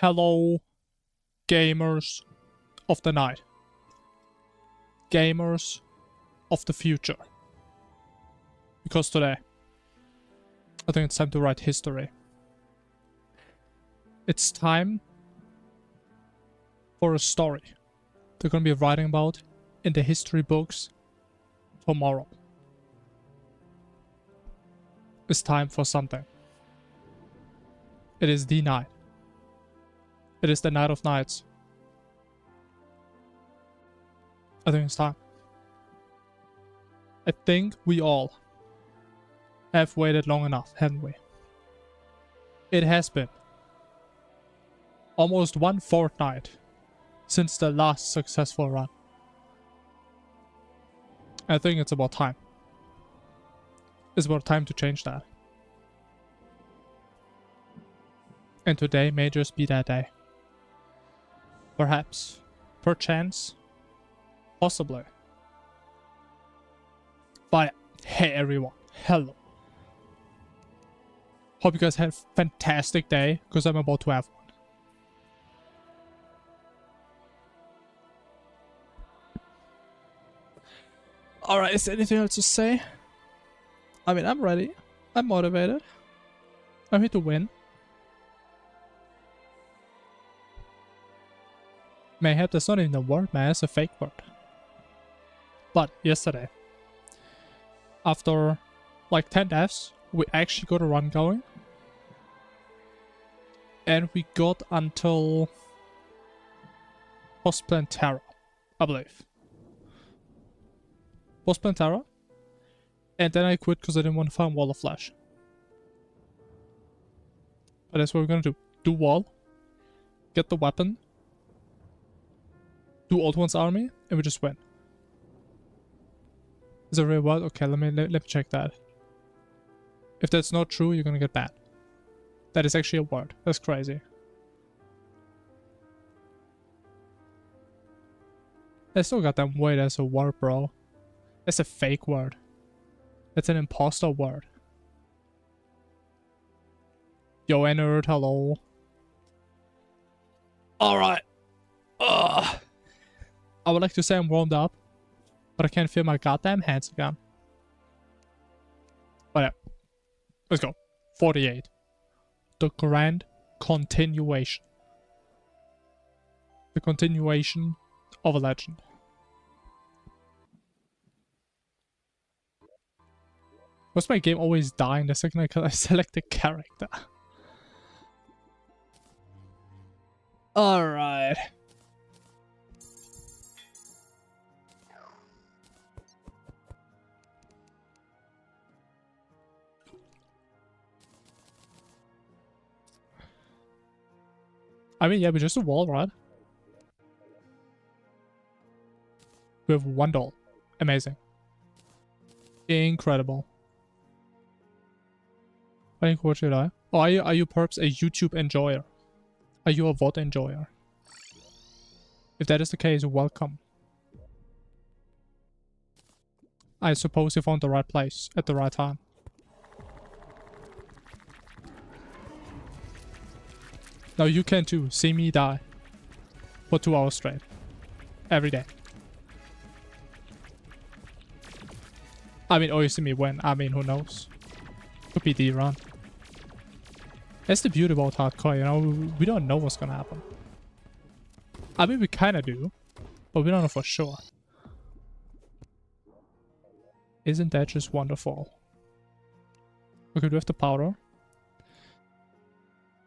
Hello, gamers of the night. Gamers of the future. Because today, I think it's time to write history. It's time for a story they're gonna be writing about in the history books tomorrow. It's time for something. It is the night. It is the night of nights. I think it's time. I think we all have waited long enough, haven't we? It has been almost one fortnight since the last successful run. I think it's about time. It's about time to change that. And today may just be that day. Perhaps. Perchance. Possibly. But hey everyone. Hello. Hope you guys had a fantastic day, because I'm about to have one. Alright, is there anything else to say? I mean, I'm ready. I'm motivated. I'm here to win. Mayhap that's not even a word, man. It's a fake word. But yesterday, after like 10 deaths, we actually got a run going. And we got until Post-Plantera, I believe. Post-Plantera. And then I quit because I didn't want to farm Wall of Flesh. But that's what we're gonna do. Do wall. Get the weapon. Do Old One's army. And we just win. Is it a real word? Okay, let me check that. If that's not true, you're gonna get banned. That is actually a word. That's crazy. I still got that word as a word, bro. That's a fake word. That's an imposter word. Yo, nerd, hello. Alright. I would like to say I'm warmed up, but I can't feel my goddamn hands again. But yeah. Let's go. 48. The grand continuation. The continuation of a legend. Why's my game always dying the second I select a character? Alright. I mean, yeah, but just a wall, right? We have one doll. Amazing. Incredible. I think what should I? Oh, are you perhaps a YouTube enjoyer? Are you a VOD enjoyer? If that is the case, welcome. I suppose you found the right place at the right time. Now you can too. See me die. For 2 hours straight. Every day. I mean, or you see me win. I mean, who knows? Could be the run. That's the beauty about hardcore, you know? We don't know what's gonna happen. I mean, we kinda do. But we don't know for sure. Isn't that just wonderful? Okay, do we have the powder?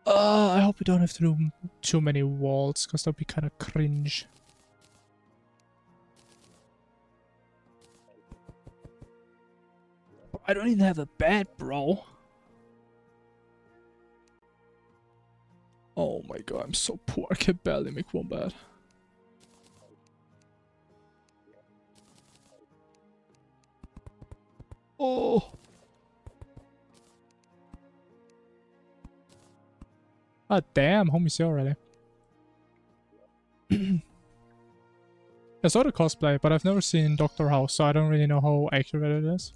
I hope we don't have to do too many walls, because that'd be kind of cringe. I don't even have a bed, bro. Oh my god, I'm so poor. I can barely make one bed. Oh. Ah, damn, homie's here already. I saw the cosplay, but I've never seen Dr. House, so I don't really know how accurate it is.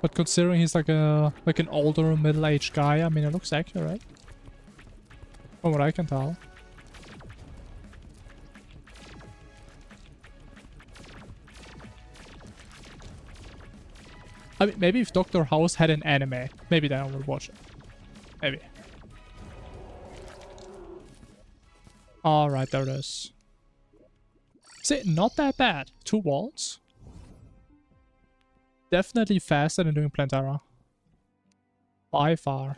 But considering he's like an older middle-aged guy, I mean it looks accurate. From what I can tell. I mean, maybe if Dr. House had an anime, maybe then I would watch it. Maybe. Alright, there it is. See, not that bad. 2 walls. Definitely faster than doing Plantera. By far.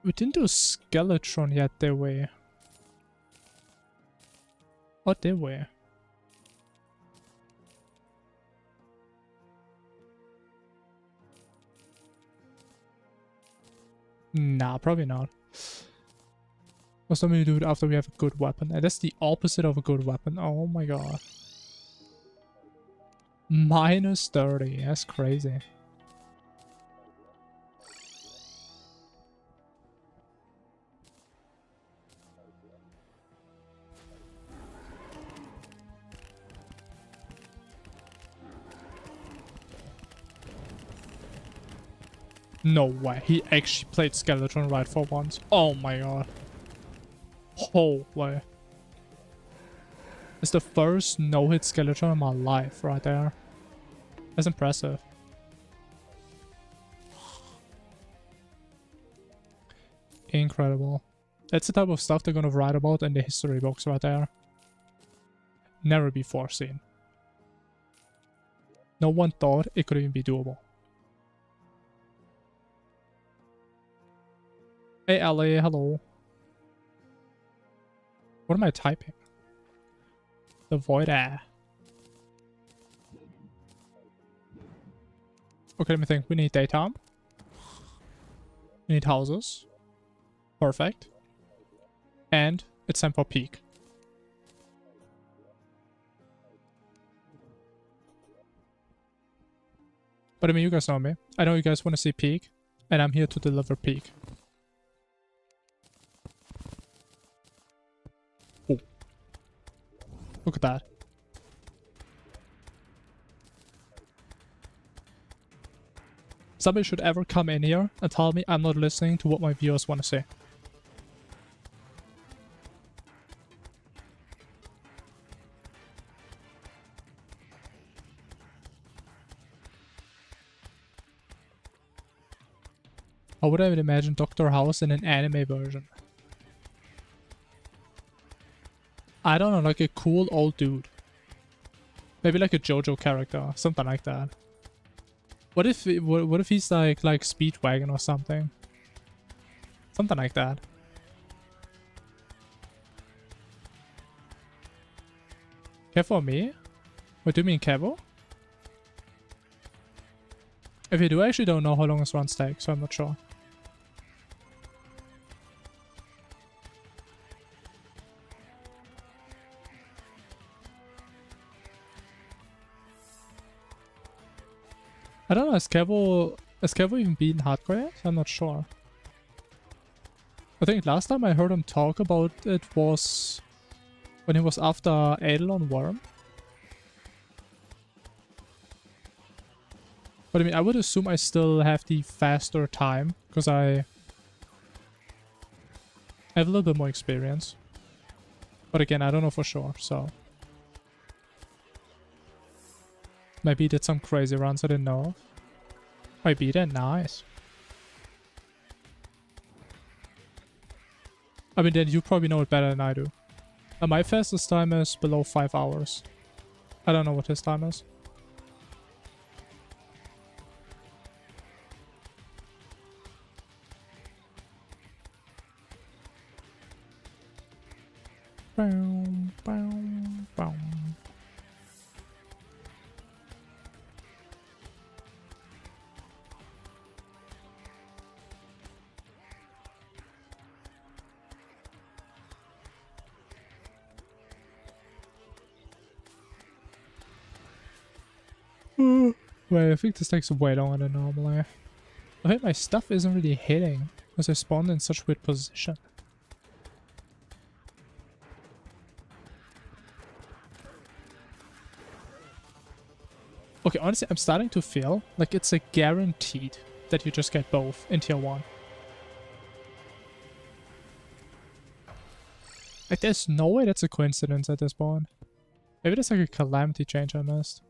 We didn't do Skeletron yet, did we? Or did we? Nah, probably not. Or something to do it after we have a good weapon. And that's the opposite of a good weapon. Oh my god. Minus 30. That's crazy. No way. He actually played Skeleton right for once. Oh my god. Holy. It's the first no-hit Skeleton in my life right there. That's impressive. Incredible. That's the type of stuff they're gonna write about in the history books right there. Never before seen. No one thought it could even be doable. Hey Ellie, hello. What am I typing? The void air. Okay, let me think. We need daytime. We need houses. Perfect. And it's time for peak. But I mean, you guys know me. I know you guys want to see peak, and I'm here to deliver peak. Oh. Look at that. Somebody should ever come in here and tell me I'm not listening to what my viewers want to say. How would I imagine Dr. House in an anime version? I don't know, like a cool old dude. Maybe like a JoJo character, something like that. What if he's like Speedwagon or something? Something like that. Kevo me? What do you mean Kevo? If you do, I actually don't know how long his runs take, so I'm not sure. I don't know, has Kevo even beaten hardcore yet? I'm not sure. I think last time I heard him talk about it was when he was after Eidolon Worm. But I mean, I would assume I still have the faster time, because I have a little bit more experience. But again, I don't know for sure, so... Maybe he did some crazy runs I didn't know of. I beat it, nice. I mean, then you probably know it better than I do. My fastest time is below 5 hours. I don't know what his time is. Boom, boom, boom. Wait, I think this takes way longer than normally. I think my stuff isn't really hitting because I spawned in such weird position. Okay, honestly, I'm starting to feel like it's a guaranteed that you just get both in tier 1. Like, there's no way that's a coincidence at this point. Maybe there's like a Calamity change I missed.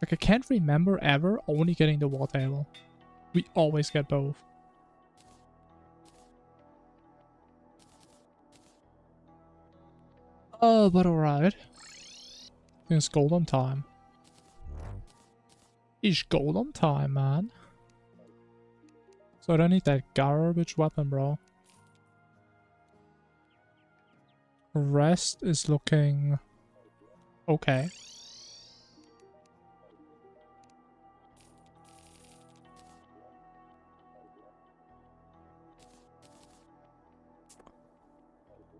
Like, I can't remember ever only getting the war table. We always get both. Oh, but alright. I think it's golden time. It's golden time, man. So I don't need that garbage weapon, bro. Rest is looking okay.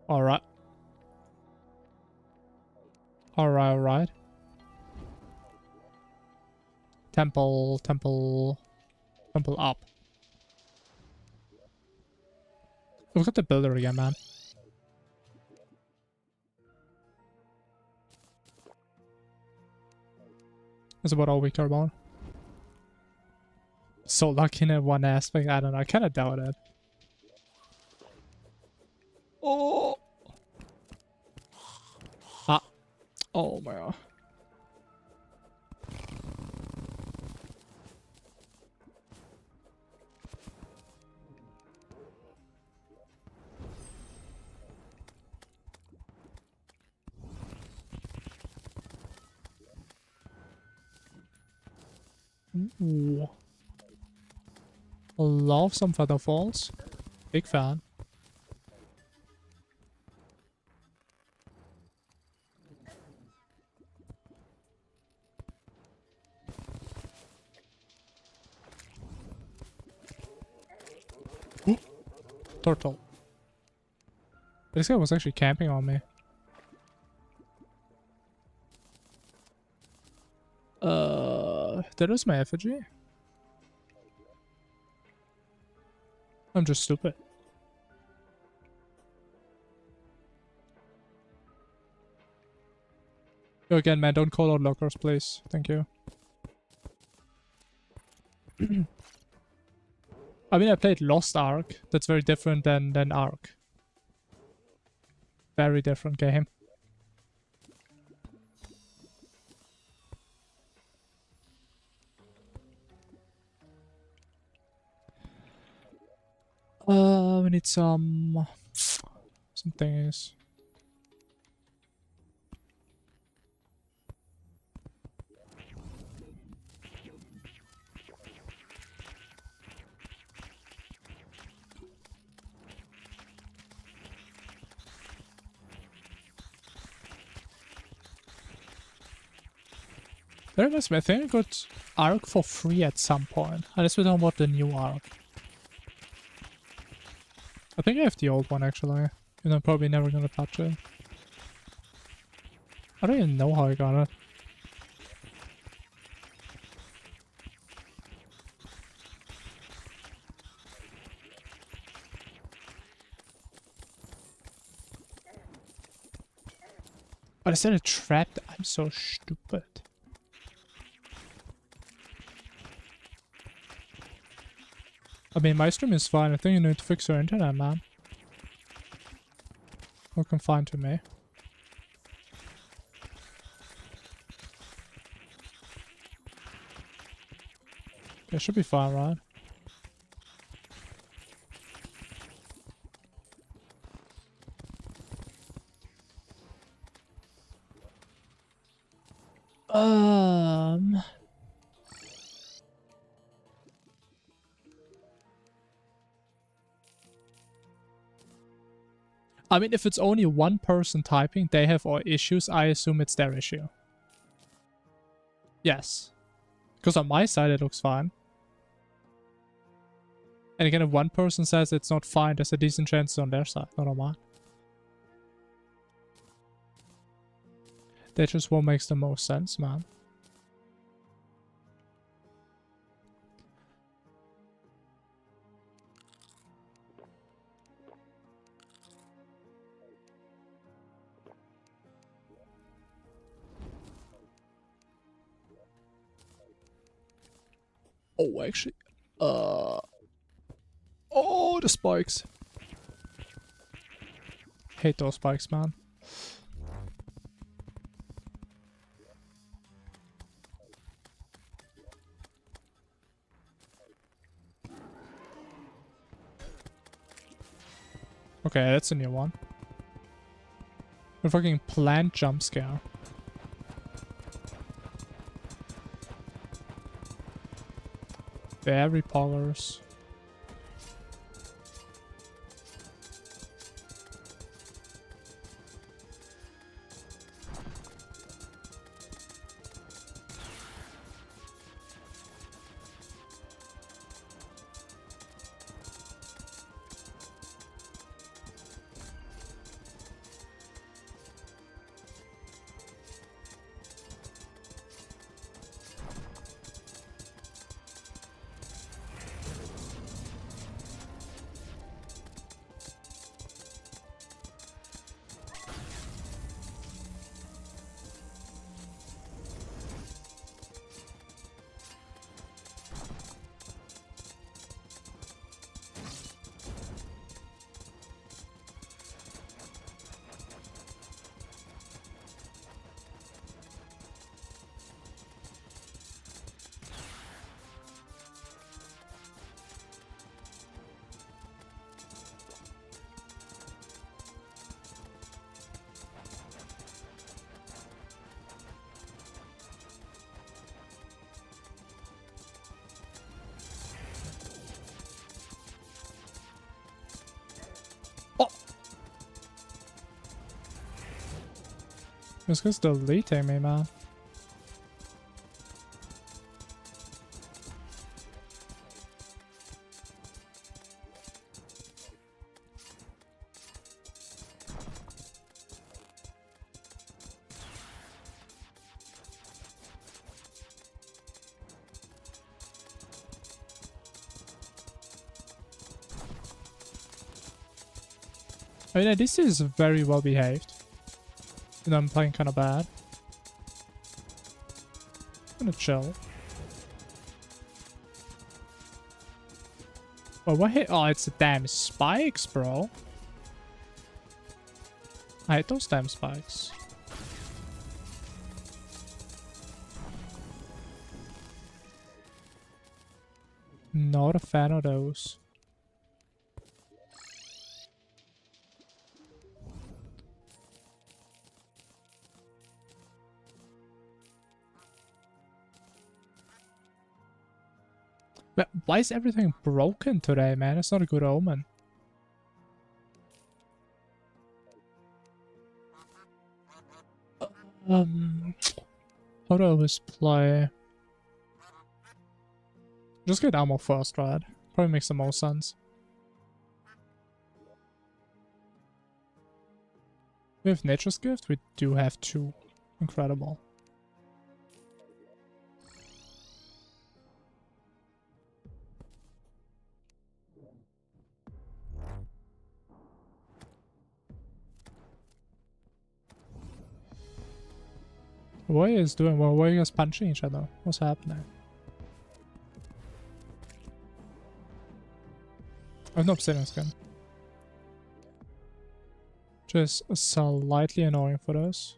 Alright. Alright. Temple up. Look at the builder again, man. That's about all we care about. So lucky in that one aspect, I don't know, I kinda doubt it. Oh! Ah. Oh my god. Ooh. Love some feather falls. Big fan. Ooh. Turtle. This guy was actually camping on me. That is my effigy? I'm just stupid. Yo, again, man, don't call out lockers, please. Thank you. I mean, I played Lost Ark. That's very different than Ark. Very different game. We need some things. There must be. I think I got Ark for free at some point. Unless we don't want the new Ark. I think I have the old one actually. And I'm probably never gonna touch it. I don't even know how I got it. But I said it trapped. I'm so stupid. I mean, my stream is fine. I think you need to fix your internet, man. Or confined to me. Okay, should be fine, right? I mean, if it's only one person typing, they have all issues, I assume it's their issue. Yes. Because on my side it looks fine. And again, if one person says it's not fine, there's a decent chance it's on their side, not on mine. That just what makes the most sense, man. Oh, actually, oh, the spikes. Hate those spikes, man. Okay, that's a new one. A fucking plant jump scare. Very poggers. This guy's deleting me, man. I mean, this is very well behaved. You know, I'm playing kind of bad. I'm gonna chill. Oh, what hit? Oh, it's the damn spikes, bro. I hate those damn spikes. Not a fan of those. But why is everything broken today, man? It's not a good omen. How do I always play? Just get ammo first, right? Probably makes the most sense. We have Nature's Gift? We do have 2. Incredible. What is doing? Well, why are you guys punching each other? What's happening? I have no obsidian skin. Just slightly annoying for this.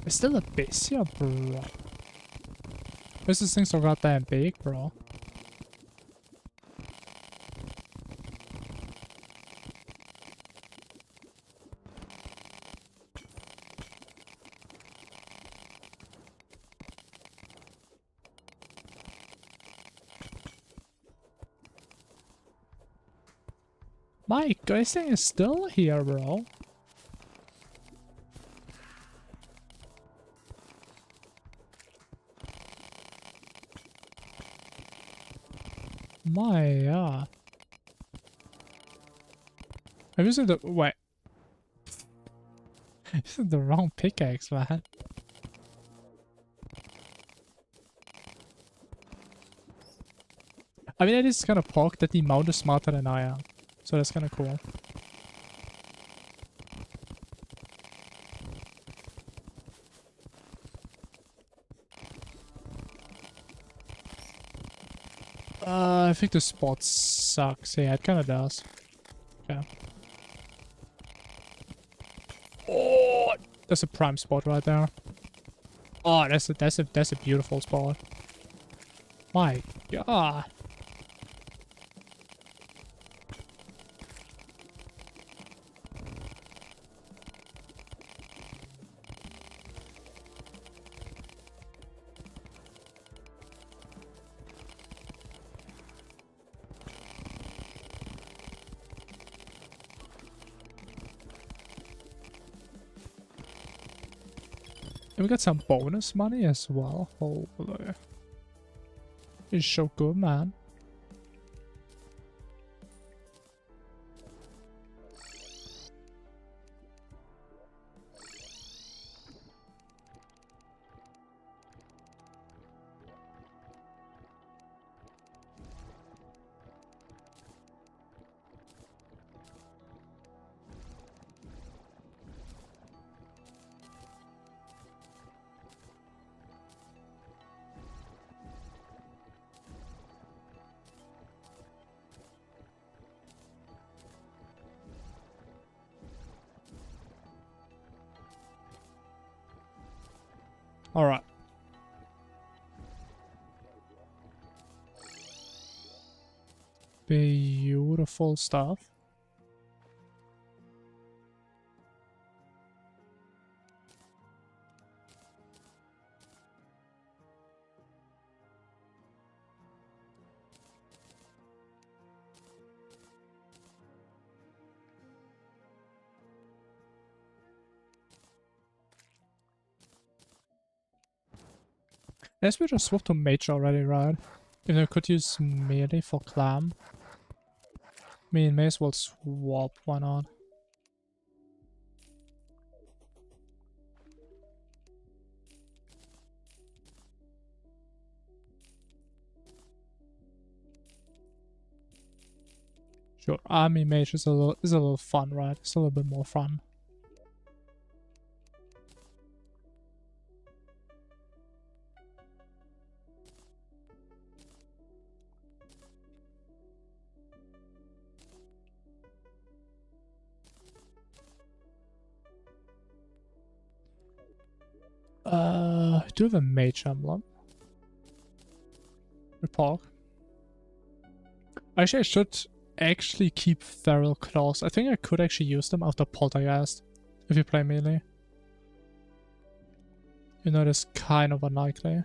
It's still a base here, bro. Why is this thing so goddamn big, bro? Mike, this thing is still here, bro. My, yeah. I'm using the... Wait. Using the wrong pickaxe, man. I mean, it is kind of pog that the mount is smarter than I am. So that's kind of cool. I think the spot sucks. Yeah, it kind of does. Okay. Oh, that's a prime spot right there. Oh, that's a beautiful spot. My God. And we got some bonus money as well. Holy. It's so good, man. All right. Beautiful stuff. Guess we just swapped to mage already, right? If I could use melee for clam. I mean, may as well swap, why not? Sure, army mage is a little fun, right? It's a little bit more fun. Do you have a mage emblem? Repog. Actually, I should actually keep feral claws. I think I could actually use them after poltergeist if you play melee. You know, it's kind of unlikely.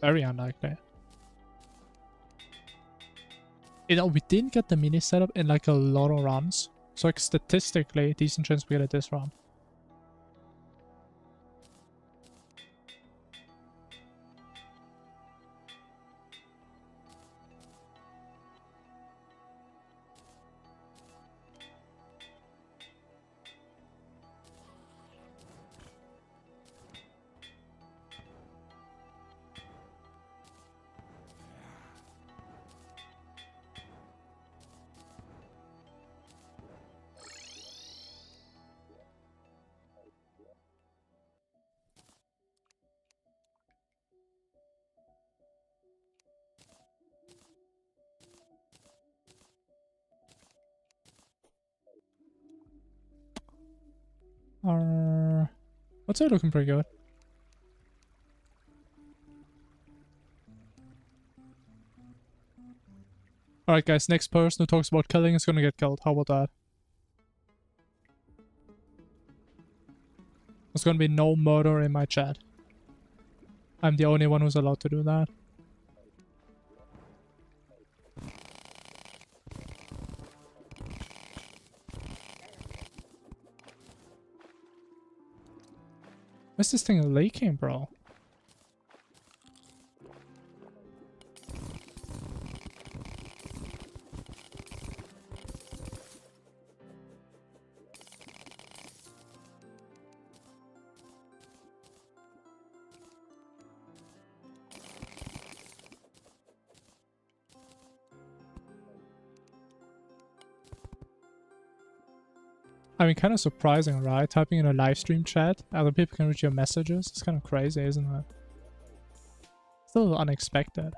Very unlikely. You know, we didn't get the mini setup in like a lot of runs. So like statistically, decent chance we get it this run. What's it looking pretty good? Alright guys, next person who talks about killing is gonna get killed. How about that? There's gonna be no murder in my chat. I'm the only one who's allowed to do that. Where's this thing leaking, bro? I mean, kind of surprising, right? Typing in a live stream chat, other people can read your messages. It's kind of crazy, isn't it? Still unexpected.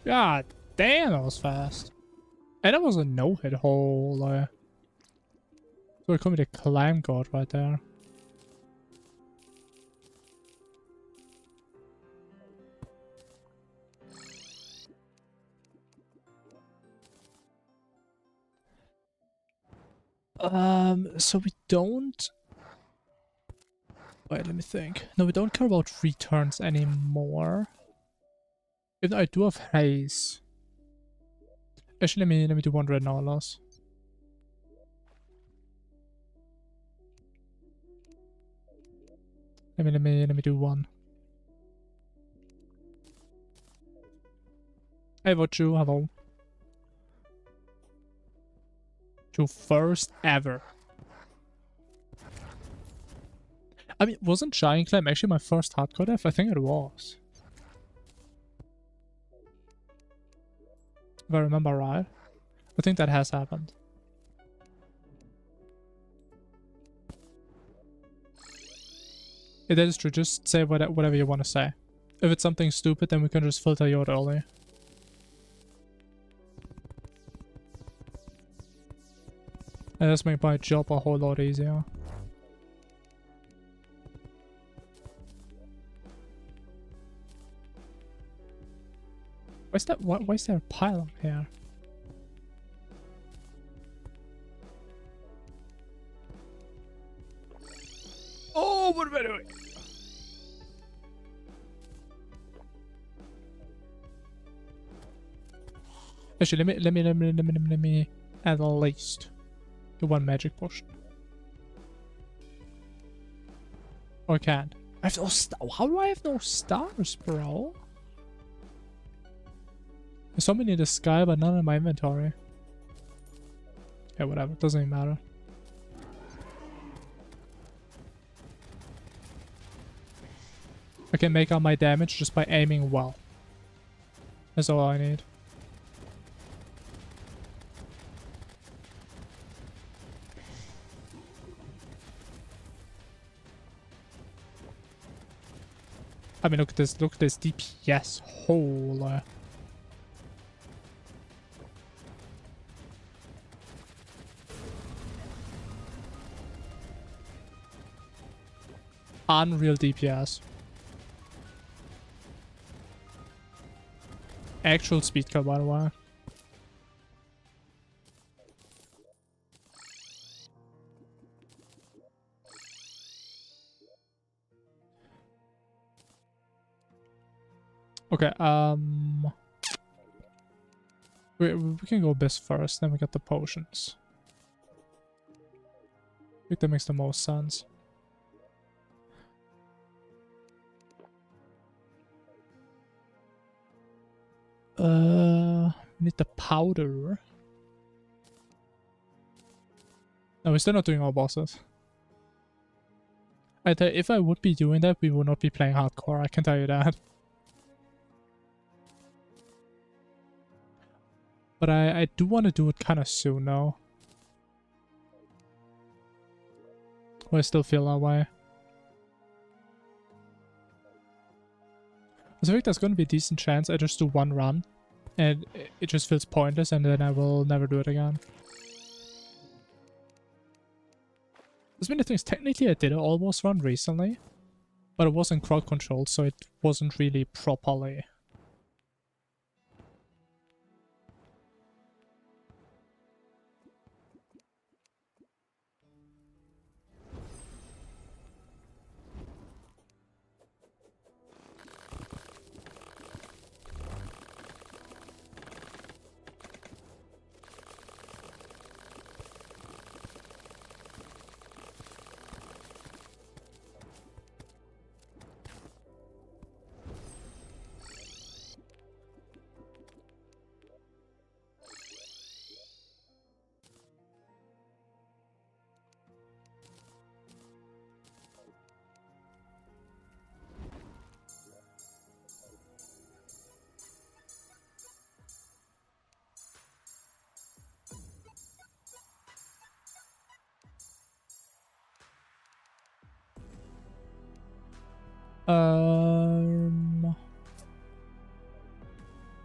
God damn, that was fast. And that was a no-hit hole. So it could be the climb god right there. So we don't... Wait, let me think. No, we don't care about returns anymore. If I do have haze. Actually, let me do one red now, loss. Let me do one. Hey, what you? Hello. To first ever. I mean, wasn't Giant Climb actually my first hardcore death? I think it was. If I remember right. I think that has happened. Yeah, that is true. Just say whatever you want to say. If it's something stupid, then we can just filter you out early. And that's make my job a whole lot easier. Why is there a pylon here? Oh, what am I doing? Actually, let me add at least the one magic potion. Or I can't. I have no how do I have no stars, bro? There's so many in the sky, but none in my inventory. Yeah, whatever. Doesn't even matter. I can make out my damage just by aiming well. That's all I need. I mean, look at this DPS hole. Unreal DPS. Actual speed kill, by the way. Okay, we can go Abyss first, then we get the potions. I think that makes the most sense. We need the powder. No, we're still not doing all bosses. I tell you, if I would be doing that, we would not be playing hardcore, I can tell you that. But I do want to do it kind of soon now. I still feel that way. I think there's going to be a decent chance I just do one run. And it just feels pointless and then I will never do it again. There's many things. Technically I did an almost run recently. But it wasn't crowd controlled, so it wasn't really properly.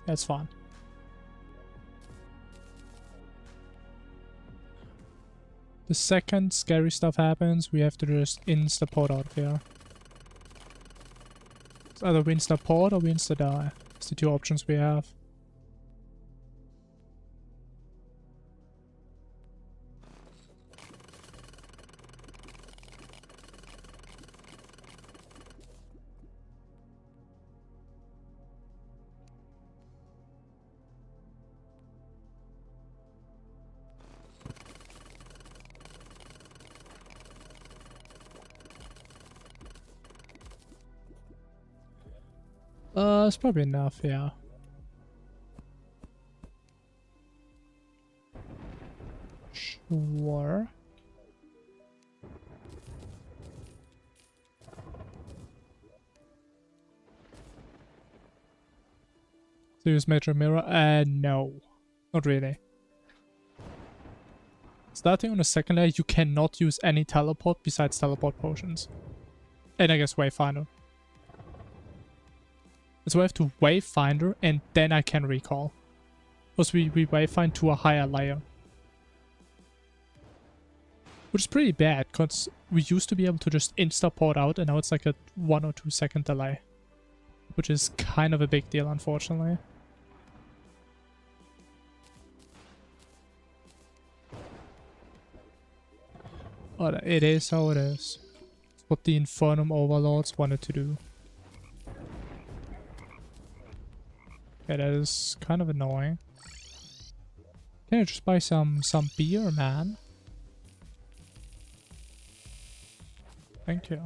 That's fine. The second scary stuff happens, we have to just insta-port out of here. It's either we insta-port or we insta-die. It's the two options we have. It's probably enough, yeah. Sure. So use Major Mirror? No. Not really. Starting on the second layer, you cannot use any teleport besides teleport potions. And I guess Wayfinder. So I have to Wayfinder and then I can recall. Because we Wayfind to a higher layer. Which is pretty bad, because we used to be able to just insta-port out and now it's like a 1 or 2 second delay. Which is kind of a big deal, unfortunately. But it is how it is. It's what the Infernum overlords wanted to do. Okay, that is kind of annoying. Can I just buy some beer, man? Thank you.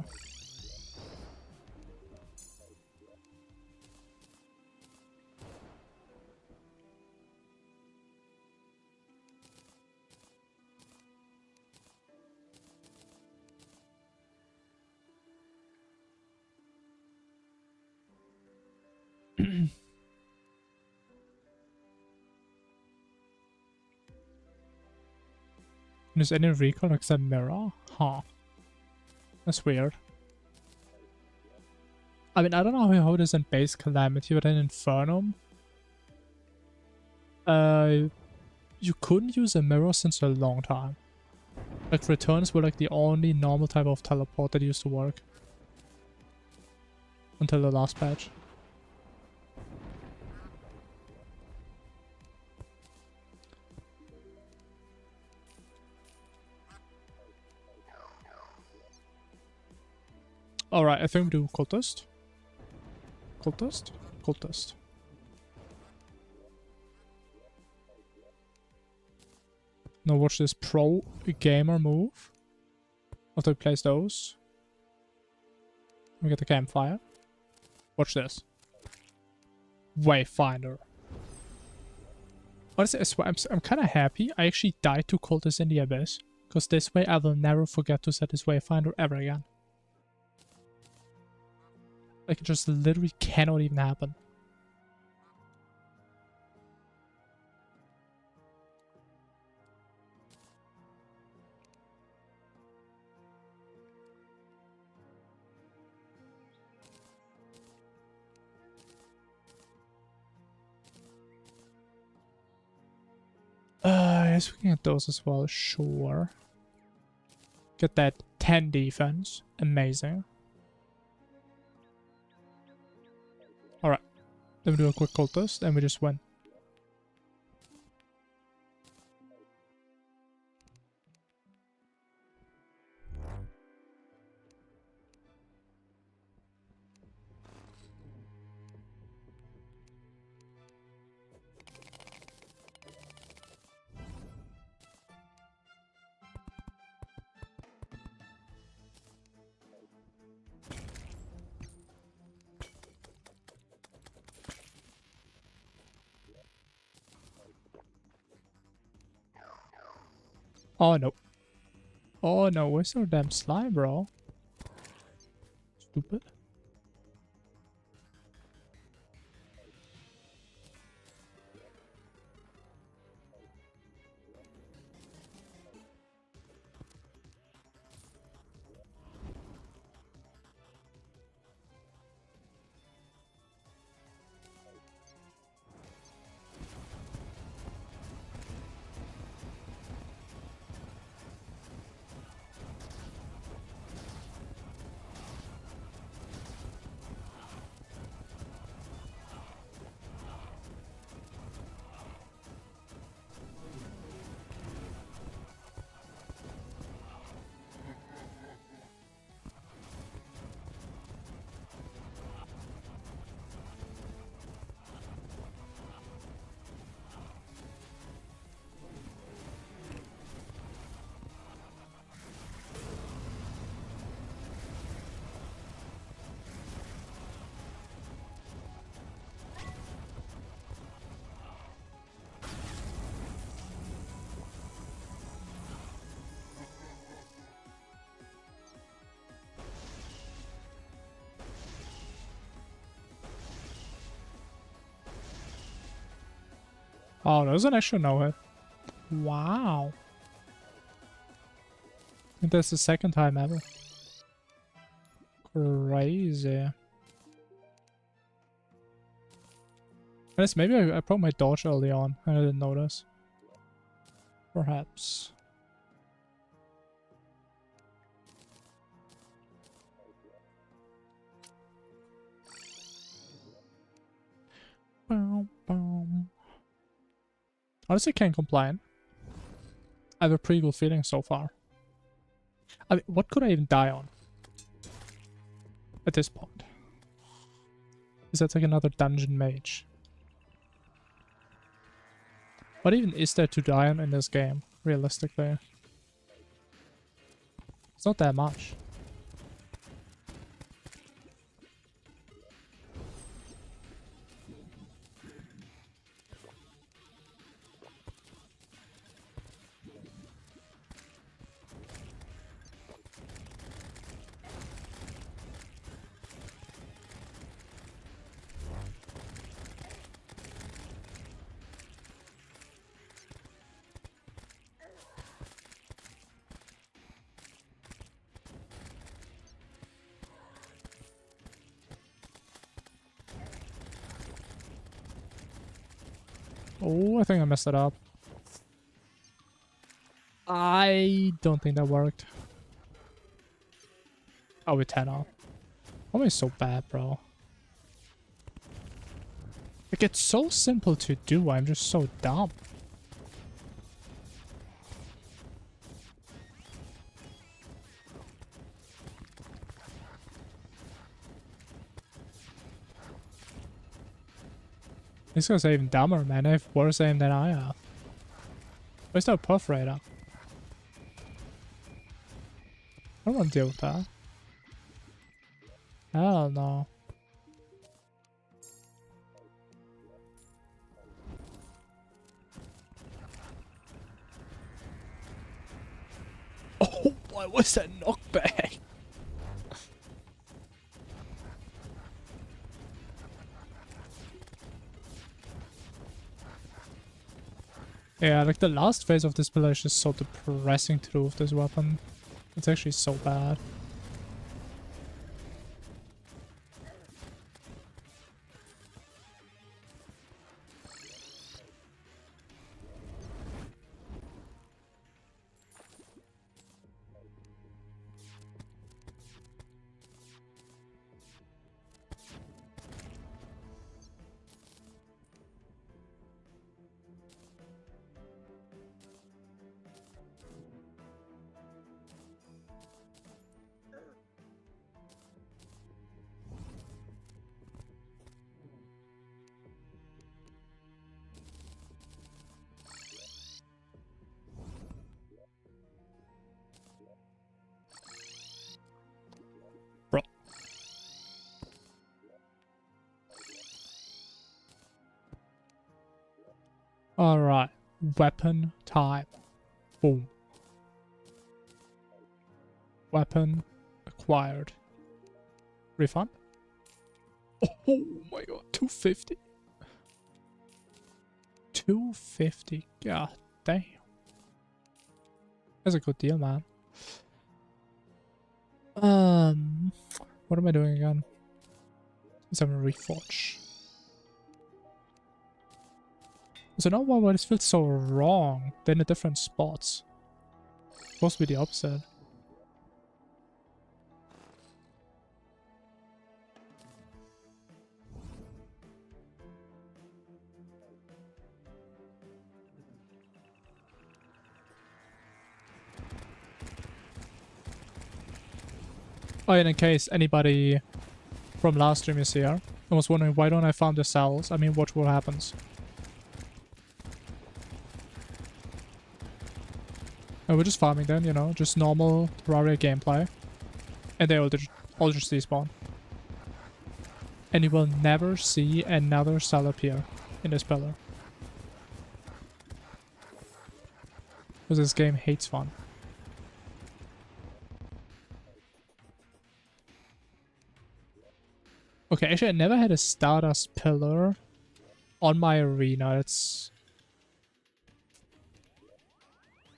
Is any recall except mirror? Huh. That's weird. I mean, I don't know how it is in base Calamity, but in Infernum, you couldn't use a mirror since a long time. Like, returns were like the only normal type of teleport that used to work. Until the last patch. Alright, I think we do Cultist. Cultist? Cultist. Now watch this pro gamer move. After we place those. We get the campfire. Watch this. Wayfinder. Honestly, I swear, I'm kind of happy I actually died to Cultists in the Abyss. Because this way I will never forget to set this Wayfinder ever again. Like, it just literally cannot even happen. Yes, we can get those as well, sure. Get that 10 defense. Amazing. Alright. Then we do a quick cultist and we just win. Oh no. Oh no, where's our damn slime, bro? Stupid. Oh, there's an extra no-hit. Wow. I think that's the second time ever. Crazy. Unless maybe I put my dodge early on and I didn't notice. Perhaps. Honestly, can't complain. I have a pretty good feeling so far. I mean, what could I even die on? At this point. Is that like another dungeon mage? What even is there to die on in this game, realistically? It's not that much. Oh, I think I messed it up. I don't think that worked. Oh, with 10 off. Why am I so bad, bro? Like, it's so simple to do. I'm just so dumb. These guys are even dumber, man. They have worse aim than I have. Where's that puff radar? I don't want to deal with that. Hell no. Oh, what was that knockback? Yeah, like the last phase of this build is just so depressing to do with this weapon. It's actually so bad. Bro. Alright. Weapon time. Boom. Weapon acquired. Refund? Oh my god, 250. 250. God damn. That's a good deal, man. What am I doing again? Let's have a reforge. So now why this feels so wrong? They're in the different spots. Supposed to be the opposite. Oh, and in case anybody from last stream is here and was wondering why don't I farm the cells, I mean watch what happens. And we're just farming them, you know, just normal Terraria gameplay. And they all just despawn. And you will never see another cell appear in this pillar. Because this game hates fun. Okay, actually I never had a Stardust pillar on my arena. That's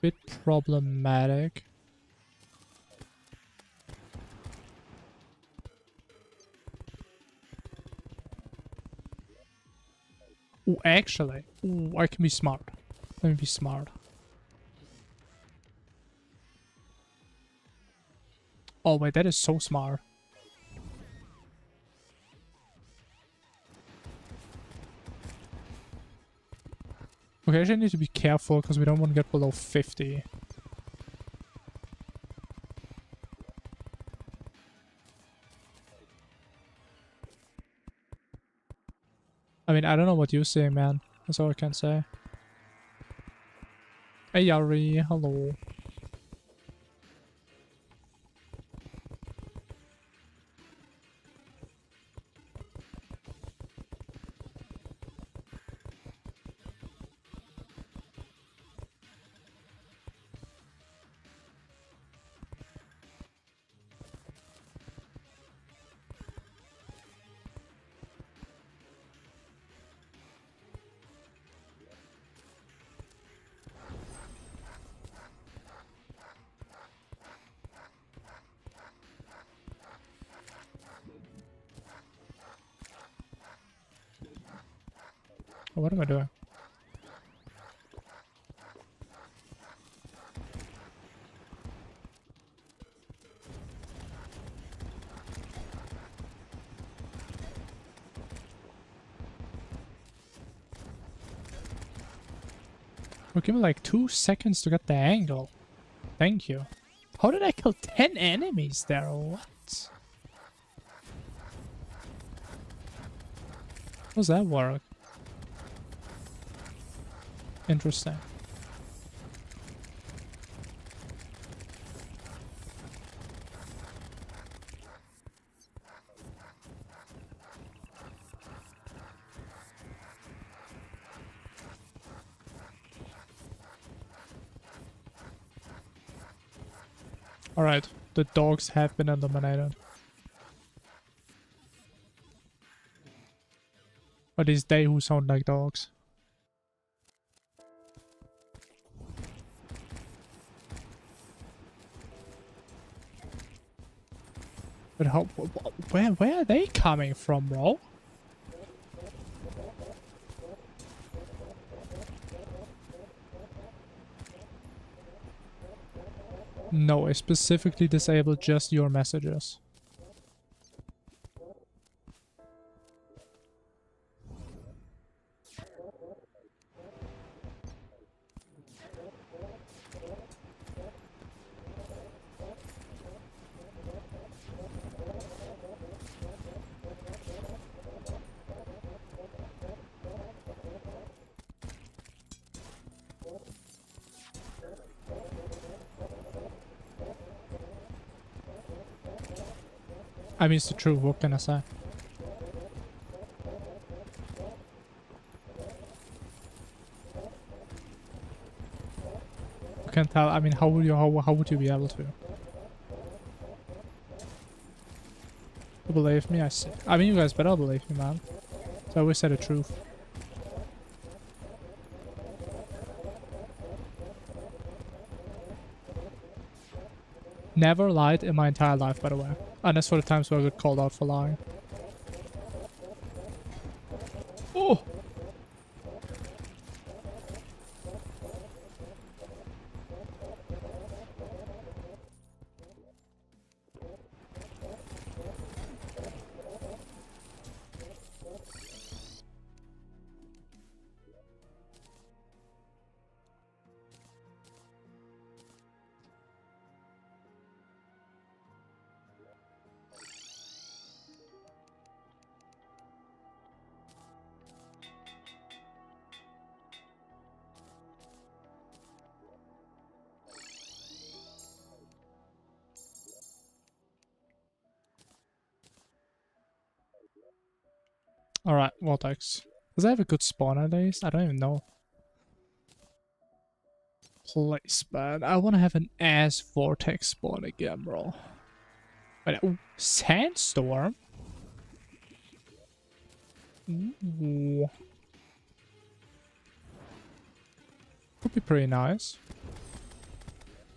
Bit problematic. Ooh, actually. Ooh, I can be smart. Let me be smart. Oh wait, that is so smart. Okay, actually I need to be careful because we don't want to get below 50. I mean, I don't know what you say, man. That's all I can say. Hey, Yari, hello. Oh, what am I doing? Oh, give me like 2 seconds to get the angle. Thank you. How did I kill 10 enemies there? What? How does that work? Interesting. Alright, the dogs have been eliminated. Or at least they who sound like dogs. But how, where are they coming from, bro? No, I specifically disabled just your messages. I mean, it's the truth, what can I say? You can't tell, I mean, how would you be able to? You believe me, I say. I mean, you guys better believe me, man. So I always say the truth. Never lied in my entire life, by the way. Unless for the times where I got called out for lying. Oh! Alright, Vortex. Does that have a good spawn at least? I don't even know. Place, man. I want to have an ass Vortex spawn again, bro. Wait, ooh, Sandstorm? Ooh. Could be pretty nice.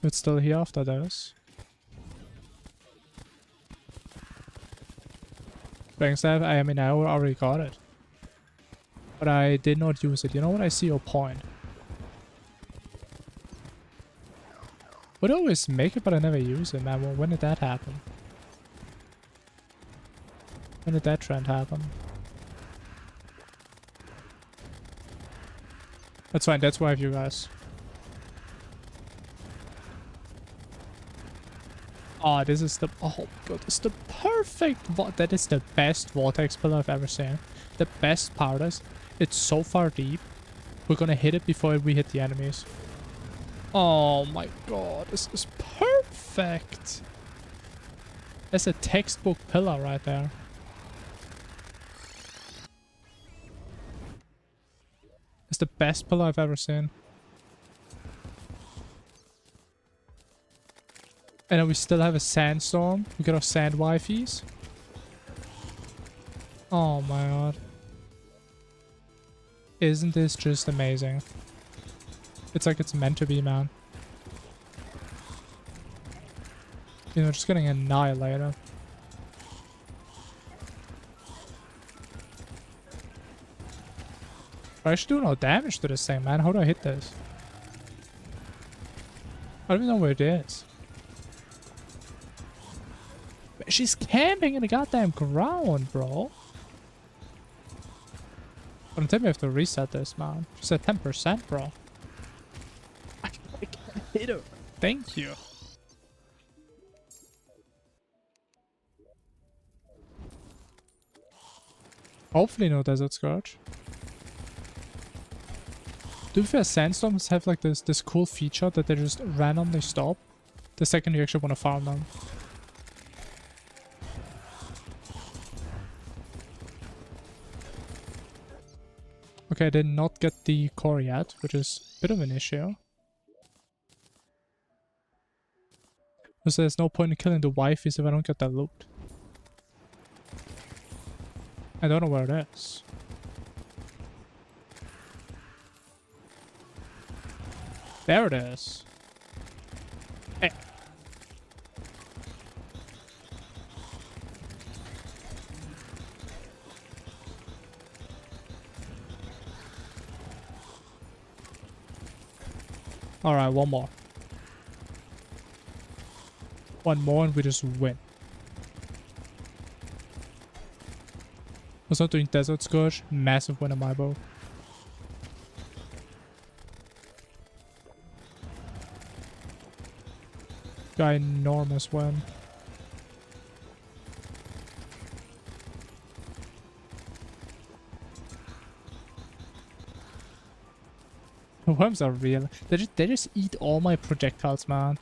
It's still here after this. Bankstaff, I mean, I already got it. But I did not use it. You know what? I see your point. Would always make it, but I never use it, man. Well, when did that happen? When did that trend happen? That's fine. That's why I have you guys. Oh, this is the... Oh my god, this is the perfect... That is the best vortex pillar I've ever seen. The best part is, it's so far deep. We're gonna hit it before we hit the enemies. Oh my god, this is perfect. That's a textbook pillar right there. It's the best pillar I've ever seen. And then we still have a sandstorm. We got our sand wifeys. Oh my god. Isn't this just amazing? It's like it's meant to be, man. You know, just getting annihilated. I should do no damage to this thing, man. How do I hit this? I don't even know where it is. She's camping in the goddamn ground, bro. Don't tell me I have to reset this, man. She's at 10%, bro. I can't hit her. Thank you. Hopefully no Desert Scourge. To be fair, sandstorms have like this cool feature that they just randomly stop the second you actually want to farm them. Okay, I did not get the core yet, which is a bit of an issue. Because there's no point in killing the wifeys if I don't get that loot. I don't know where it is. There it is. Hey. Alright, one more. One more and we just win. Was not doing Desert Scourge. Massive win on my bow. Ginormous win. The worms are real. They just eat all my projectiles, man.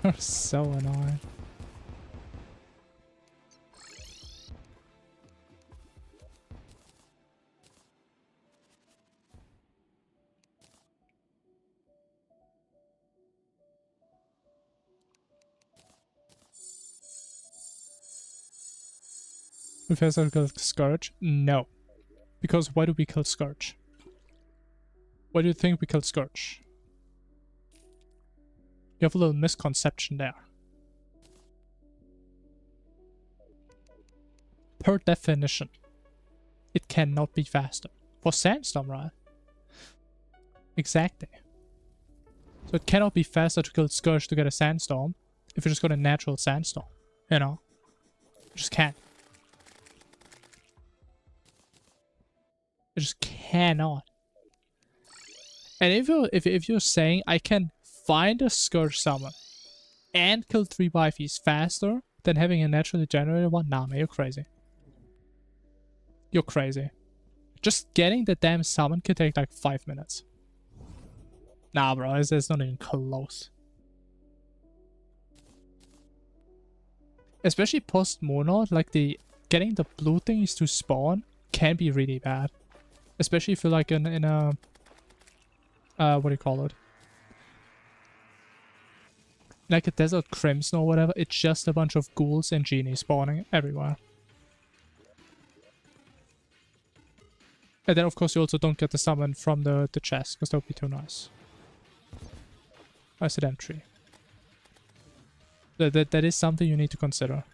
They're so annoying. Professor killed Scourge? No. Because why do we kill Scourge? Why do you think we killed Scourge? You have a little misconception there. Per definition, it cannot be faster. For Sandstorm, right? Exactly. So it cannot be faster to kill Scourge to get a Sandstorm if you just got a natural Sandstorm. You know? You just can't. You just cannot. And if you're saying I can find a Scourge summon and kill 3 wifeys faster than having a naturally generated one, nah man, you're crazy. You're crazy. Just getting the damn summon could take like 5 minutes. Nah bro, it's not even close. Especially post Moonlord, like getting the blue things to spawn can be really bad. Especially if you're like in a what do you call it? Like a Desert Crimson or whatever, it's just a bunch of ghouls and genies spawning everywhere. And then of course you also don't get the summon from the chest, because that would be too nice. Resident tree. That is something you need to consider.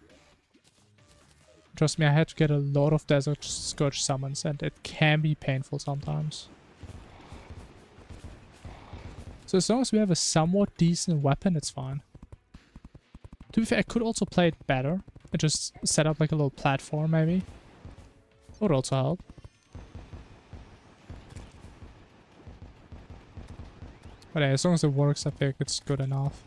Trust me, I had to get a lot of Desert Scourge summons, and it can be painful sometimes. So as long as we have a somewhat decent weapon, it's fine. To be fair, I could also play it better and just set up like a little platform, maybe. That would also help. But yeah, as long as it works, I think it's good enough.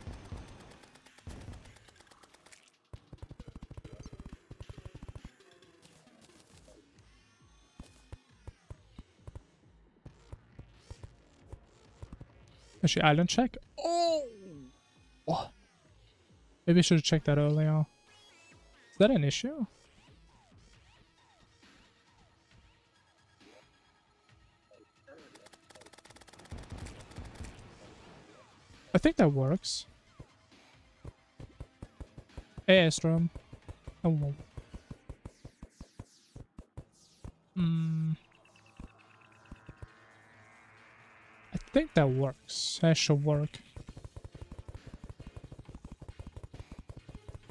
Actually, island check? Oh! Maybe I should have checked that earlier. Is that an issue? I think that works. Hey, Astrum. Oh. I think that works. That should work.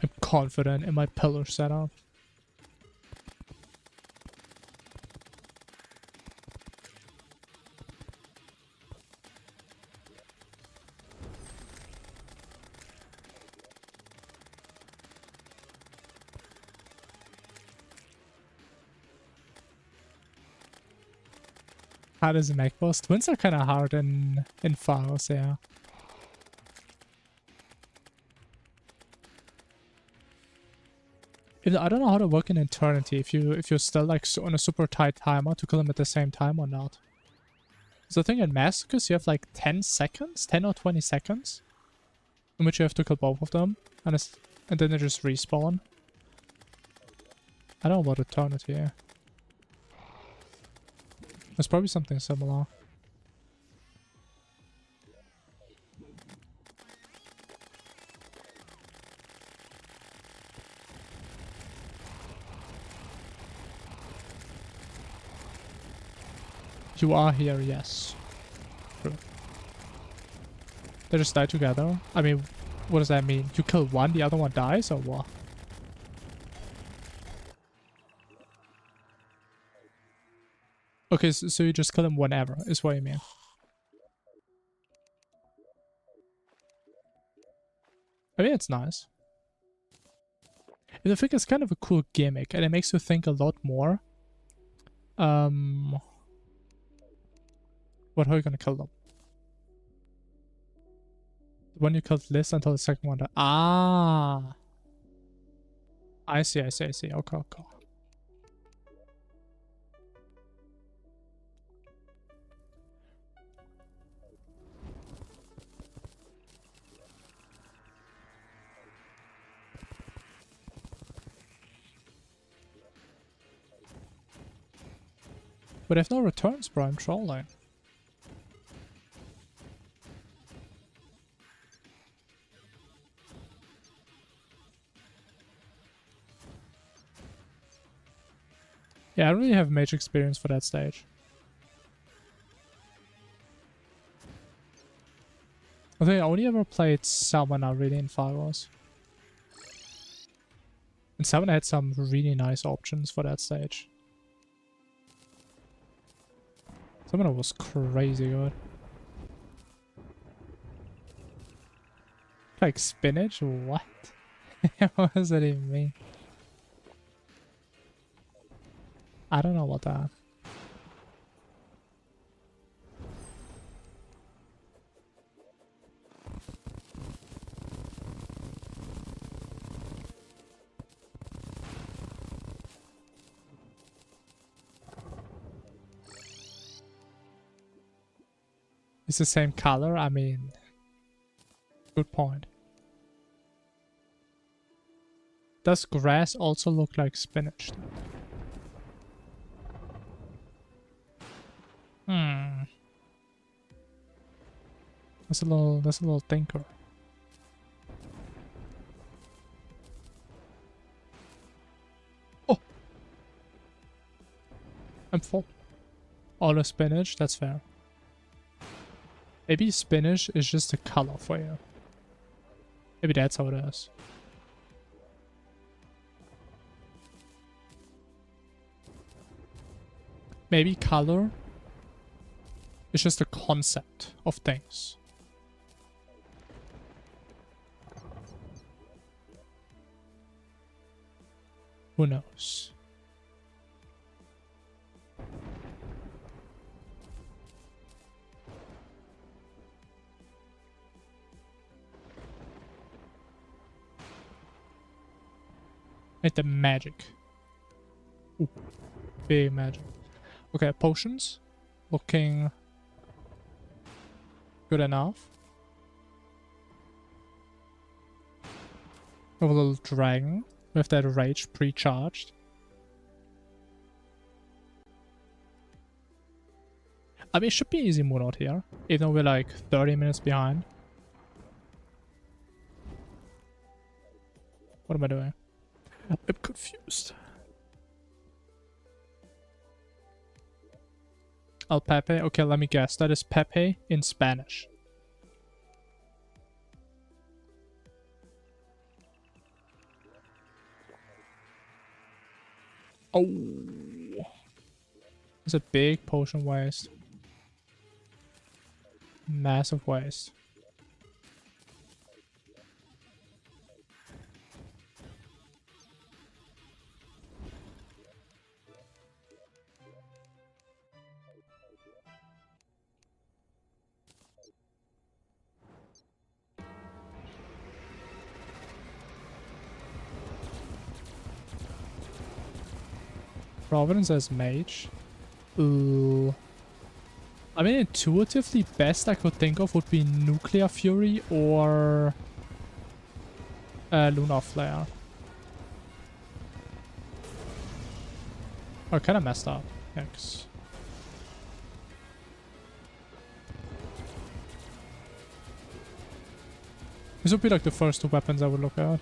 I'm confident in my pillar setup. How does it make boss? Twins are kind of hard in files, yeah. I don't know how to work in Eternity, if you're still like on a super tight timer to kill them at the same time or not. So I think in Massacres you have like 10 seconds, 10 or 20 seconds, in which you have to kill both of them, and then they just respawn. I don't know about Eternity, yeah. There's probably something similar. You are here, yes. True. They just die together? I mean, what does that mean? You kill one, the other one dies, or what? Okay, so you just kill them whenever, is what you mean. I mean, it's nice. And I think it's kind of a cool gimmick, and it makes you think a lot more. What, how are you gonna kill them? The one you killed Liz until the second one died. Ah! I see. Okay, okay. But if no returns, bro, I'm trolling. Yeah, I don't really have much experience for that stage. I think I only ever played Summoner really in Firewalls. And Summoner had some really nice options for that stage. Summoner was crazy good. Like spinach? What? What does that even mean? I don't know what that. It's the same color? I mean, good point. Does grass also look like spinach? That's a little thinker. Oh! I'm full. All the spinach, that's fair. Maybe spinach is just a color for you. Maybe that's how it is. Maybe color is just a concept of things. Who knows? Like the magic. Ooh, big magic. Okay, potions. Looking good enough. We have a little dragon with that rage pre-charged. I mean, it should be easy mode out here, even though we're like 30 minutes behind. What am I doing? I'm confused. El Pepe? Okay, let me guess. That is Pepe in Spanish. Oh. It's a big potion waste. Massive waste. Providence as mage. Ooh. I mean, intuitively, best I could think of would be Nuclear Fury or Lunar Flare. Oh, kind of messed up. X. This would be like the first two weapons I would look at.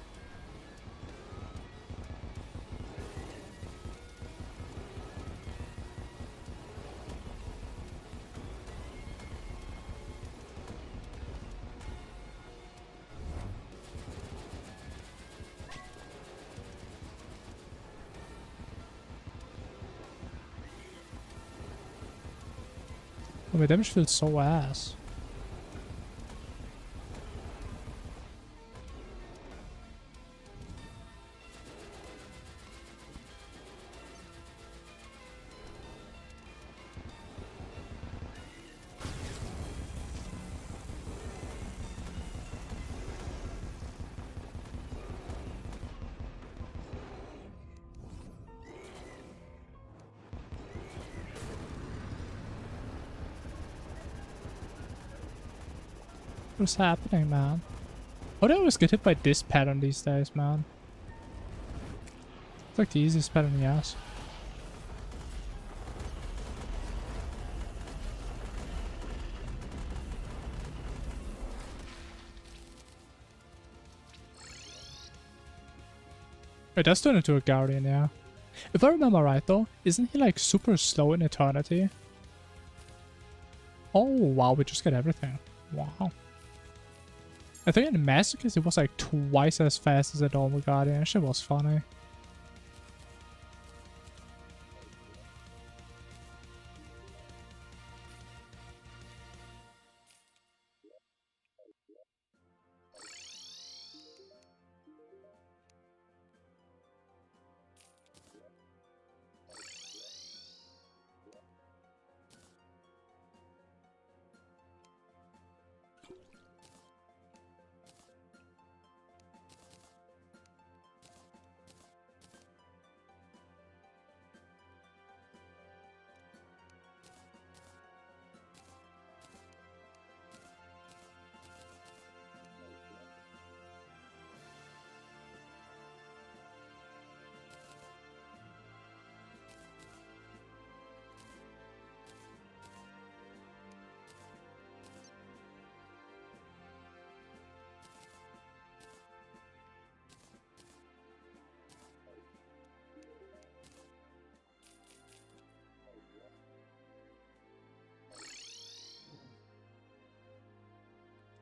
Oh, my damage feels so ass. What's happening, man? How do I always get hit by this pattern these days, man? It's like the easiest pattern, yes. It does turn into a Guardian, yeah. If I remember right, though, isn't he like super slow in Eternity? Oh, wow, we just get everything. Wow. I think in Masochist it was like twice as fast as a normal Guardian. That shit was funny.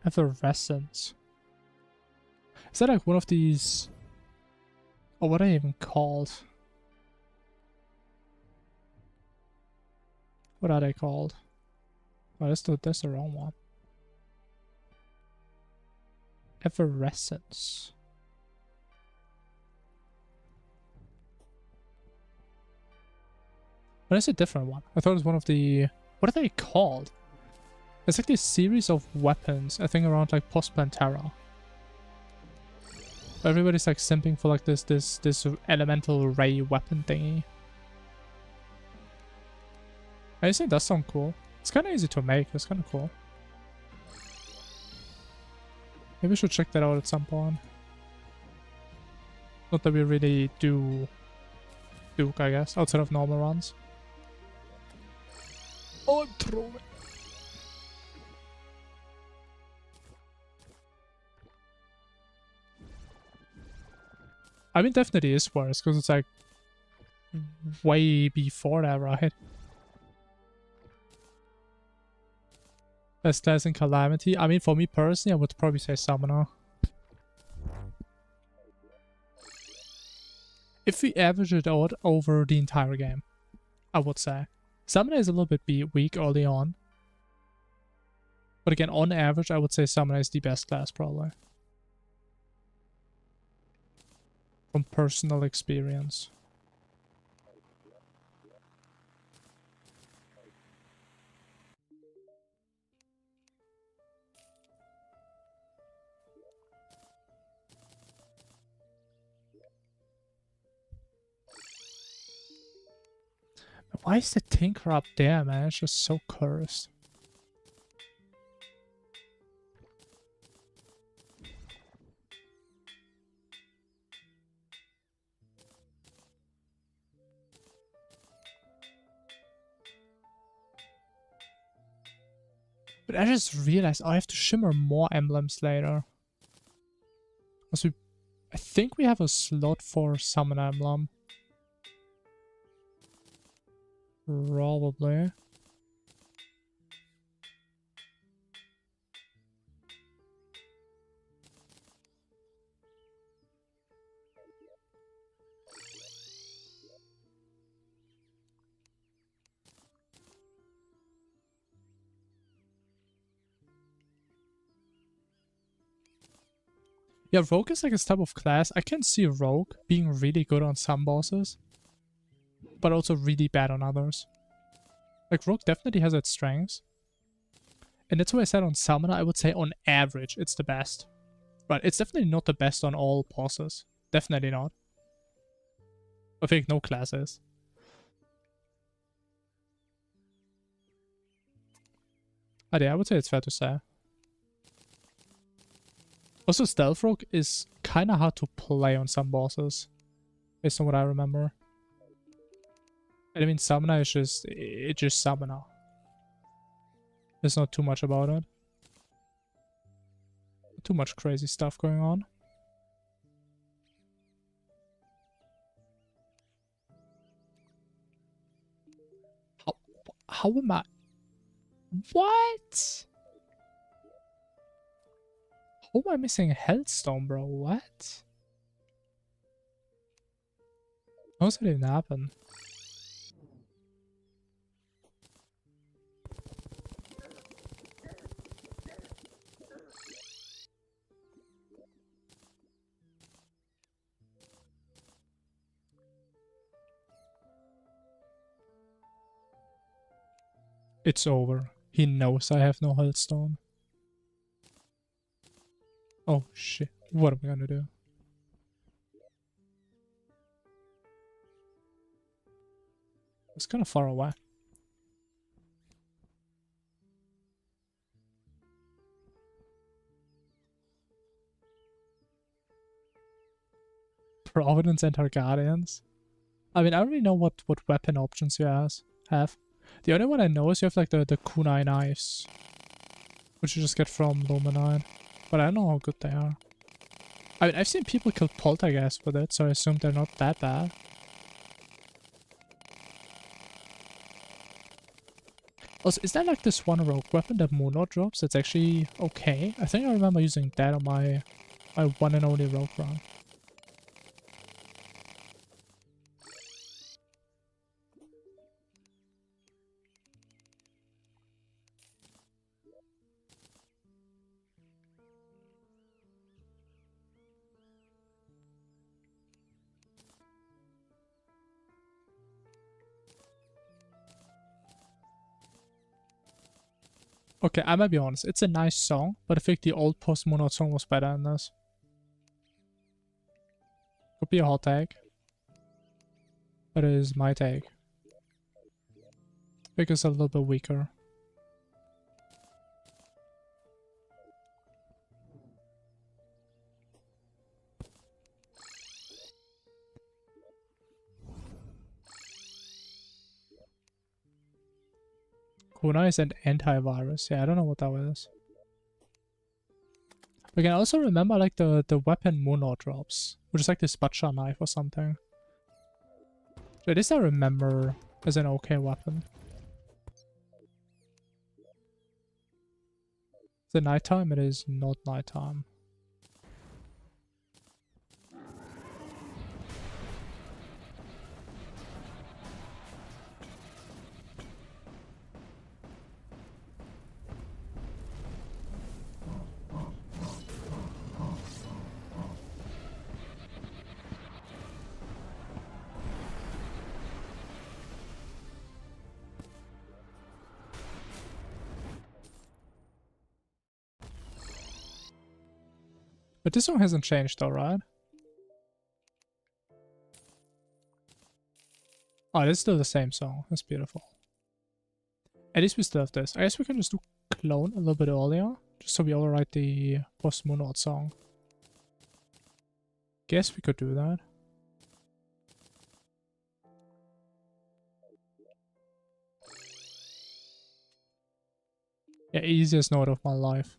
Effervescence. Is that like one of these... Oh, what are they even called? What are they called? Oh, that's the wrong one. Effervescence. But it's a different one. I thought it was one of the... What are they called? It's like this series of weapons, I think around like post-Plantera. Everybody's like simping for like this elemental ray weapon thingy. I just think that sounds cool. It's kind of easy to make. It's kind of cool. Maybe we should check that out at some point. Not that we really do Duke, I guess, outside of normal runs. Oh, I'm throwing. I mean, definitely is worse, because it's like way before that, right? Best class in Calamity. I mean, for me personally, I would probably say Summoner. If we average it out over the entire game, I would say. Summoner is a little bit weak early on. But again, on average, I would say Summoner is the best class, probably. From personal experience. Why is the Tinker up there, man? It's just so cursed. But I just realized I have to shimmer more emblems later. Because I think we have a slot for Summon Emblem. Probably. Yeah, Rogue is like a type of class. I can see Rogue being really good on some bosses, but also really bad on others. Like, Rogue definitely has its strengths. And that's why I said on Summoner, I would say on average, it's the best. But it's definitely not the best on all bosses. Definitely not. I think no class is. Yeah, I would say it's fair to say. Also, Stealth Rogue is kind of hard to play on some bosses, based on what I remember. And I mean, Summoner is it's just Summoner. There's not too much about it. Too much crazy stuff going on. How am I? What? How am I missing Hellstone, bro? What? How does that even happen? It's over. He knows I have no Hellstone. Oh shit. What am I gonna do? It's kind of far away. Providence and her Guardians. I mean, I don't really know what weapon options you have. The only one I know is you have like the kunai knives, which you just get from Luminine. But I don't know how good they are. I mean, I've seen people kill Poltergeist with it, so I assume they're not that bad. Also, is that like this one rogue weapon that Moonlord drops? It's actually okay. I think I remember using that on my one and only rogue run. Okay, I might be honest. It's a nice song, but I think the old post-Moonlord song was better than this. Could be a hot take. But it is my take. I think it's a little bit weaker. Kuna is an antivirus. Yeah, I don't know what that is. We can also remember like the weapon Moonlord drops, which is like this butcher knife or something. So this I remember as an okay weapon. Is it nighttime? It is not nighttime. But this song hasn't changed though, right? Oh, it's still the same song. That's beautiful. At least we still have this. I guess we can just do clone a little bit earlier, just so we overwrite the post Moonlord song. Guess we could do that. Yeah, easiest note of my life.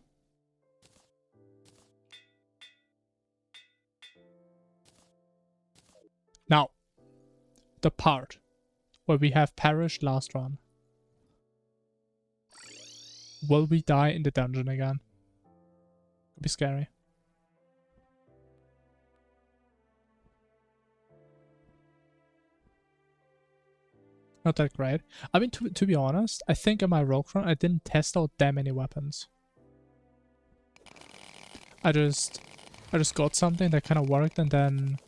Now, the part where we have perished last run. Will we die in the dungeon again? Could be scary. Not that great. I mean, to be honest, I think in my rogue run I didn't test out that many weapons. I just got something that kind of worked, and then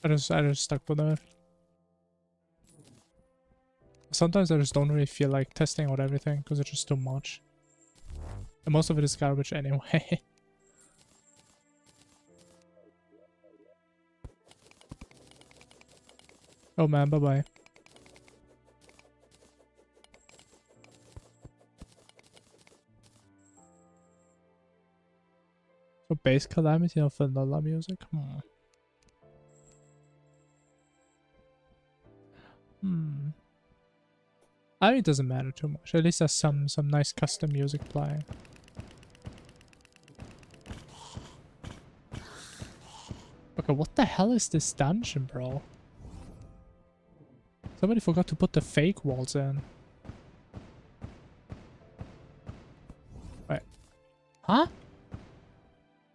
I just stuck with it. Sometimes I just don't really feel like testing out everything because it's just too much. And most of it is garbage anyway. Oh man, bye-bye. So base Calamity of vanilla music? I mean, it doesn't matter too much. At least there's some nice custom music playing. Okay, what the hell is this dungeon, bro? Somebody forgot to put the fake walls in. Wait. Huh?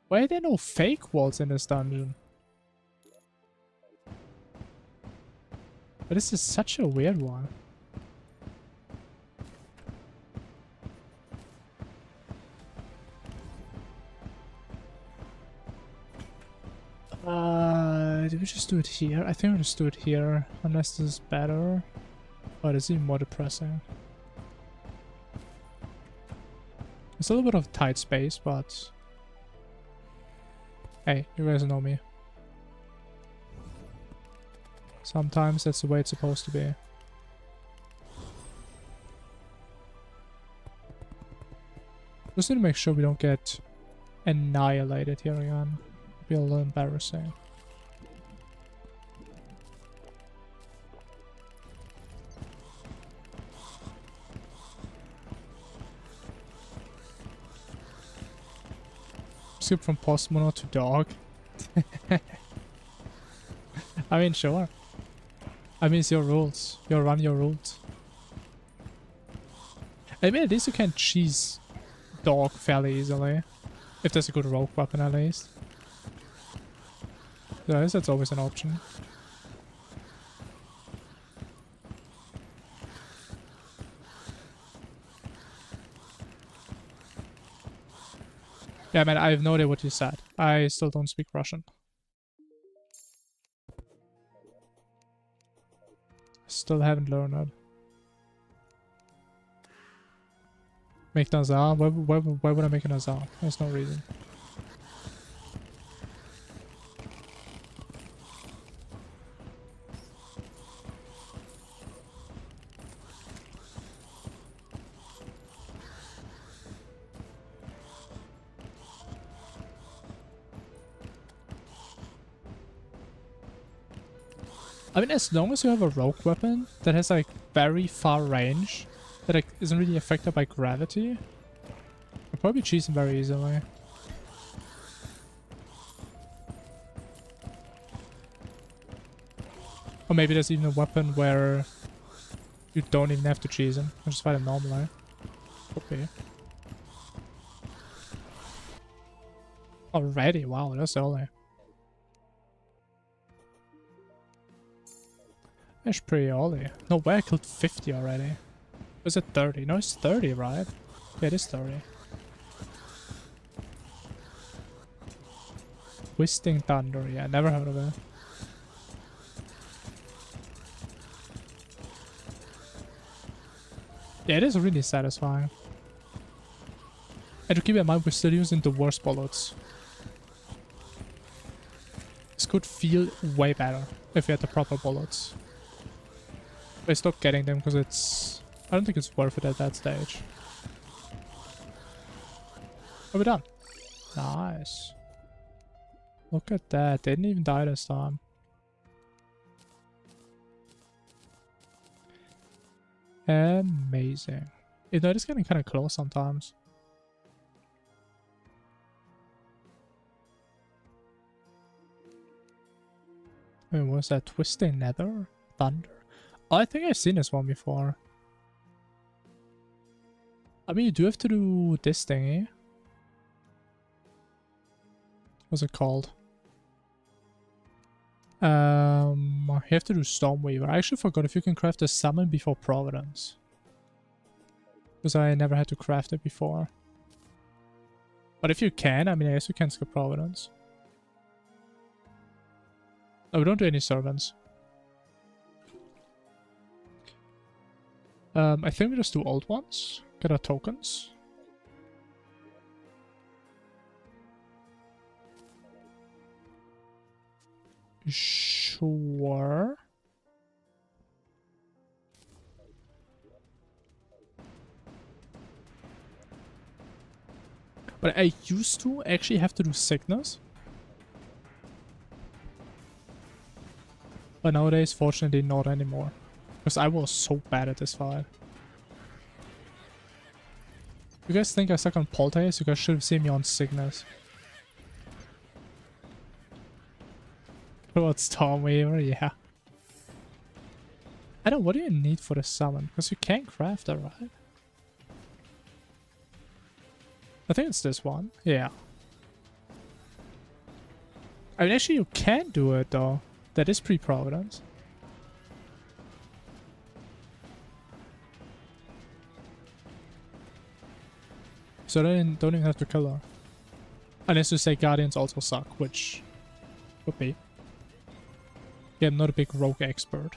Why are there no fake walls in this dungeon? But this is such a weird one. Did we just do it here? I think we'll just do it here, unless this is better. Oh, this is even more depressing. It's a little bit of tight space, but... Hey, you guys know me. Sometimes that's the way it's supposed to be. Just need to make sure we don't get annihilated here again. It'd be a little embarrassing. Skip from Postmono to dog. I mean, sure. I mean, it's your rules. You run your rules. I mean, at least you can cheese dog fairly easily. If there's a good rogue weapon at least. So I guess that's always an option. Yeah, man, I have no idea what you said. I still don't speak Russian. Still haven't learned it. Make Nazar? Why would I make a Nazar? There's no reason. I mean, as long as you have a rogue weapon that has like very far range, that like, isn't really affected by gravity, you'll probably cheese them very easily. Or maybe there's even a weapon where you don't even have to cheese them. You just fight them normally. Okay. Already? Wow, that's early. That's pretty early. No way, I killed 50 already. Was it 30? No, it's 30, right? Yeah, it is 30. Twisting Thunder, yeah, never heard of it. Yeah, it is really satisfying. And to keep in mind, we're still using the worst bullets. This could feel way better if we had the proper bullets. I stopped getting them because I don't think it's worth it at that stage. Oh, we're done. Nice. Look at that. Didn't even die this time. Amazing. You know, it's getting kind of close sometimes. I mean, what's that? Twisting Nether? Thunder? Oh, I think I've seen this one before. I mean, you do have to do this thingy. What's it called? You have to do Stormweaver. I actually forgot if you can craft a summon before Providence. Because I never had to craft it before. But if you can, I mean, I guess you can skip Providence. No, we don't do any servants. I think we just do old ones. Get our tokens. Sure. But I used to actually have to do sickness. But nowadays, fortunately, not anymore. Because I was so bad at this fight. You guys think I suck on Poltergeist? You guys should have seen me on Sickness. What, Stormweaver? Yeah. I don't know, what do you need for the summon? Because you can craft it, right? I think it's this one. Yeah. I mean, actually, you can do it, though. That is pre-Providence. So they don't even have to kill her. Unless you say Guardians also suck, which could be. Yeah, I'm not a big rogue expert.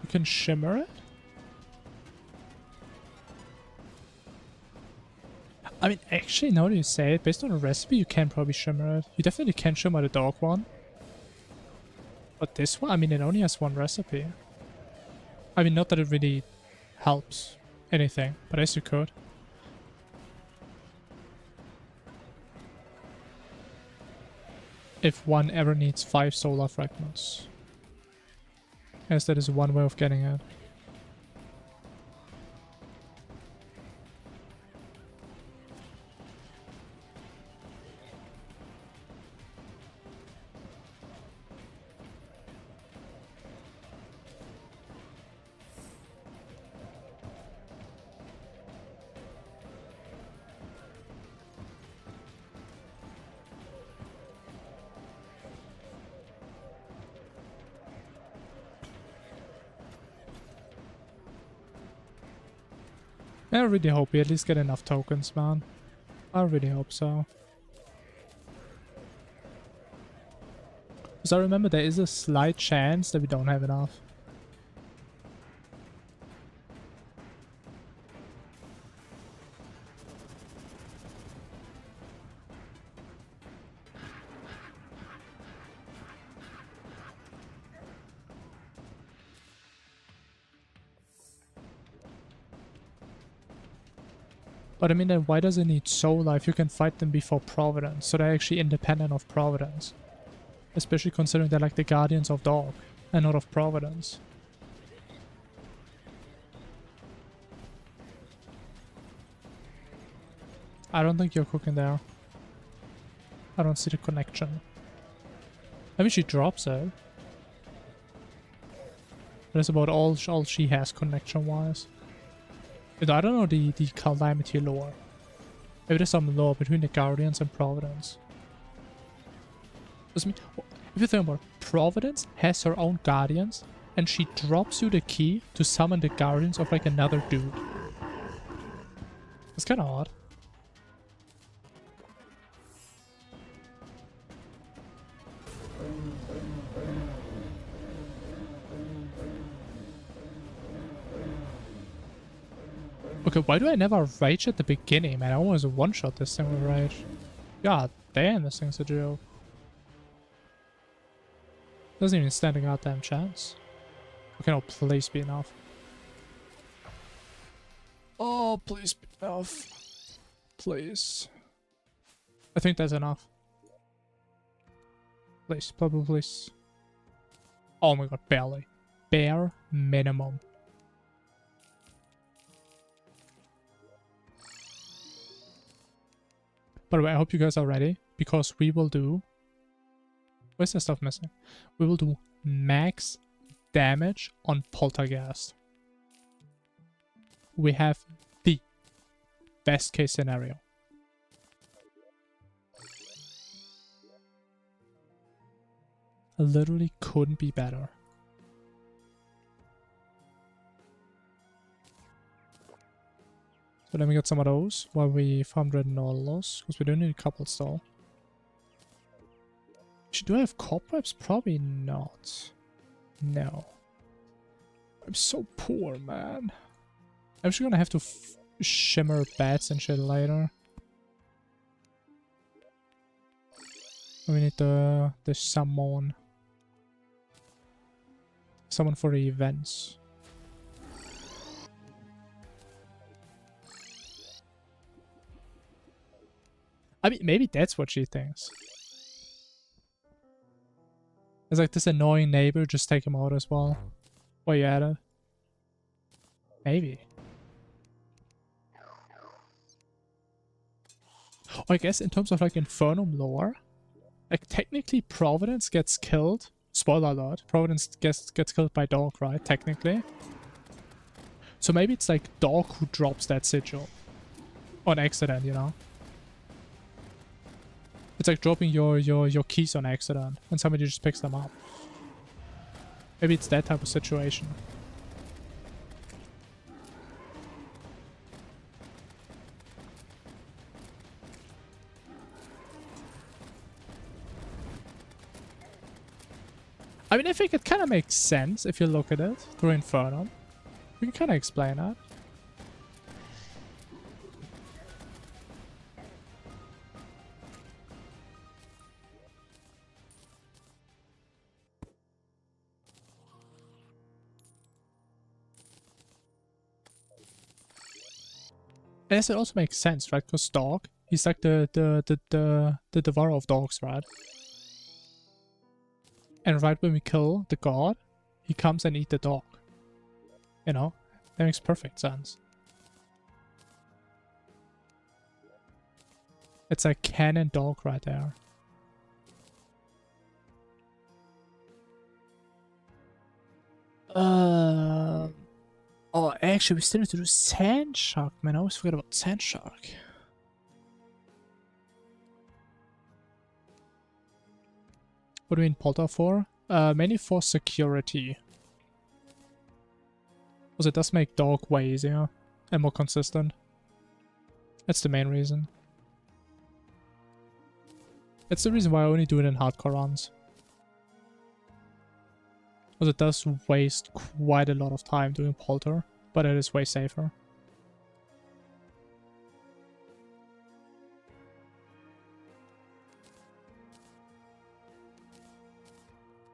You can shimmer it? I mean, actually, now that you say it, based on the recipe, you can probably shimmer it. You definitely can shimmer the dog one. But this one, I mean, it only has one recipe. I mean, not that it really helps anything, but as you could. If one ever needs 5 solar fragments. Yes, that is one way of getting it. I really hope we at least get enough tokens, man. I really hope so. Because I remember there is a slight chance that we don't have enough. But I mean, then why does it need Solar if you can fight them before Providence? So they're actually independent of Providence. Especially considering they're like the Guardians of Dog and not of Providence. I don't think you're cooking there. I don't see the connection. Maybe she drops it. That's about all she has connection-wise. But I don't know the Calamity lore. Maybe there's some lore between the Guardians and Providence. If you think about it, Providence has her own Guardians, and she drops you the key to summon the Guardians of like another dude. It's kinda odd. Okay, why do I never rage at the beginning, man? I always one-shot this thing with rage. God damn, this thing's a joke. Doesn't even stand a goddamn chance. Okay, no, please be enough. Oh, please be enough. Please. I think that's enough. Please, please. Oh my god, barely. Bare minimum. By the way, I hope you guys are ready, because we will do... Where's the stuff missing? We will do max damage on Poltergeist. We have the best case scenario. I literally couldn't be better. So let me get some of those while we farm Dreadnought loss, because we do need a couple still. Do I have cobwebs? Probably not. No. I'm so poor, man. I'm just gonna have to shimmer bats and shit later. We need the summon. Summon for the events. I mean, maybe that's what she thinks. It's like this annoying neighbor, just take him out as well. While you at it. Maybe. Oh, I guess in terms of like Infernum lore, like technically Providence gets killed. Spoiler alert, Providence gets killed by Dog, right? Technically. So maybe it's like Dog who drops that sigil. On accident, you know? It's like dropping your keys on accident and somebody just picks them up. Maybe it's that type of situation. I mean, I think it kind of makes sense if you look at it through Infernum. We can kind of explain that. I guess it also makes sense, right? Because Dog, he's like the devourer of dogs, right? And right when we kill the god, he comes and eat the dog. You know? That makes perfect sense. It's a canon dog right there. Oh, actually, we still need to do Sand Shark, man. I always forget about Sand Shark. What do we need Polter for? Mainly for security. Because it does make dog way easier. and more consistent. That's the main reason. That's the reason why I only do it in hardcore runs. Because it does waste quite a lot of time doing Polter, but it is way safer.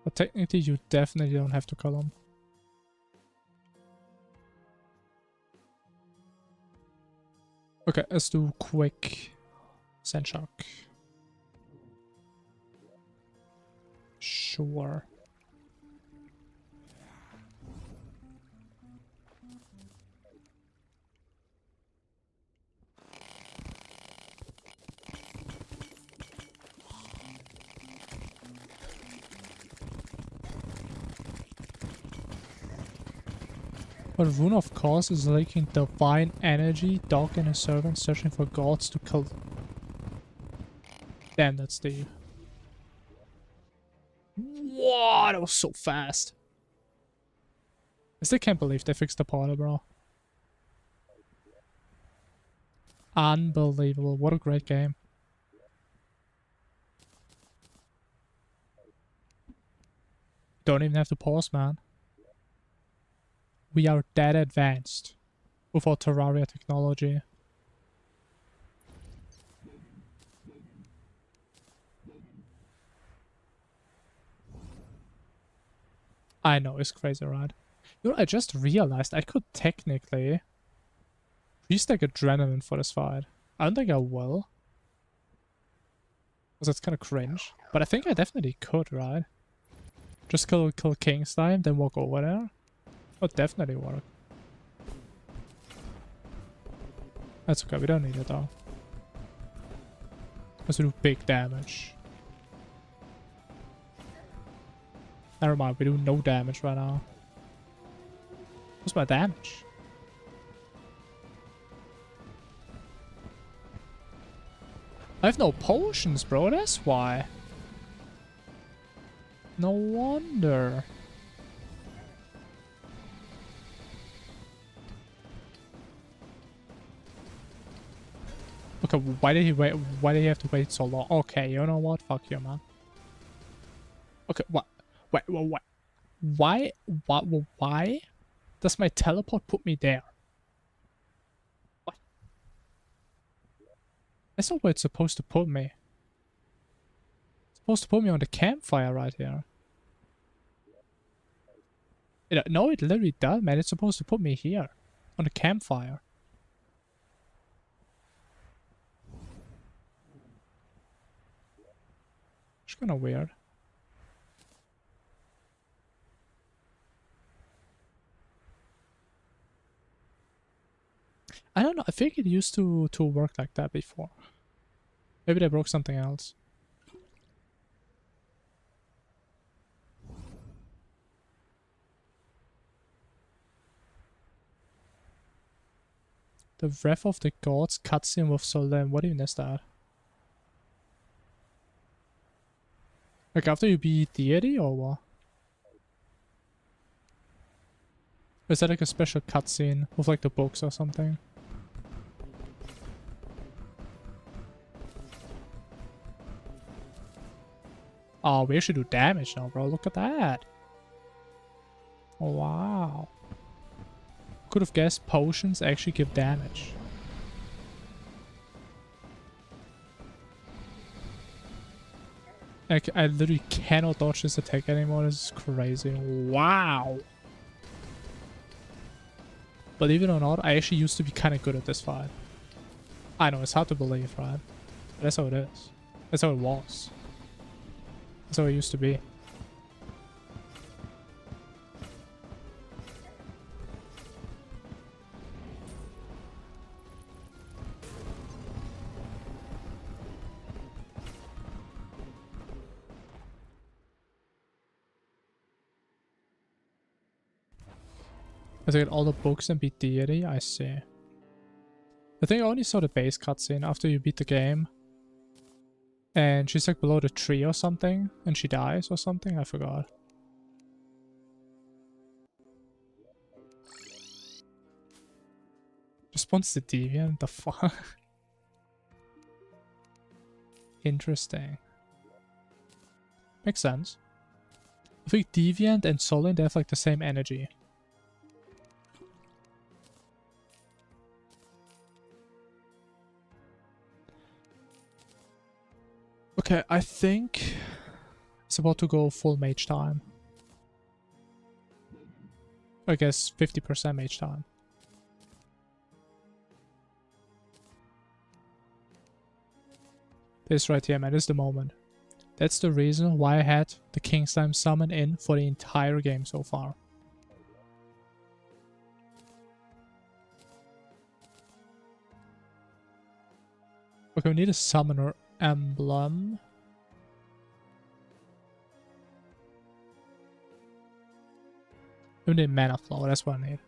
But technically you definitely don't have to kill him. Okay, let's do quick Sand Shock. Sure. But Rune of Course is leaking divine energy, dog and his servant searching for gods to kill. Damn, that's deep. Wow, that was so fast. I still can't believe they fixed the portal, bro. Unbelievable. What a great game. Don't even have to pause, man. We are that advanced with our Terraria technology. I know, it's crazy, right? You know, I just realized I could technically restack adrenaline for this fight. I don't think I will. Because that's kind of cringe. But I think I definitely could, right? Just kill King's time, then walk over there. Would definitely work. That's okay, we don't need it though. Let's do big damage. Never mind, we do no damage right now. What's my damage? I have no potions, bro, that's why. No wonder. Okay, why did he wait? Why did he have to wait so long? Okay, you know what? Fuck you, man. Okay, what? Wait, what? Why? Why does my teleport put me there? What? That's not where it's supposed to put me. It's supposed to put me on the campfire right here. No, it literally does, man. It's supposed to put me here. On the campfire. It's kind of weird. I don't know. I think it used to work like that before. Maybe they broke something else. The Wrath of the Gods cutscene with Solem. What even is that? Like after you beat Deity or what? Or is that like a special cutscene with like the books or something? Oh, we actually do damage now, bro. Look at that. Oh, wow. Could have guessed potions actually give damage. Like, I literally cannot dodge this attack anymore. This is crazy. Wow. Believe it or not, I actually used to be kind of good at this fight. I know, it's hard to believe, right? But that's how it is. That's how it was. That's how it used to be. I get all the books and beat Deity, I see. I think I only saw the base cutscene after you beat the game. And she's like below the tree or something, and she dies or something, I forgot. Just wants the Deviant? The fuck? Interesting. Makes sense. I think Deviant and Solin, they have like the same energy. Okay, I think it's about to go full mage time. I guess 50% mage time. This right here, man, is the moment. That's the reason why I had the King Slime summon in for the entire game so far. Okay, we need a summoner emblem. We need mana flow, that's what I need.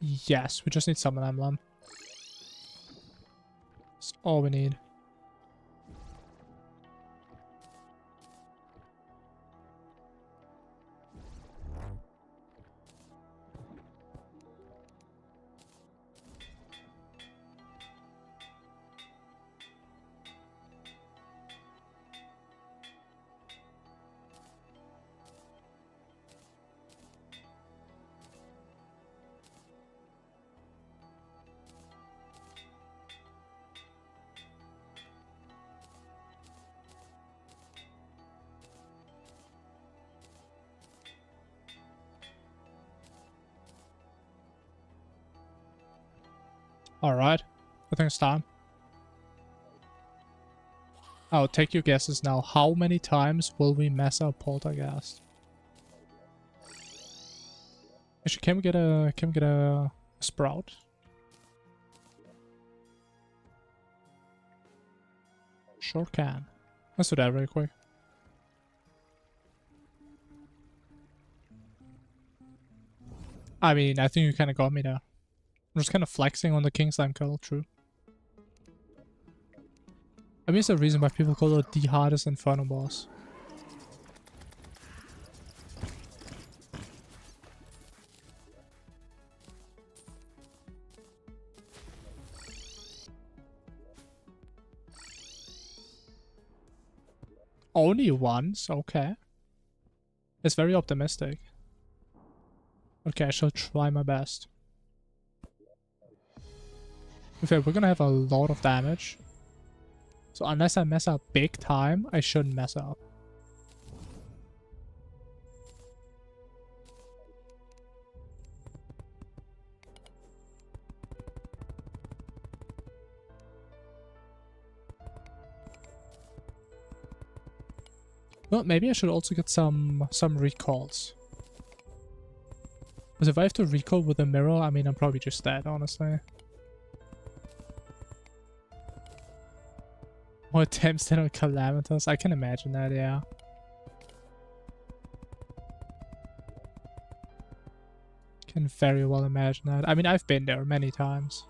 Yes, we just need summon emblem. That's all we need. Alright, I think it's time. I'll take your guesses now. How many times will we mess up Poltergeist? Actually, can we get a sprout? Sure can. Let's do that really quick. I mean, I think you kind of got me there. I'm just kind of flexing on the King Slime kill, true. I mean, it's the reason why people call it the hardest Inferno boss. Only once? Okay. It's very optimistic. Okay, I shall try my best. Okay, we're gonna have a lot of damage. So unless I mess up big time, I shouldn't mess up. Well, maybe I should also get some recalls. Because if I have to recall with a mirror, I mean, I'm probably just dead, honestly. More attempts than on Calamitas? I can imagine that, yeah. Can very well imagine that. I mean, I've been there many times.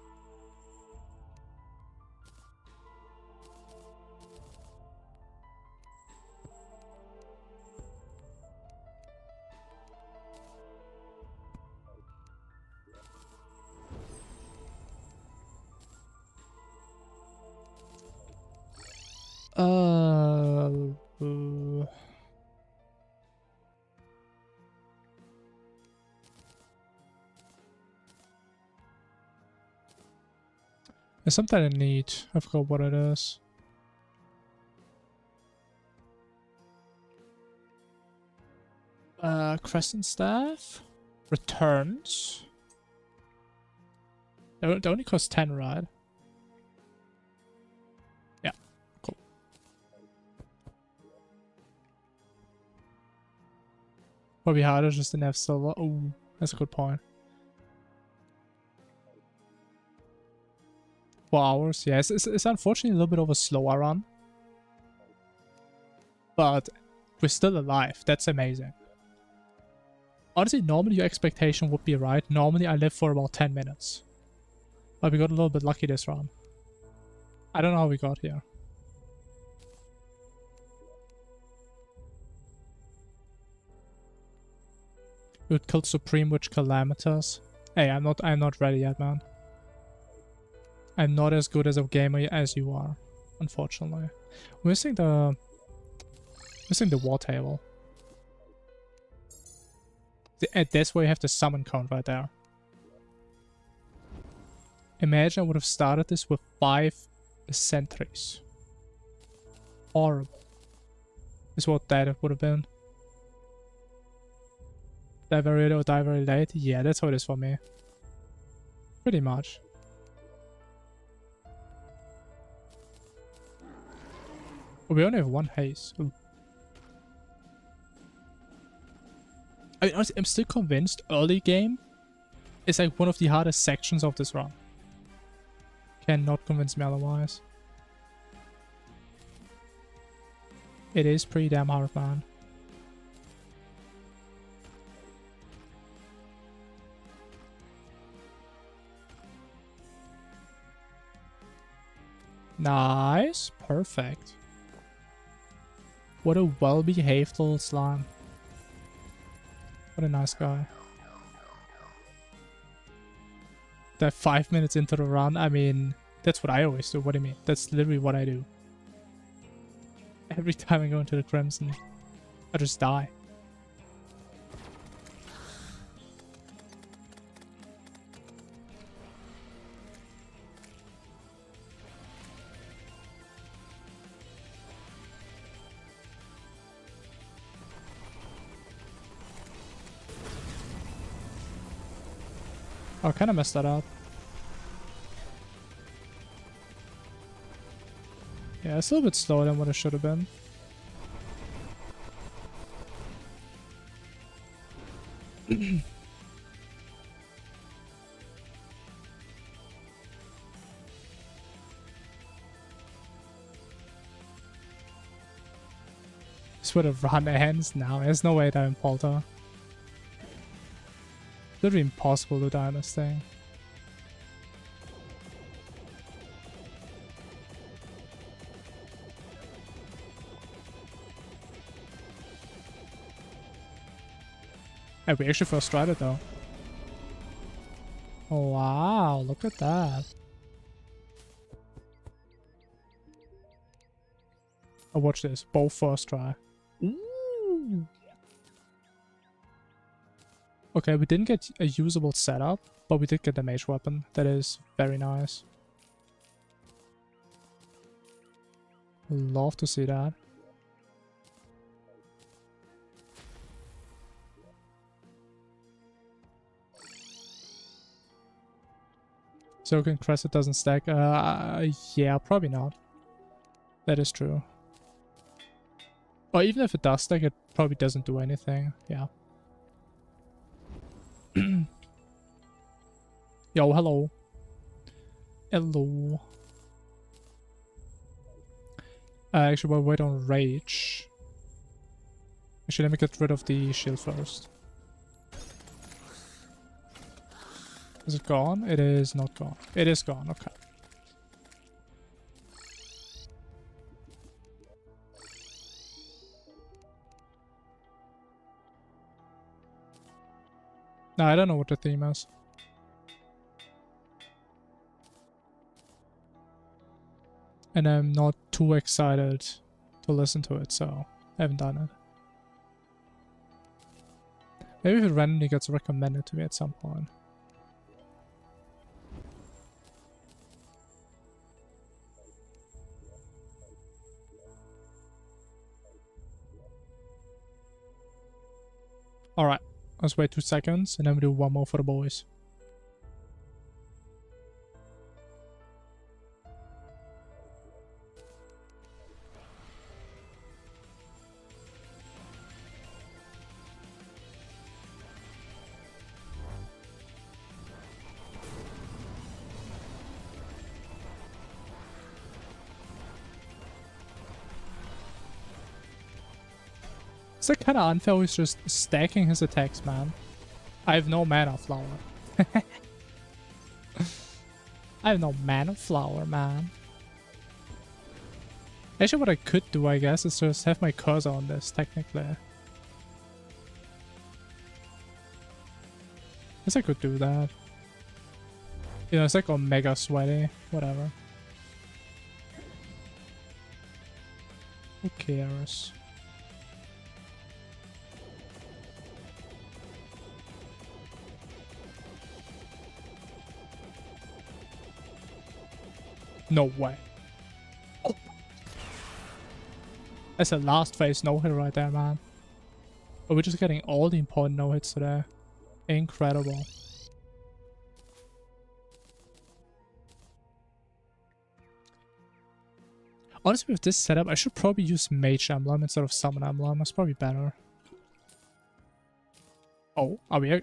There's something I need. I forgot what it is. Crescent Staff? Returns? They only cost 10, right? Yeah, cool. Probably harder just to have silver. Oh, that's a good point. 4 hours, yeah. It's unfortunately a little bit of a slower run. But we're still alive. That's amazing. Honestly, normally your expectation would be right. Normally I live for about 10 minutes. But we got a little bit lucky this run. I don't know how we got here. We would kill Supreme with Calamitas. Hey, I'm not ready yet, man. I'm not as good as a gamer as you are, unfortunately. We're missing the war table. That's where you have the summon count right there. Imagine I would have started this with 5 sentries. Horrible. Is what that would have been. Die very early or die very late? Yeah, that's how it is for me. Pretty much. Oh, we only have 1 haze. Ooh. I mean, honestly, I'm still convinced early game is like one of the hardest sections of this run. Cannot convince me otherwise. It is pretty damn hard, man. Nice. Perfect. What a well-behaved little slime. What a nice guy. That 5 minutes into the run, I mean, that's what I always do. What do you mean? That's literally what I do. Every time I go into the Crimson, I just die. Oh, I kind of messed that up. Yeah, it's a little bit slower than what it should have been. This would have run ends now. There's no way that in Polter. Literally impossible to die on this thing. Hey, we actually first tried it though. Oh wow, look at that. Oh, watch this. Both first try. Ooh. Okay, we didn't get a usable setup, but we did get the mage weapon. That is very nice. Love to see that. Soaking Crescent doesn't stack. Yeah, probably not. That is true. Or even if it does stack, it probably doesn't do anything. Yeah. Yo, hello. Hello. Actually, we'll wait on Rage. Actually, let me get rid of the shield first. Is it gone? It is not gone. It is gone, okay. No, I don't know what the theme is. And I'm not too excited to listen to it, so I haven't done it. Maybe if it randomly gets recommended to me at some point. Alright, let's wait 2 seconds and then we do one more for the boys. It's like kind of unfair he's just stacking his attacks, man. I have no mana flower. I have no mana flower, man. Actually, what I could do, I guess, is just have my cursor on this, technically. Guess I could do that. You know, it's like Omega Sweaty. Whatever. Who cares? No way. Oh. That's a last phase no-hit right there, man. But we're just getting all the important no-hits today. Incredible. Honestly, with this setup, I should probably use Mage Emblem instead of Summon Emblem. That's probably better. Oh, are we...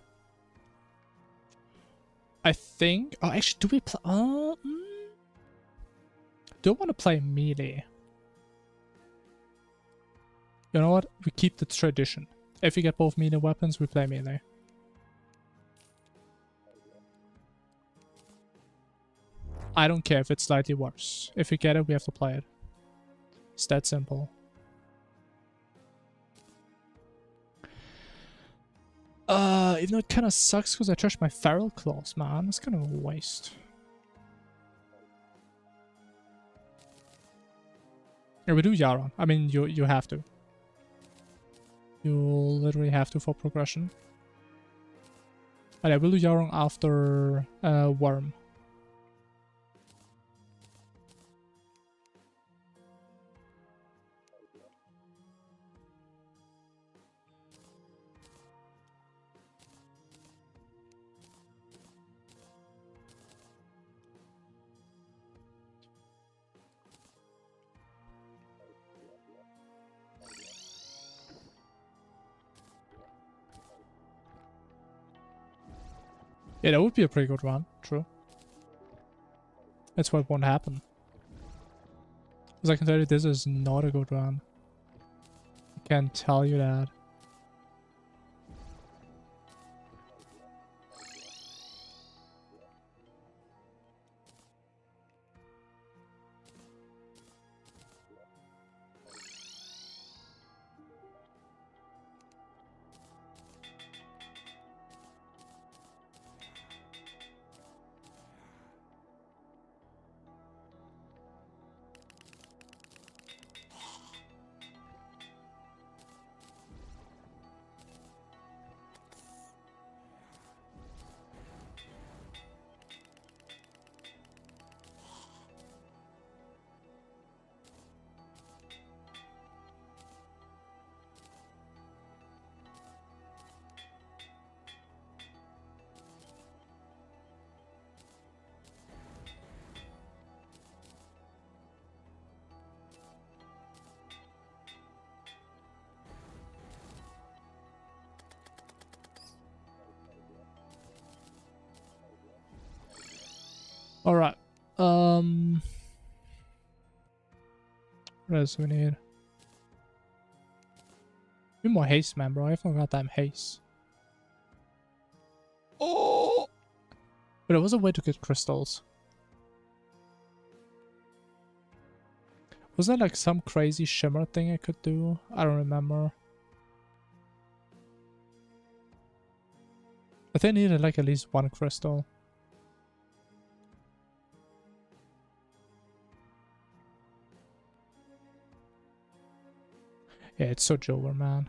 I think... Oh, actually, do we play... do I want to play melee? You know what? We keep the tradition. If we get both melee weapons, we play melee. I don't care if it's slightly worse. If we get it, we have to play it. It's that simple. Even though it kind of sucks because I trashed my Feral Claws, man. It's kind of a waste. Yeah, we do Yaron. I mean, you have to. You literally have to for progression. But I will do Yaron after Worm. Yeah, that would be a pretty good run. True. That's why it won't happen. Because I can tell you this is not a good run. I can tell you that. Alright. What else do we need? Need more haste, man, bro. I forgot that haste. Oh! But there was a way to get crystals. Was that like some crazy shimmer thing I could do? I don't remember. I think I needed like at least one crystal. Yeah, it's so over, man.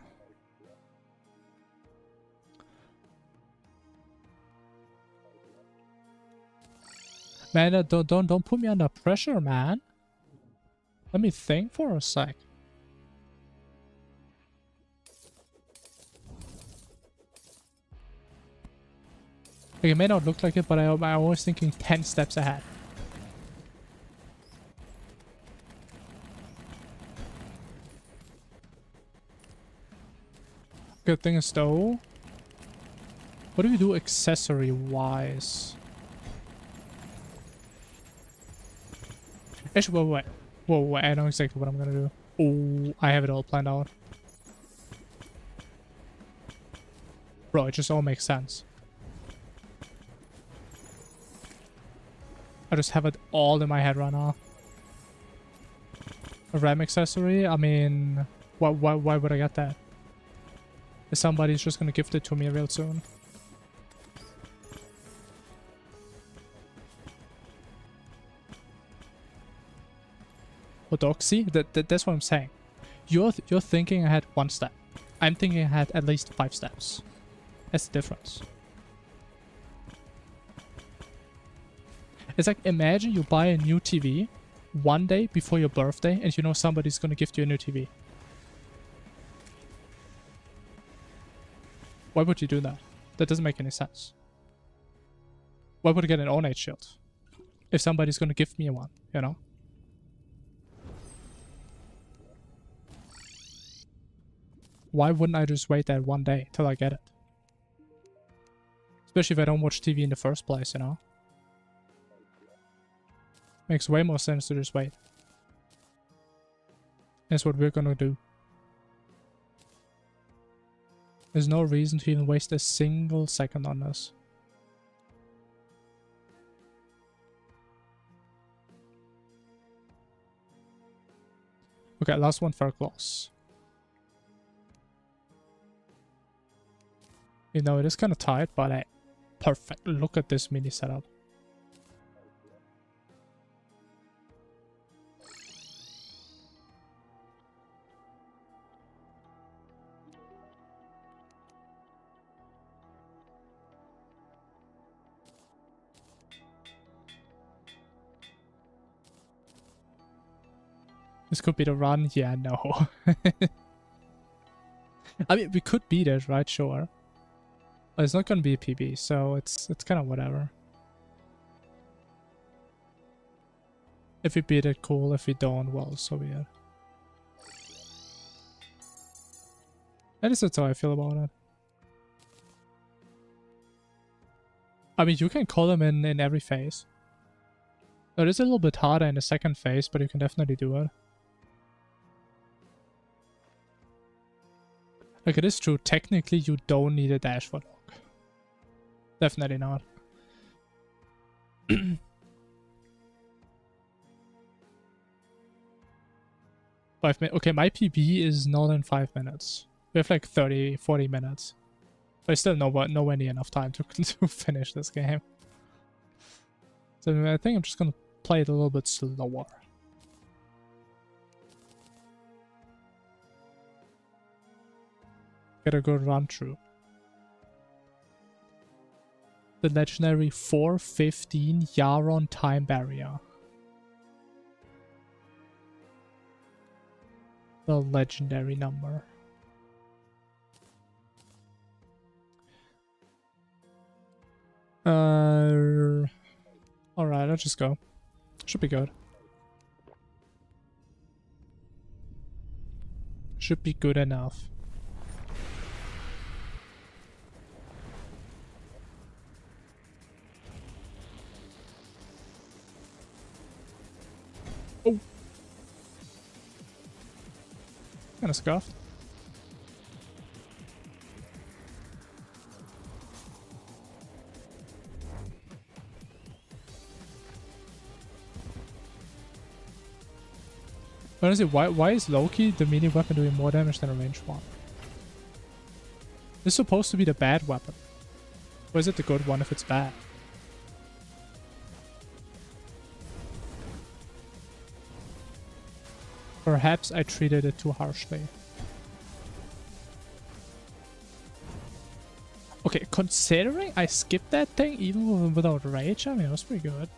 Man, don't put me under pressure, man. Let me think for a sec. Like, it may not look like it, but I'm always thinking 10 steps ahead. Good thing is though, what do we do accessory wise? Actually, wait. Whoa, I know exactly what I'm gonna do. Oh, I have it all planned out. Bro, it just all makes sense. I just have it all in my head right now. A RAM accessory? I mean, why would I get that? Somebody's just gonna gift it to me real soon. Oh, dog, see? That's what I'm saying. You're thinking ahead one step. I'm thinking ahead at least 5 steps. That's the difference. It's like, imagine you buy a new TV one day before your birthday and you know somebody's gonna gift you a new TV. Why would you do that? That doesn't make any sense. Why would I get an ornate shield if somebody's gonna gift me one, you know? Why wouldn't I just wait that one day till I get it? Especially if I don't watch TV in the first place, you know? Makes way more sense to just wait. That's what we're gonna do. There's no reason to even waste a single second on this. Okay, last one for claws. You know, it is kind of tight, but perfect. Look at this mini setup. This could be the run. Yeah, no. I mean, we could beat it, right? Sure. But it's not gonna be a PB, so it's kind of whatever. If we beat it, cool. If we don't, well, so be it. That is how I feel about it. I mean, you can call them in every phase. It is a little bit harder in the second phase, but you can definitely do it. Like, it is true, technically you don't need a dash for dog. Definitely not. 5 minutes. Okay, my PB is not in 5 minutes. We have like 30, 40 minutes. But it's still nowhere near enough time to finish this game. So I think I'm just gonna play it a little bit slower. Get a good run through. The legendary 415 Yaron time barrier. The legendary number. Alright, let's just go. Should be good. Should be good enough. Oh! Kinda scuffed. Honestly, why is Loki the melee weapon doing more damage than a ranged one? This is supposed to be the bad weapon. Or is it the good one if it's bad? Perhaps I treated it too harshly. Okay, considering I skipped that thing even without rage, I mean, it was pretty good.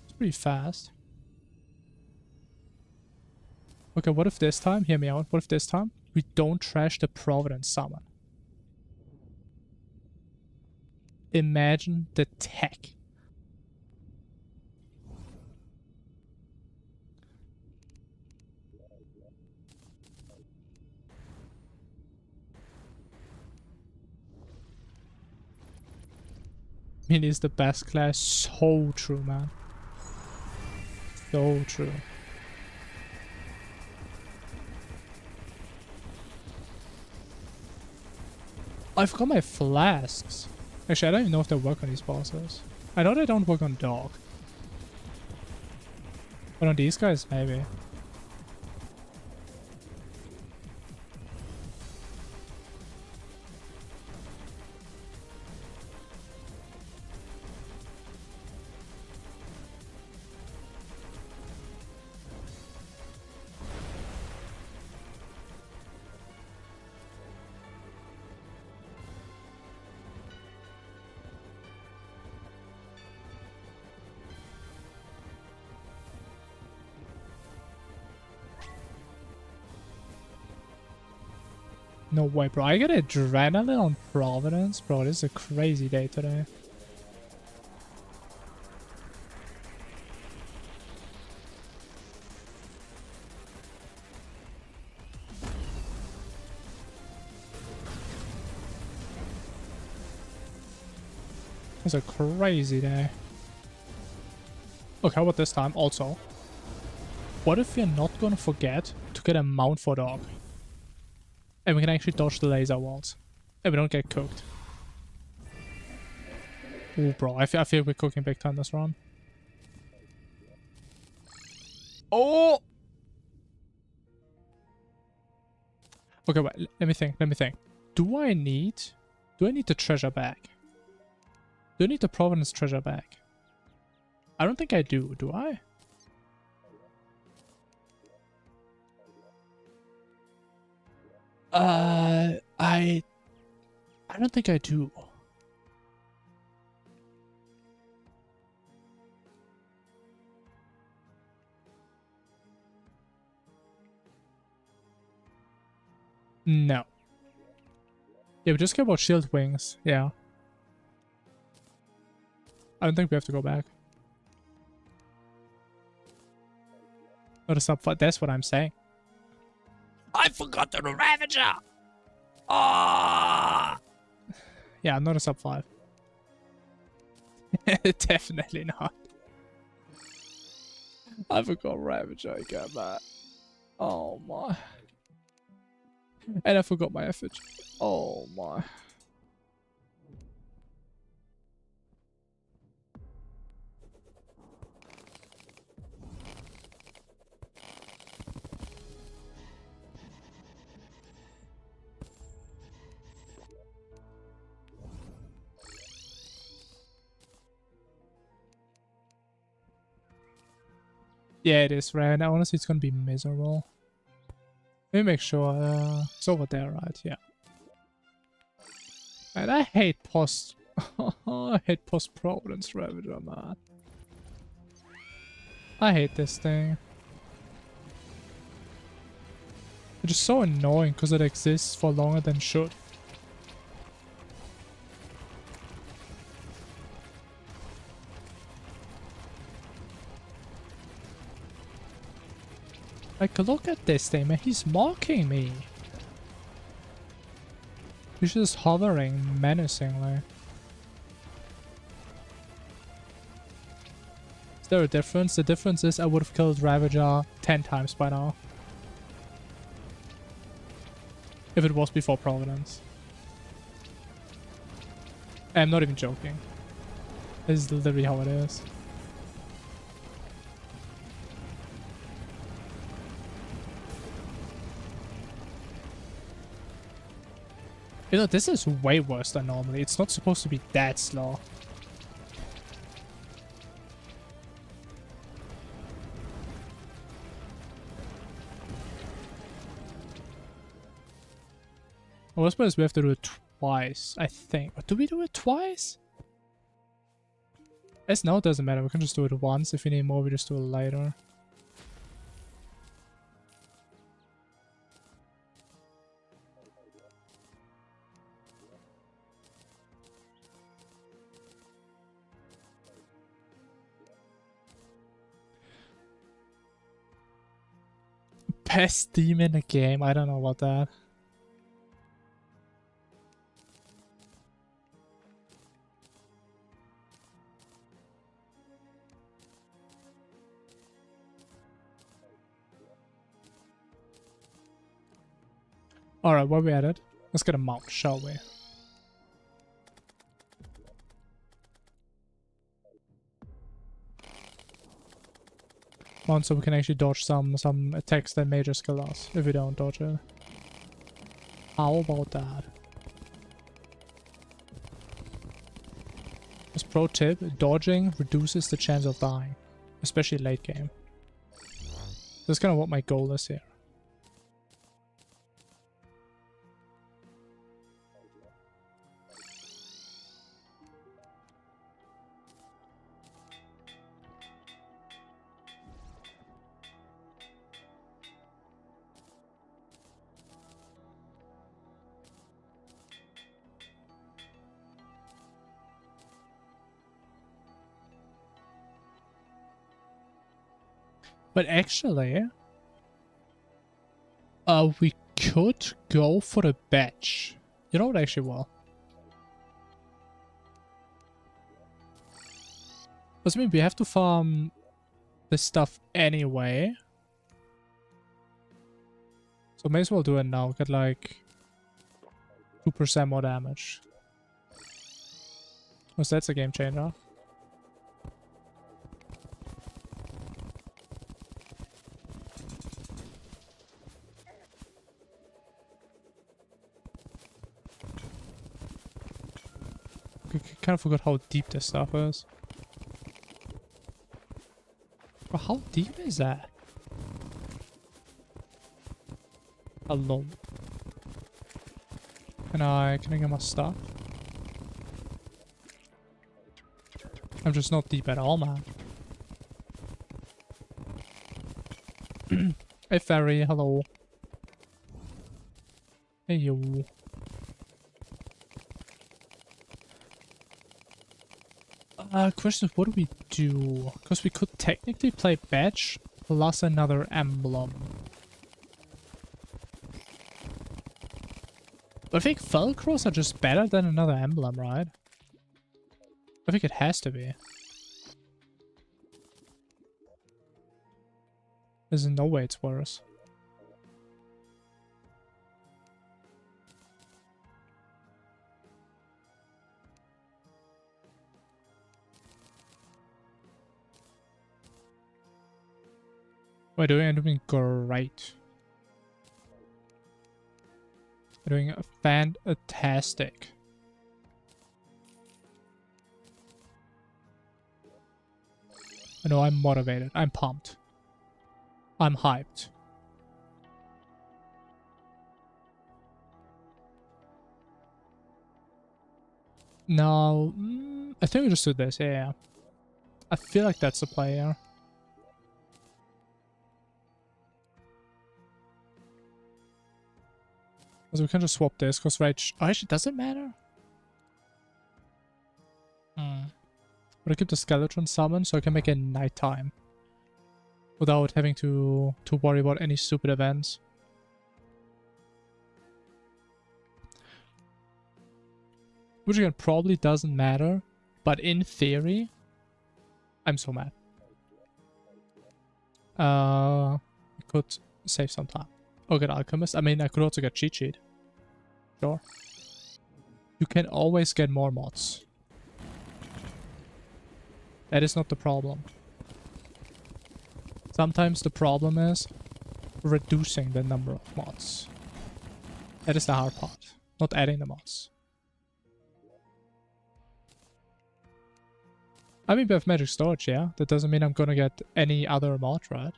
It's pretty fast. Okay, what if this time, hear me out, what if this time we don't trash the Providence summon? Imagine the tech. Mini is the best class. So true, man. So true. I forgot my flasks. Actually, I don't even know if they work on these bosses. I know they don't work on dog. But on these guys, maybe. No way, bro. I get adrenaline on Providence? Bro, this is a crazy day today. It's a crazy day. Okay, how about this time? Also, what if we're not gonna forget to get a mount for dog? And we can actually dodge the laser walls. And we don't get cooked. Ooh, bro, I feel we're cooking big time this run. Oh! Okay, wait, let me think. Do I need the treasure back? Do I need the Providence treasure back? I don't think I do I? I don't think I do. No. Yeah, we just care about shield wings. Yeah. I don't think we have to go back. Not a sub 5. That's what I'm saying. I forgot the Ravager! Ah! Yeah, not a sub 5. Definitely not. I forgot Ravager again, man. Oh my. And I forgot my effort. Oh my. Yeah, it is red. Honestly, it's gonna be miserable. Let me make sure. It's over there, right? Yeah. And I hate post. I hate post Providence Ravager, man. I hate this thing. It's just so annoying because it exists for longer than should. Like, look at this thing, man. He's mocking me. He's just hovering menacingly. Is there a difference? The difference is I would have killed Ravager 10 times by now. If it was before Providence. I'm not even joking. This is literally how it is. You know, this is way worse than normally. It's not supposed to be that slow. Well, I suppose we have to do it twice, I think. Or do we do it twice? As now it doesn't matter. We can just do it once. If we need more, we just do it later. Best team in the game. I don't know about that. Alright, where we at it? Let's get a mount, shall we? Mount so we can actually dodge some attacks that may just kill us if we don't dodge it. How about that? As pro tip, dodging reduces the chance of dying, especially late game. That's kind of what my goal is here. But actually, we could go for the badge. You know what, actually, well. Because I mean, we have to farm this stuff anyway. So may as well do it now. Get like 2% more damage. Because that's a game changer. I kind of forgot how deep this stuff is. But how deep is that? Hello. Can I get my stuff? I'm just not deep at all, man. Hey, fairy, hello. Hey, you. Question is, what do we do? Because we could technically play badge plus another emblem. But I think Velcros are just better than another emblem, right? I think it has to be. There's no way it's worse. We're doing? I'm doing great. We're doing fantastic. I know I'm motivated. I'm pumped. I'm hyped. Now, I think we just do this. Yeah. I feel like that's the play here. So we can just swap this, because rage... Oh, actually, does it matter? But I keep the skeleton summon so I can make it nighttime. Without having to worry about any stupid events. Which again, probably doesn't matter. But in theory... I'm so mad. I could save some time. Oh, get Alchemist. I mean, I could also get Cheat Sheet. Sure. You can always get more mods. That is not the problem. Sometimes the problem is reducing the number of mods. That is the hard part. Not adding the mods. I mean, we have magic storage, yeah? That doesn't mean I'm gonna get any other mod, right?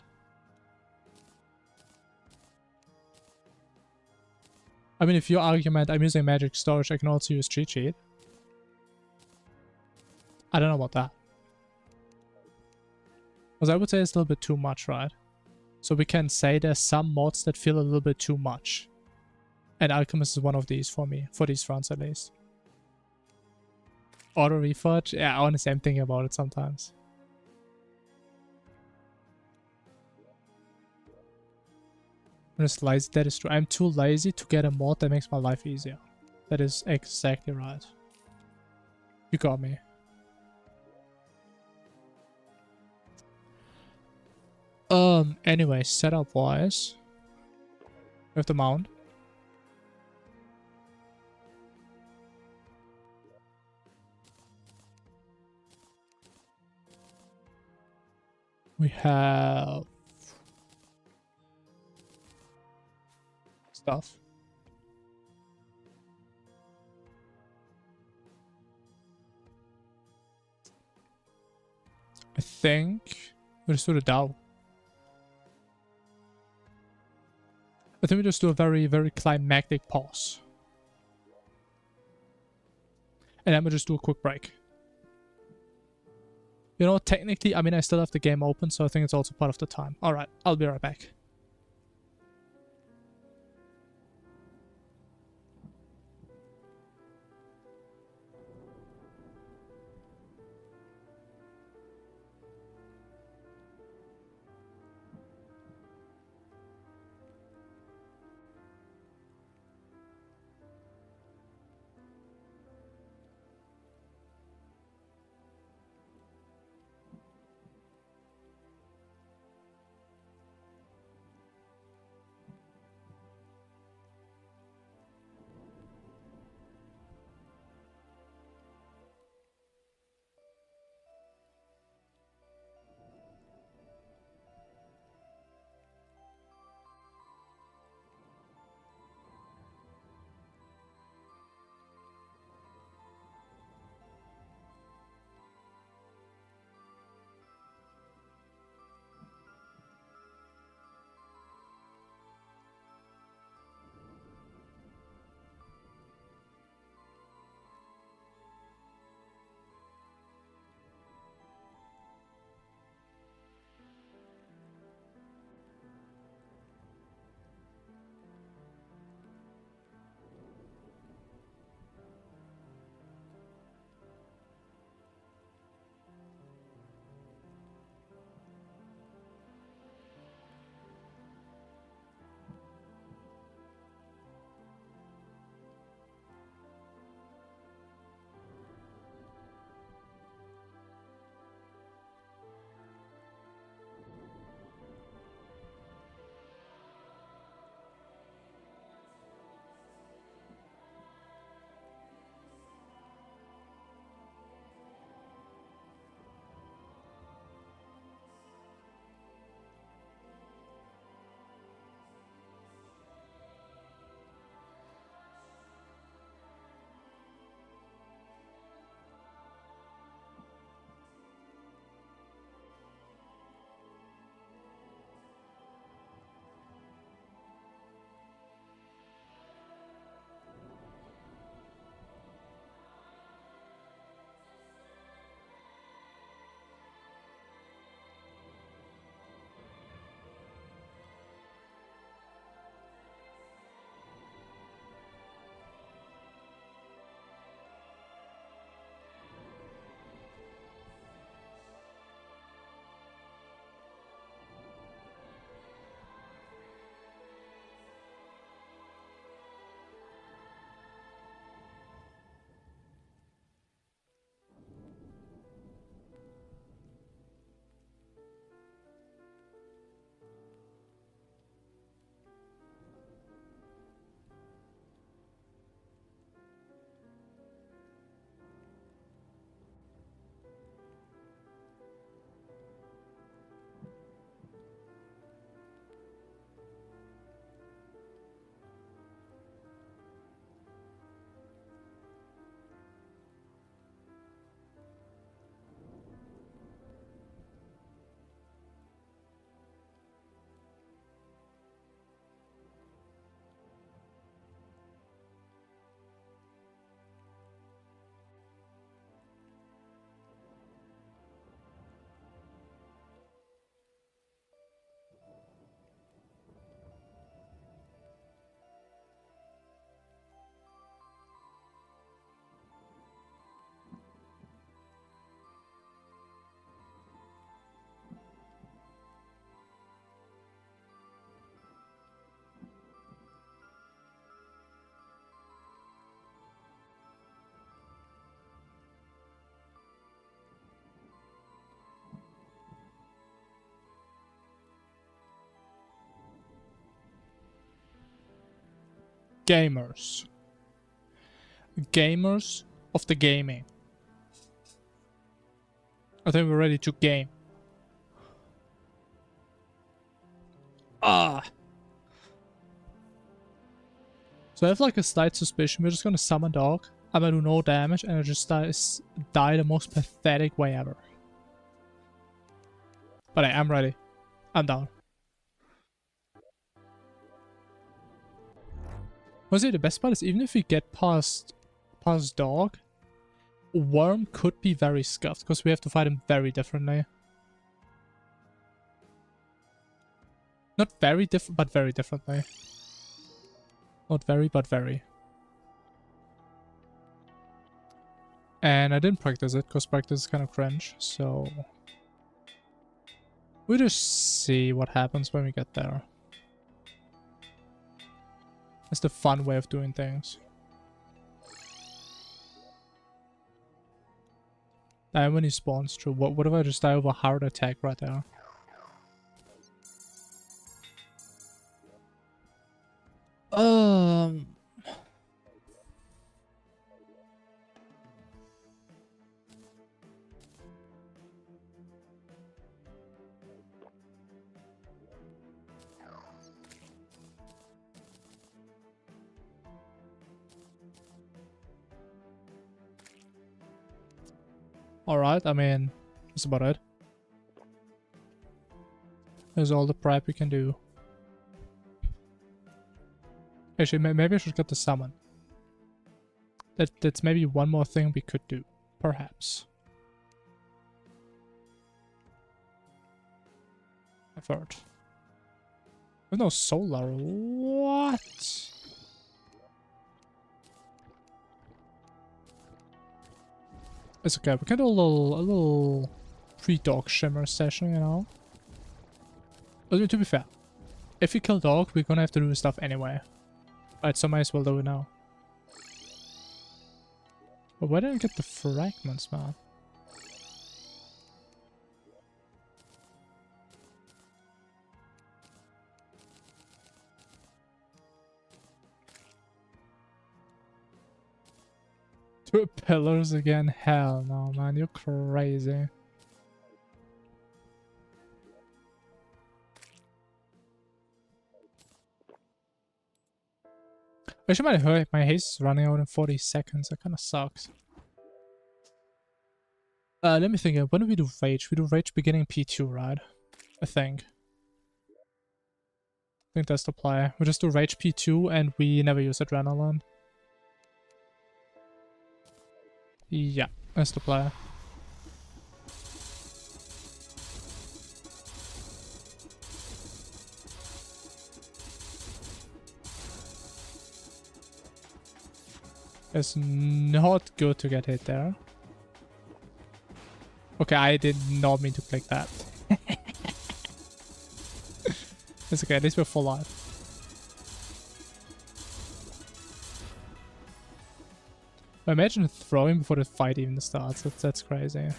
I mean, if your argument, I'm using magic storage, I can also use cheat sheet. I don't know about that. Because I would say it's a little bit too much, right? So we can say there's some mods that feel a little bit too much. And Alchemist is one of these for me, for these runs at least. Auto Reforge? Yeah, honestly, I'm thinking about it sometimes. I'm just lazy, that is true. I'm too lazy to get a mod that makes my life easier. That is exactly right. You got me. Anyway, setup wise, we have the mount. We have stuff. I think we just do the Dow. I think we just do a very, very climactic pause. And then we just do a quick break. You know, technically, I mean, I still have the game open, so I think it's also part of the time. Alright, I'll be right back. Gamers. Gamers of the gaming. I think we're ready to game. Ah. So I have like a slight suspicion we're just gonna summon dog. I'm gonna do no damage and I just die the most pathetic way ever. But I am ready. I'm down. Honestly, the best part is even if we get past dog, worm could be very scuffed because we have to fight him very differently. Not very different, but very differently. Not very, but very. And I didn't practice it because practice is kind of cringe, so we'll just see what happens when we get there. That's the fun way of doing things. And when he spawns through, what if I just die over a hard attack right there? Alright, I mean, that's about it. There's all the prep we can do. Actually, maybe I should get the summon. That's maybe one more thing we could do. Perhaps. I've heard. There's no solar. What? It's okay. We can do a little pre-dog shimmer session, you know. But to be fair, if we kill dog, we're gonna have to do stuff anyway. Right, so might as well do it now. But why didn't I get the fragments, man? Two pillars again? Hell no, man. You're crazy. Actually, my haste is running out in 40 seconds. That kind of sucks. Let me think. When do we do rage? We do rage beginning P2, right? I think that's the play. We just do rage P2 and we never use adrenaline. Yeah, that's the play. It's not good to get hit there. Okay, I did not mean to click that. It's okay, at least we're full life. Imagine throwing before the fight even starts. That's crazy.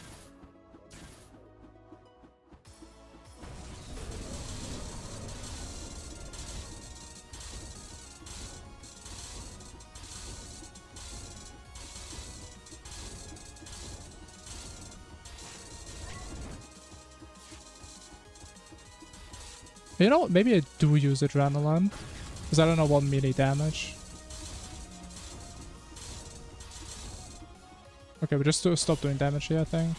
You know, maybe I do use adrenaline, because I don't know what melee damage. Okay, we just stop doing damage here, I think.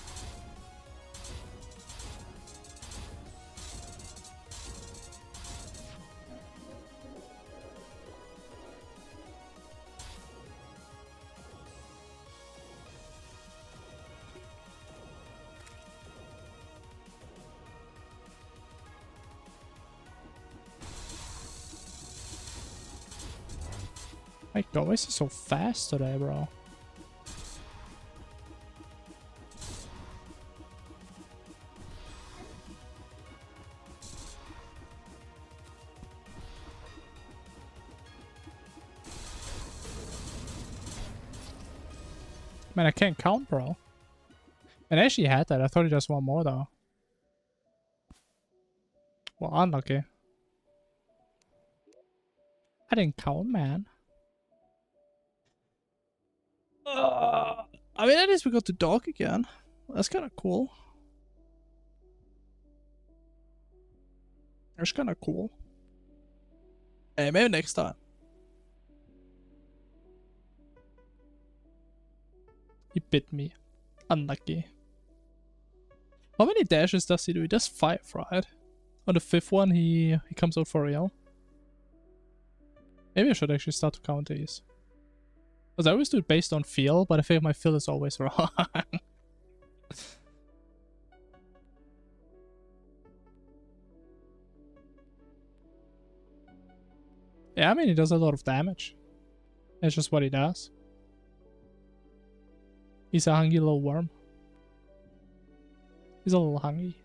My god, why is he so fast today, bro? Man, I can't count, bro. And I actually had that. I thought he just wanted more, though. Well, unlucky. I didn't count, man. I mean, at least we got the dog again. That's kind of cool. That's kind of cool. Hey, maybe next time. He bit me. Unlucky. How many dashes does he do? He does 5, right? On the 5th one, he comes out for real. Maybe I should actually start to count these. Because I always do it based on feel, but I think my feel is always wrong. Yeah, I mean, he does a lot of damage. That's just what he does. He's a hungry little worm. He's a little hungry.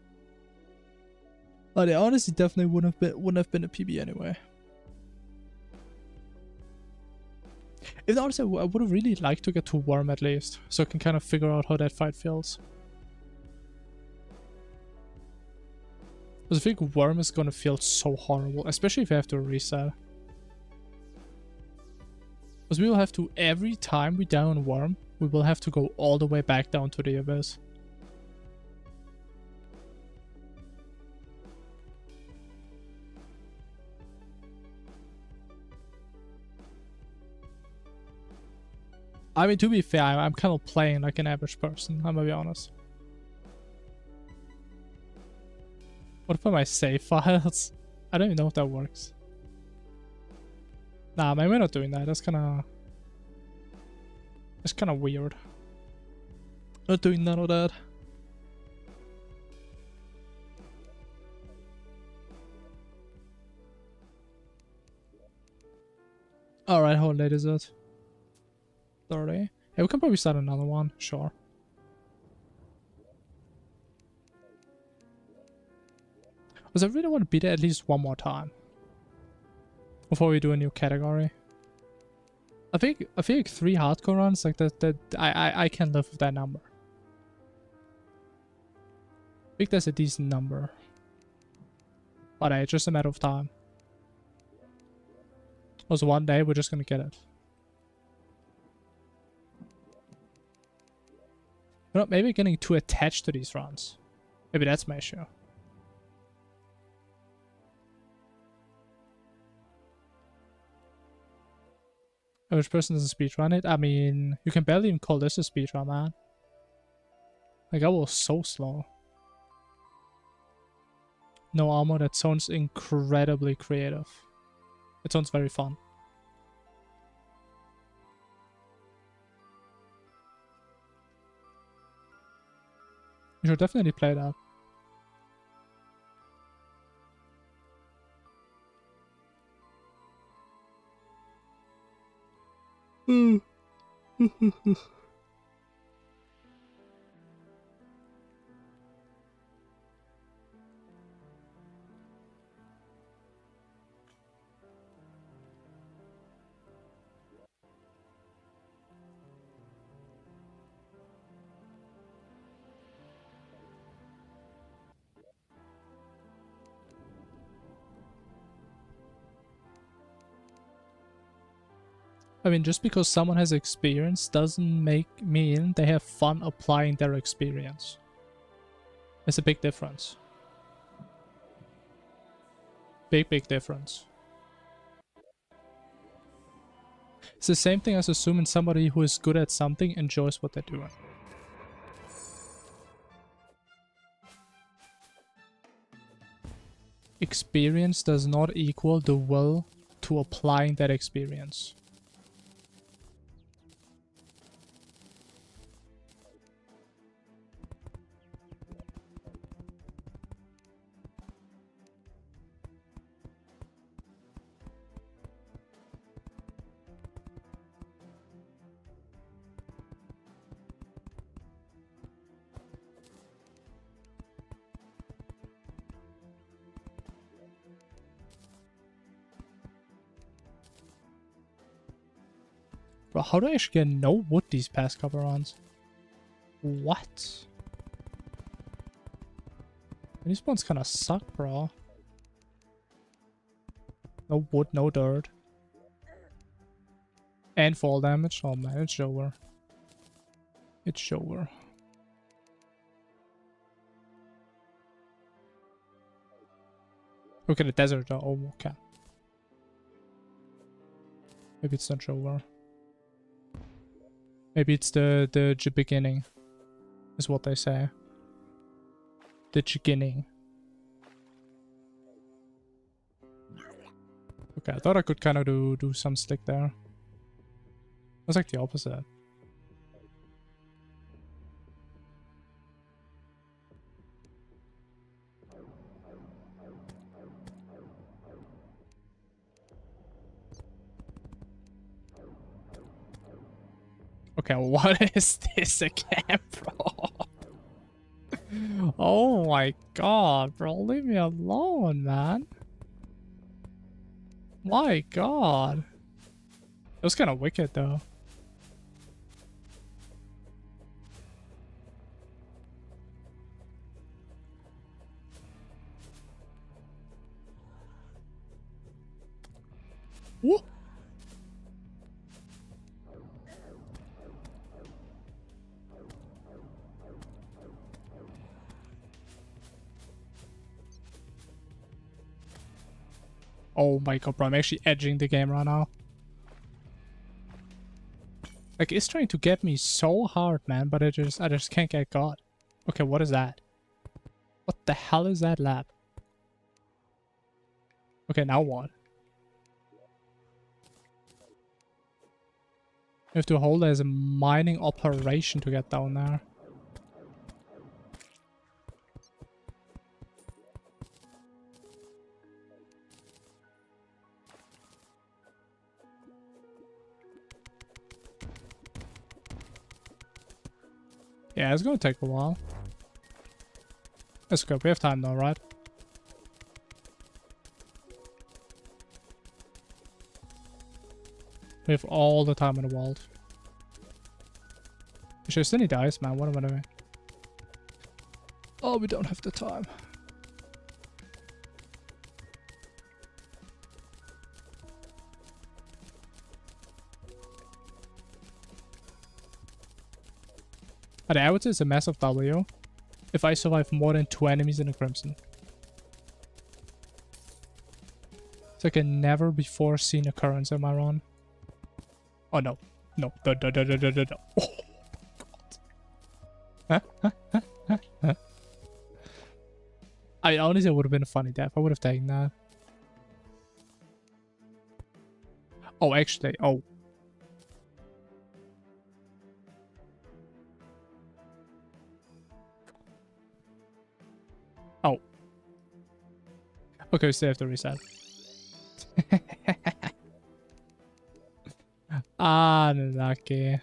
But yeah, honestly, definitely wouldn't have been a PB anyway. If honestly, I would have really liked to get to Worm at least, so I can kind of figure out how that fight feels. Because I think Worm is gonna feel so horrible, especially if I have to reset. Because we will have to, every time we down Worm, we will have to go all the way back down to the Abyss. I mean, to be fair, I'm kind of playing like an average person, I'm gonna be honest. What about my save files? I don't even know if that works. Nah, maybe we're not doing that. That's kind of weird. Not doing none of that. Alright, how late is it? 30. Yeah, we can probably start another one, sure. Because I really want to beat it at least one more time before we do a new category. I think 3 hardcore runs like that I can live with that number. I think that's a decent number. But it's just a matter of time. Also, one day we're just gonna get it. You know, maybe getting too attached to these runs. Maybe that's my issue. Which person doesn't speedrun it? I mean, you can barely even call this a speedrun, man. Like, I was so slow. No armor, that sounds incredibly creative. It sounds very fun. You should definitely play that. I mean, just because someone has experience doesn't mean they have fun applying their experience. It's a big difference. Big difference. It's the same thing as assuming somebody who is good at something enjoys what they're doing. Experience does not equal the will to applying that experience. Bro, how do I actually get no wood these past couple runs? What? These spawns kinda suck, bro. No wood, no dirt. And fall damage. Oh man, it's over. It's over. Look at the desert though. Oh, okay. Maybe it's not over. Maybe it's the beginning, is what they say. The beginning. Okay, I thought I could kind of do some slick there. It was like the opposite. Okay, what is this again, bro? Oh my god, bro. Leave me alone, man. My god. It was kind of wicked, though. Woo! Oh my god, bro, I'm actually edging the game right now. Like, it's trying to get me so hard, man, but I just can't get got. Okay, what is that? What the hell is that lab? Okay, now what? You have to hold it as a mining operation to get down there. Yeah, it's gonna take a while. Let's go. We have time though, right? We have all the time in the world. Is there still any dice, man? What am I doing? Oh, we don't have the time. But I would say it's a massive W if I survive more than 2 enemies in a Crimson. It's like a never before seen occurrence, am I wrong? Oh no. No. No. Oh, God. I honestly, it would have been a funny death. I would have taken that. Oh, actually. Oh. Oh. Okay, we still have to reset. Unlucky.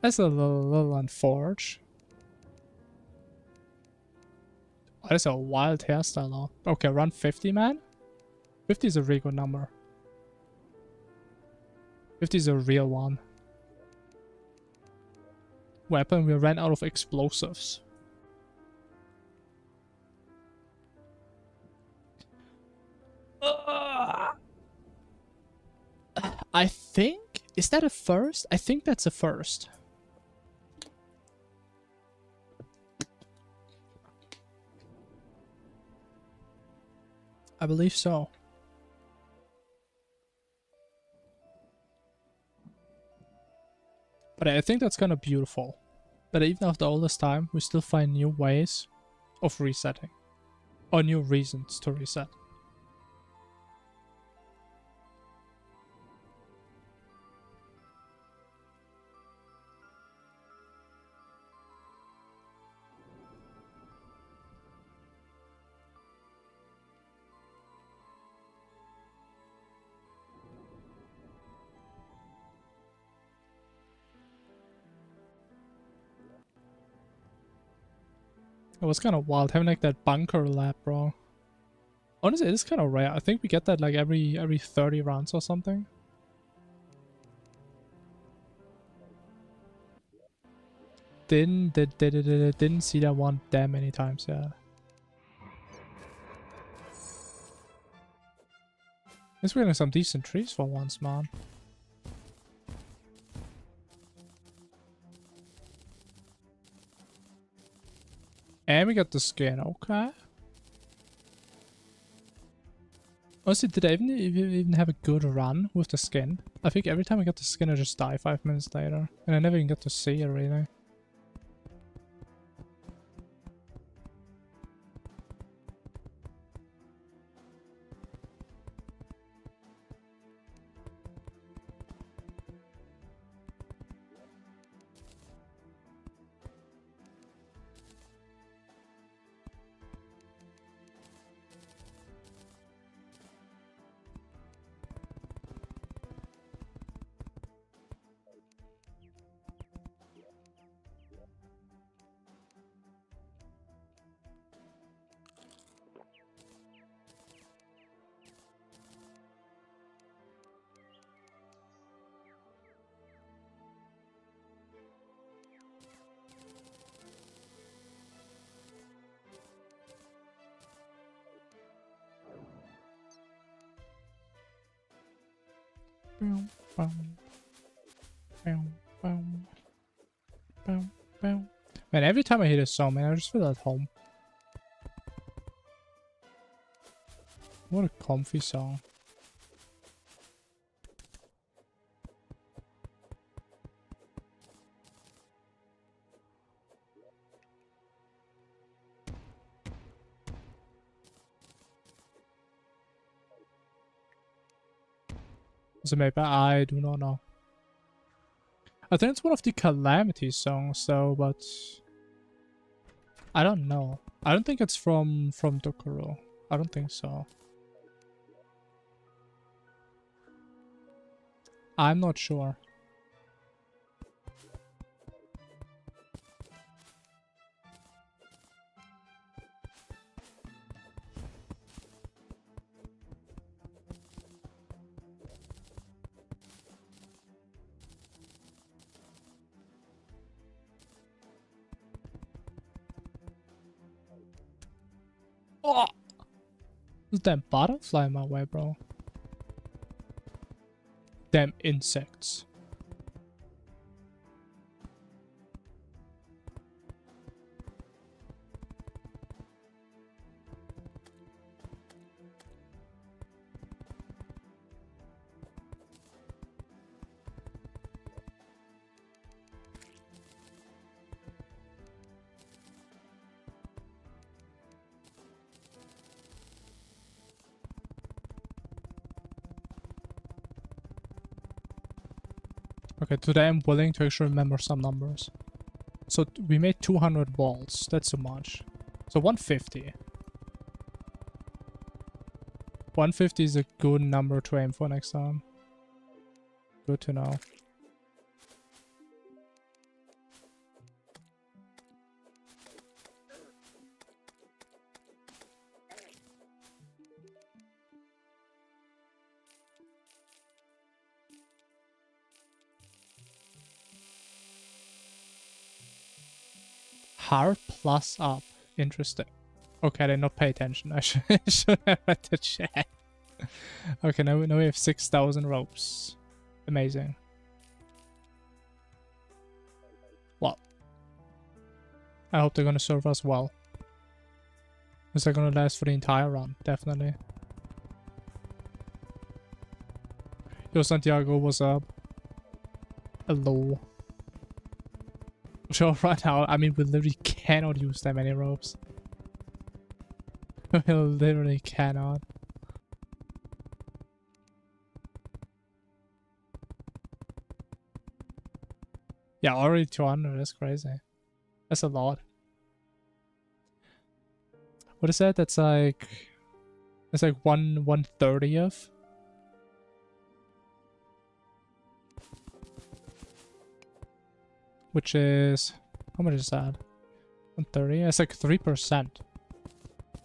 That's a little unfortunate. Oh, that's a wild hairstyle though. Okay, run 50, man. 50 is a really good number. 50 is a real one. Weapon, we ran out of explosives. I think... Is that a first? I think that's a first. I believe so. But I think that's kind of beautiful. That even after all this time, we still find new ways of resetting. Or new reasons to reset. It was kind of wild having like that bunker lab, bro. Honestly, it is kind of rare. I think we get that like every 30 rounds or something. Didn't see that one that many times, yeah. It's getting some decent trees for once, man. And we got the skin, okay. Honestly, did I even have a good run with the skin? I think every time I got the skin, I just die 5 minutes later. And I never even got to see it, really. Man, every time I hit a song, man, I just feel at home. What a comfy song. So maybe I do not know. I think it's one of the Calamity songs though, but I don't know. I don't think it's from Dokuro. I don't think so. I'm not sure. Oh! There's that butterfly in my way, bro. Damn insects. Okay, today I'm willing to actually remember some numbers. So we made 200 balls. That's so much. So 150. 150 is a good number to aim for next time. Good to know. Heart plus up. Interesting. Okay, I did not pay attention. I should have read the chat. Okay, now we have 6,000 ropes. Amazing. Well, I hope they're gonna serve us well. Is that gonna last for the entire run? Definitely. Yo, Santiago, what's up? Hello. So right now, I mean, we literally cannot use that many ropes. We literally cannot. Yeah, already 200. That's crazy. That's a lot. What is that? That's like 1/30th. Which is, how much is that? 130? It's like 3%.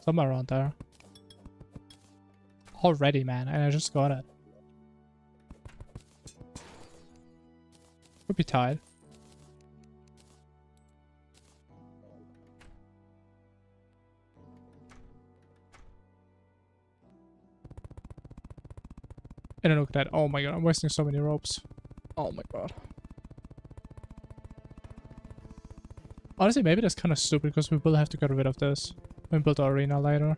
Somewhere around there. Already, man, and I just got it. Could be tied. And then look at that. Oh my god, I'm wasting so many ropes. Oh my god. Honestly, maybe that's kind of stupid because we will have to get rid of this when we build our arena later.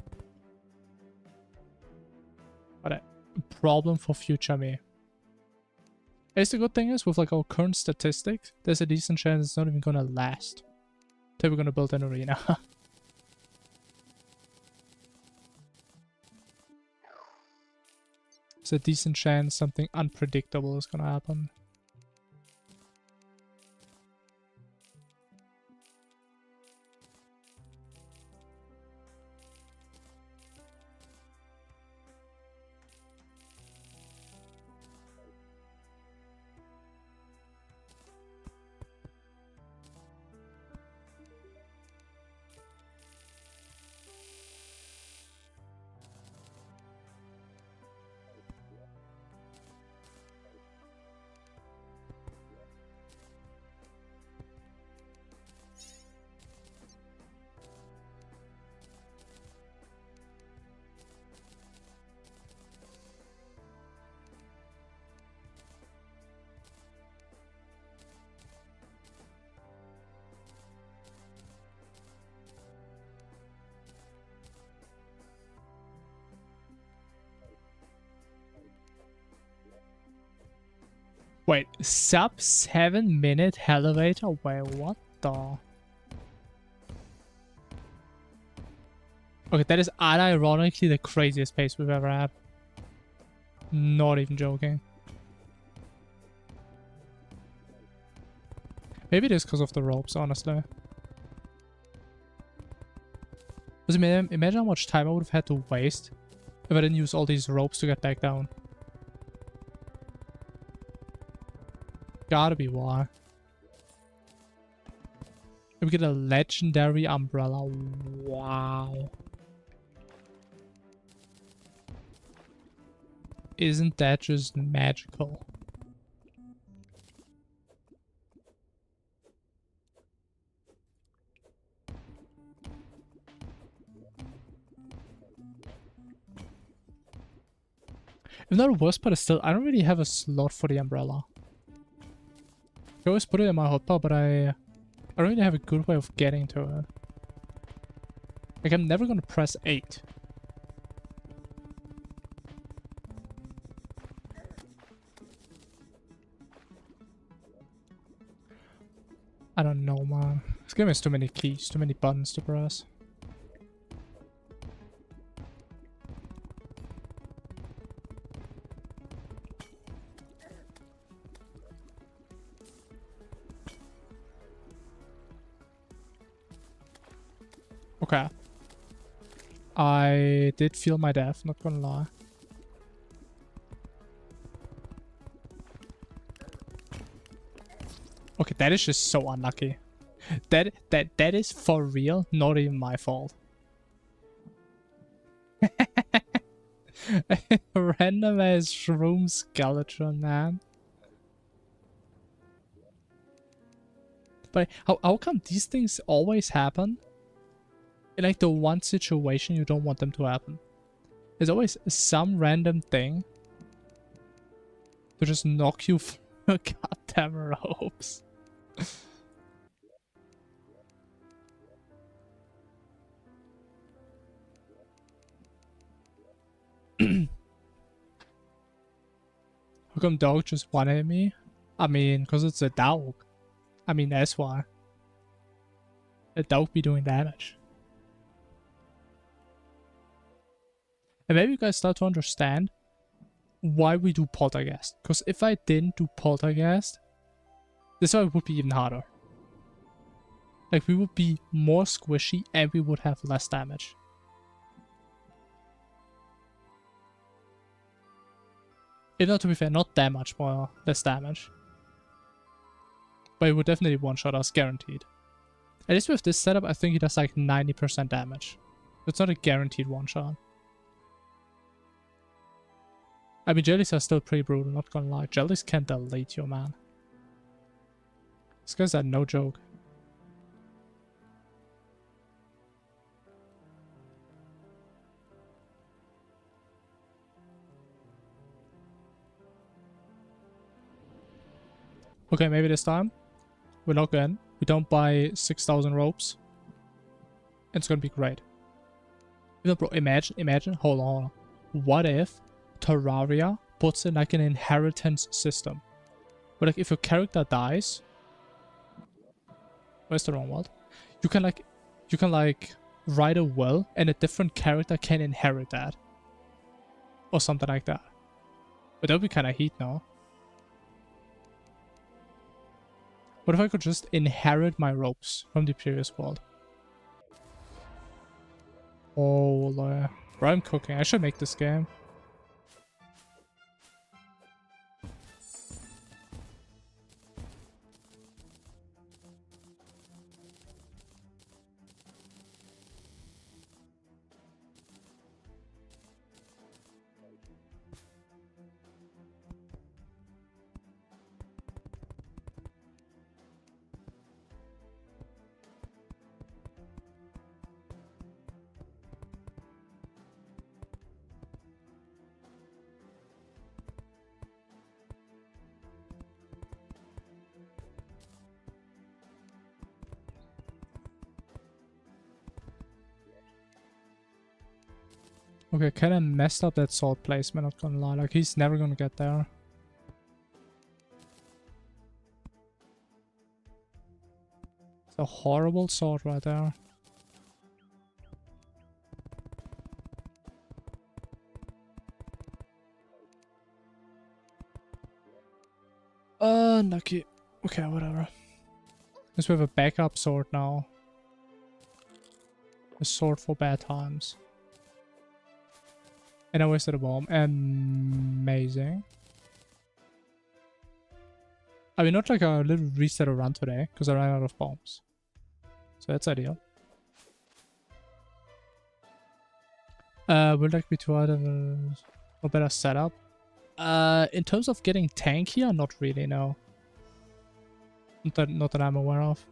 But a problem for future me. It's the good thing is, with like our current statistics, there's a decent chance it's not even gonna last till we're gonna build an arena. There's a decent chance something unpredictable is gonna happen. Wait, sub 7-minute elevator? Wait, what the? Okay, that is unironically the craziest pace we've ever had. Not even joking. Maybe it is because of the ropes, honestly. Because imagine how much time I would have had to waste if I didn't use all these ropes to get back down. Gotta be why. We get a legendary umbrella. Wow. Isn't that just magical? If not, the worst part is still, I don't really have a slot for the umbrella. I always put it in my hotbar, but I don't really have a good way of getting to it. Like, I'm never gonna press 8. I don't know, man. This game has too many keys, too many buttons to press. Okay. I did feel my death, not gonna lie. Okay, that is just so unlucky. That is for real, not even my fault. Random ass shroom skeleton, man. But how come these things always happen in like the one situation you don't want them to happen? There's always some random thing to just knock you through goddamn ropes. How come dog just one-hit me? I mean, because it's a dog. I mean, that's why. A dog be doing damage. And maybe you guys start to understand why we do poltergeist. Because if I didn't do poltergeist, this one would be even harder. Like, we would be more squishy and we would have less damage. If not, to be fair, not that much more, less damage. But it would definitely one-shot us, guaranteed. At least with this setup, I think he does like 90% damage. It's not a guaranteed one-shot. I mean, jellies are still pretty brutal, not gonna lie. Jellies can delete you, man. These guys are no joke. Okay, maybe this time we log in. We don't buy 6,000 ropes. It's gonna be great. Bro, imagine, hold on. What if Terraria puts in like an inheritance system? But like if your character dies, where's the wrong word? You can like write a will and a different character can inherit that. Or something like that. But that would be kind of heat now. What if I could just inherit my ropes from the previous world? Oh, bro, I'm cooking. I should make this game. Okay, kind of messed up that sword placement, not gonna lie. Like, he's never gonna get there. It's a horrible sword right there. Unlucky. Okay, whatever. Guess we have a backup sword now. A sword for bad times. And I wasted a bomb. Amazing. I mean, not like a little reset or run today, because I ran out of bombs. So that's ideal. Would like me to add a better setup? In terms of getting tankier, not really, no. Not that I'm aware of.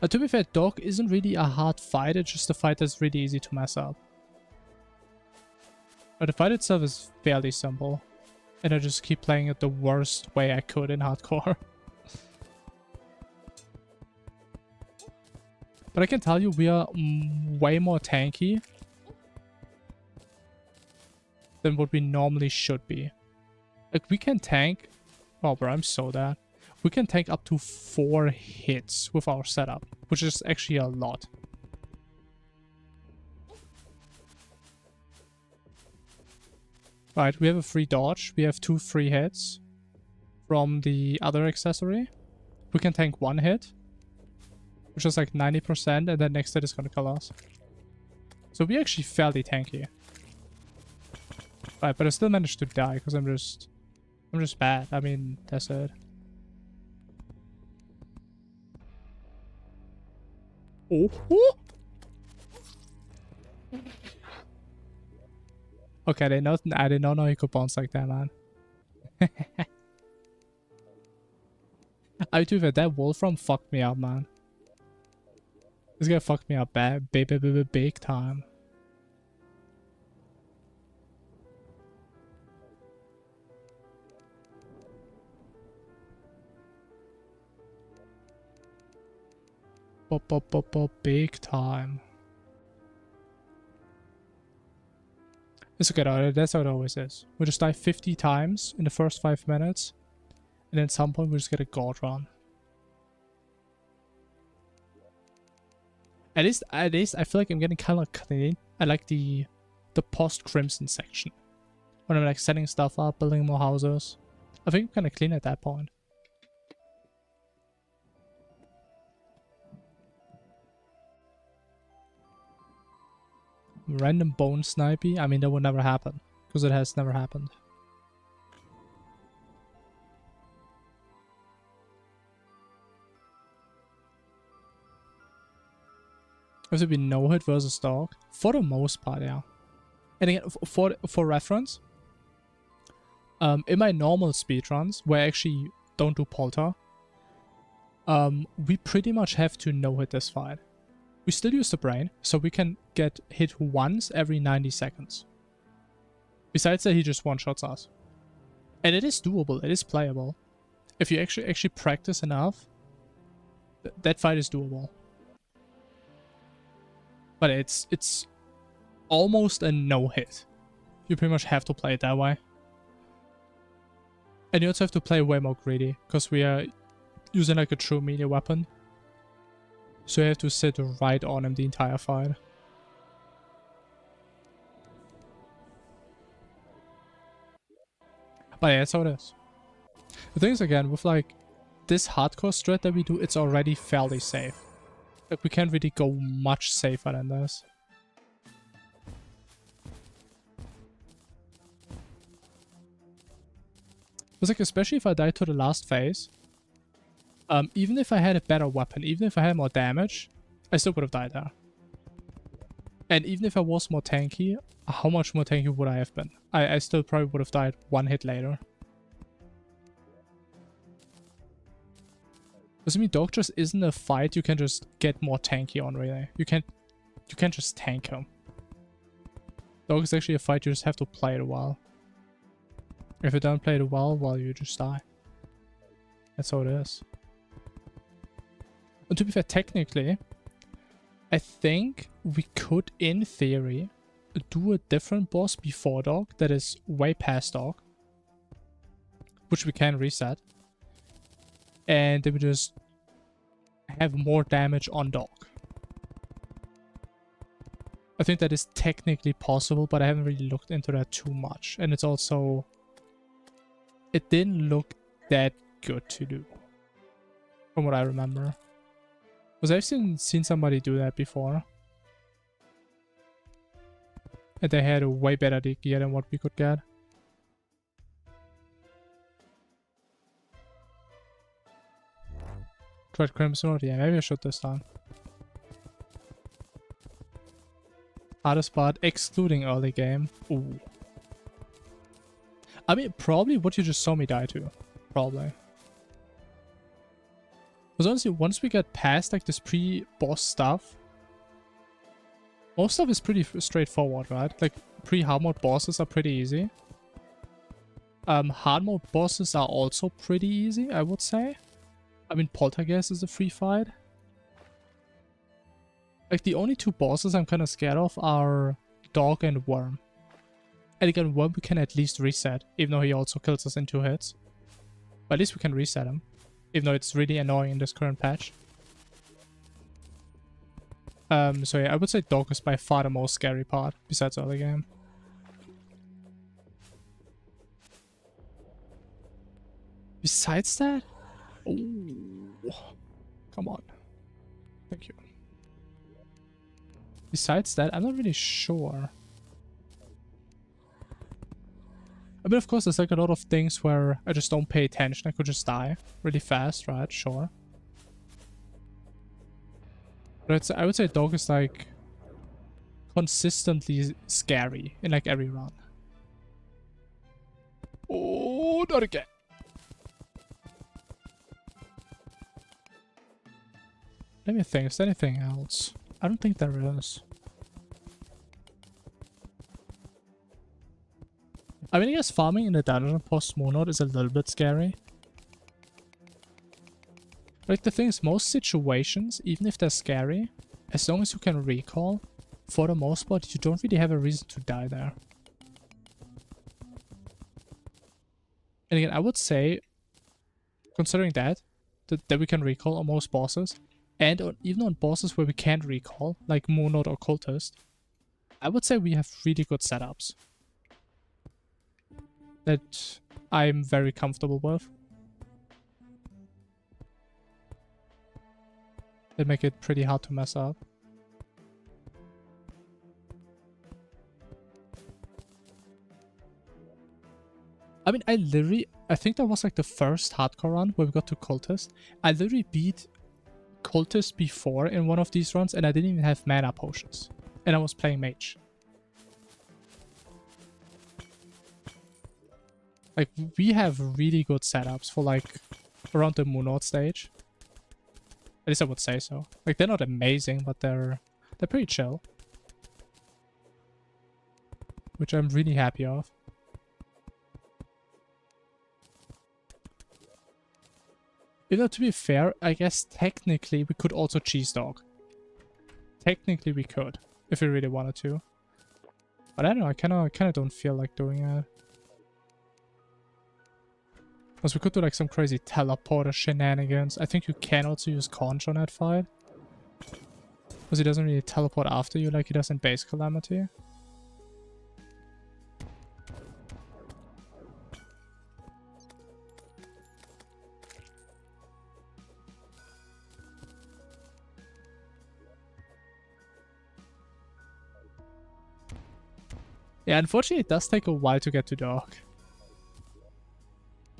To be fair, Dog isn't really a hard fight, it's just a fight that's really easy to mess up. But the fight itself is fairly simple. And I just keep playing it the worst way I could in hardcore. But I can tell you, we are way more tanky than what we normally should be. Like, we can tank... Oh, bro, I'm so dead. We can tank up to 4 hits with our setup, which is actually a lot. Right, we have a free dodge. We have 2 free hits from the other accessory. We can tank 1 hit, which is like 90%, and then next hit is gonna kill us. So we're actually fairly tanky. Right, but I still managed to die because I'm just bad. I mean, that's it. Oh. Okay, I did not know he could bounce like that, man. I do that Wolfram fucked me up, man. This guy fucked me up bad, big time. Big time. It's okay though, that's how it always is. We just die 50 times in the first 5 minutes, and then at some point we just get a god run. At least I feel like I'm getting kind of clean. I like the post-Crimson section. When I'm like setting stuff up, building more houses. I think I'm kind of clean at that point. Random bone snipey? I mean, that would never happen. Because it has never happened. Has it been no hit versus dog? For the most part, yeah. And again, for reference, in my normal speedruns, where I actually don't do polter, we pretty much have to no hit this fight. We still use the brain, so we can get hit once every 90 seconds. Besides that, he just one-shots us. And it is doable, it is playable. If you actually practice enough, that fight is doable. But it's almost a no-hit. You pretty much have to play it that way. And you also have to play way more greedy, because we are using like a true melee weapon. So you have to sit right on him the entire fight. But yeah, that's how it is. The thing is, again, with like this hardcore strat that we do, it's already fairly safe. Like, we can't really go much safer than this. Because like, especially if I die to the last phase, even if I had a better weapon, even if I had more damage, I still would have died there. And even if I was more tanky, how much more tanky would I have been? I still probably would have died one hit later. Because I mean, Dog just isn't a fight you can just get more tanky on, really. You can't just tank him. Dog is actually a fight you just have to play it well. If you don't play it well, you just die. That's how it is. And to be fair, technically, I think we could, in theory, do a different boss before Dog that is way past Dog. Which we can reset. And then we just have more damage on Dog. I think that is technically possible, but I haven't really looked into that too much. And it's also... it didn't look that good to do. From what I remember. Because I've seen somebody do that before. And they had a way better gear than what we could get. Tried Crimson, yeah, maybe I should this time. Hardest part, excluding early game. Ooh. I mean, probably what you just saw me die to. Probably. Because honestly, once we get past like this pre-boss stuff, most stuff is pretty straightforward, right? Like, pre-hard mode bosses are pretty easy. Hard mode bosses are also pretty easy, I would say. I mean, Poltergeist is a free fight. Like, the only two bosses I'm kind of scared of are Dog and Worm. And again, Worm we can at least reset, even though he also kills us in 2 hits. But at least we can reset him, even though it's really annoying in this current patch. So yeah, I would say Dog is by far the most scary part, besides early game. Besides that? Oh, come on. Thank you. Besides that, I'm not really sure. I mean, of course, there's like a lot of things where I just don't pay attention. I could just die really fast, right? Sure. But I would say Dog is like consistently scary in like every run. Oh, not again. Let me think, is there anything else? I don't think there is. I mean, I guess farming in the dungeon post Moon Knight is a little bit scary. Like, the thing is, most situations, even if they're scary, as long as you can recall, for the most part, you don't really have a reason to die there. And again, I would say, considering that we can recall on most bosses, and even on bosses where we can't recall, like Moon Knight or Cultist, I would say we have really good setups that I'm very comfortable with. That make it pretty hard to mess up. I mean, I think that was like the first hardcore run where we got to Cultist. I literally beat Cultist before in one of these runs and I didn't even have mana potions. And I was playing mage. Like, we have really good setups for like around the Moon Knight stage. At least I would say so. Like, they're not amazing, but they're pretty chill. Which I'm really happy of. You know, to be fair, I guess technically we could also cheese dog. Technically we could, if we really wanted to. But I don't know, I kinda don't feel like doing it. Because we could do like some crazy teleporter shenanigans. I think you can also use Conch on that fight. Because he doesn't really teleport after you like he does in base Calamity. Yeah, unfortunately it does take a while to get to dog.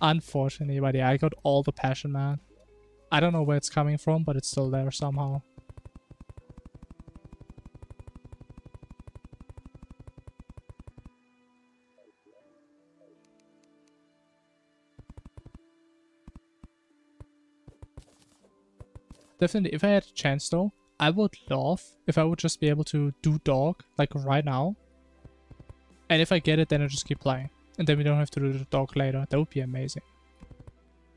Unfortunately, but yeah, I got all the passion, man. I don't know where it's coming from, but it's still there somehow. Definitely, if I had a chance though, I would love if I would just be able to do dog, like right now. And if I get it, then I just keep playing. And then we don't have to do the dog later. That would be amazing.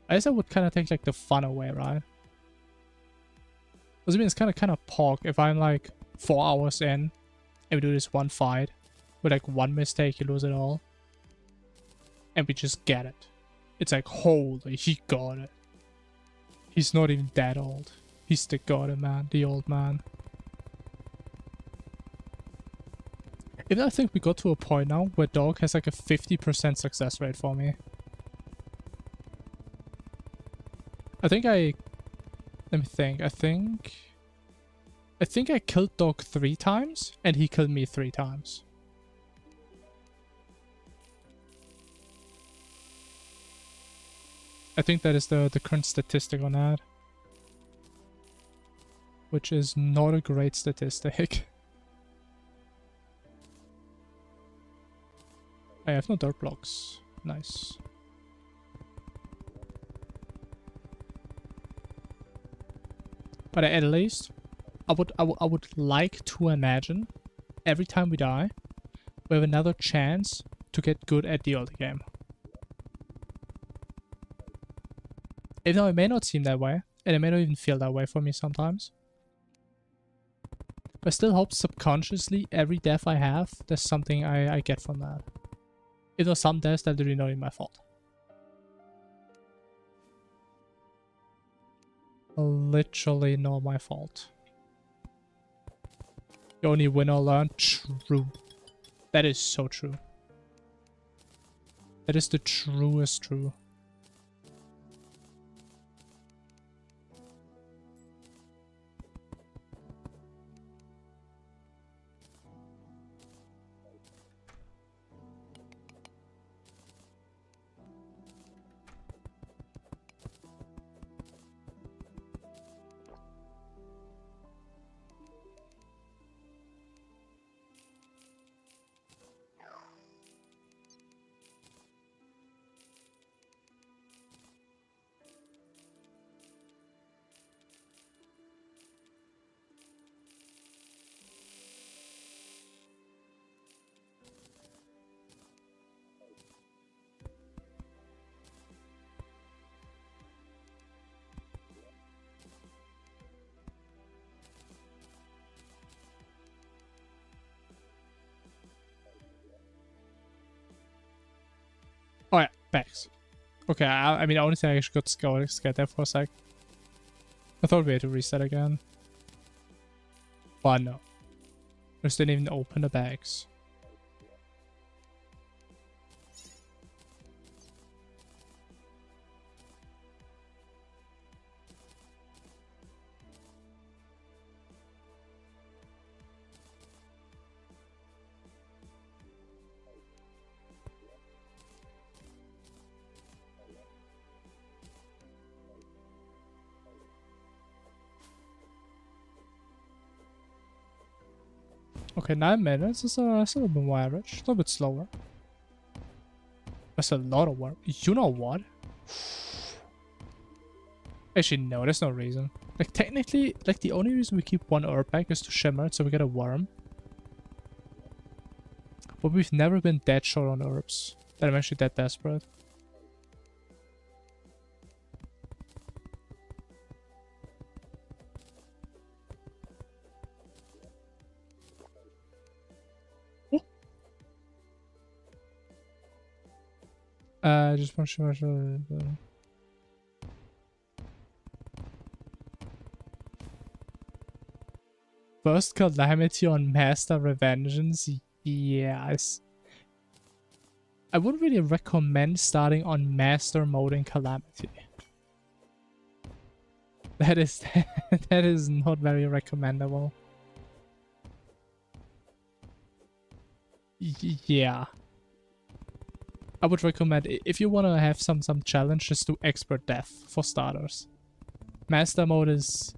I guess that would kind of take like the fun away, right? Because I mean, it's kind of pog if I'm like 4 hours in and we do this one fight with like one mistake, you lose it all. And we just get it. It's like, holy, he got it. He's not even that old. He's the got it, man. The old man. Even I think we got to a point now where dog has like a 50% success rate for me. Let me think. I think I killed dog 3 times and he killed me 3 times. I think that is the current statistic on that. Which is not a great statistic. I have no dirt blocks. Nice. But at least, I would like to imagine every time we die, we have another chance to get good at the early game. Even though it may not seem that way, and it may not even feel that way for me sometimes. But I still hope subconsciously every death I have, there's something I get from that. Even though some deaths that are really not even my fault. Literally not my fault. You only win or learn. True. That is so true. That is the truest true. Oh yeah, bags. Okay, I mean, honestly, I actually got scared there for a sec. I thought we had to reset again. But no. I just didn't even open the bags. Okay, 9 minutes is a little bit more average. A little bit slower. That's a lot of work. You know what? Actually, no, there's no reason. Like, technically, like, the only reason we keep 1 herb back is to shimmer it so we get a worm. But we've never been that short on herbs. That I'm actually that desperate. Just want to show. First Calamity on Master Revengeance. Yes. I wouldn't really recommend starting on Master mode in Calamity. That is that is not very recommendable. Yeah. I would recommend, if you want to have some challenge, just do Expert Death for starters. Master mode is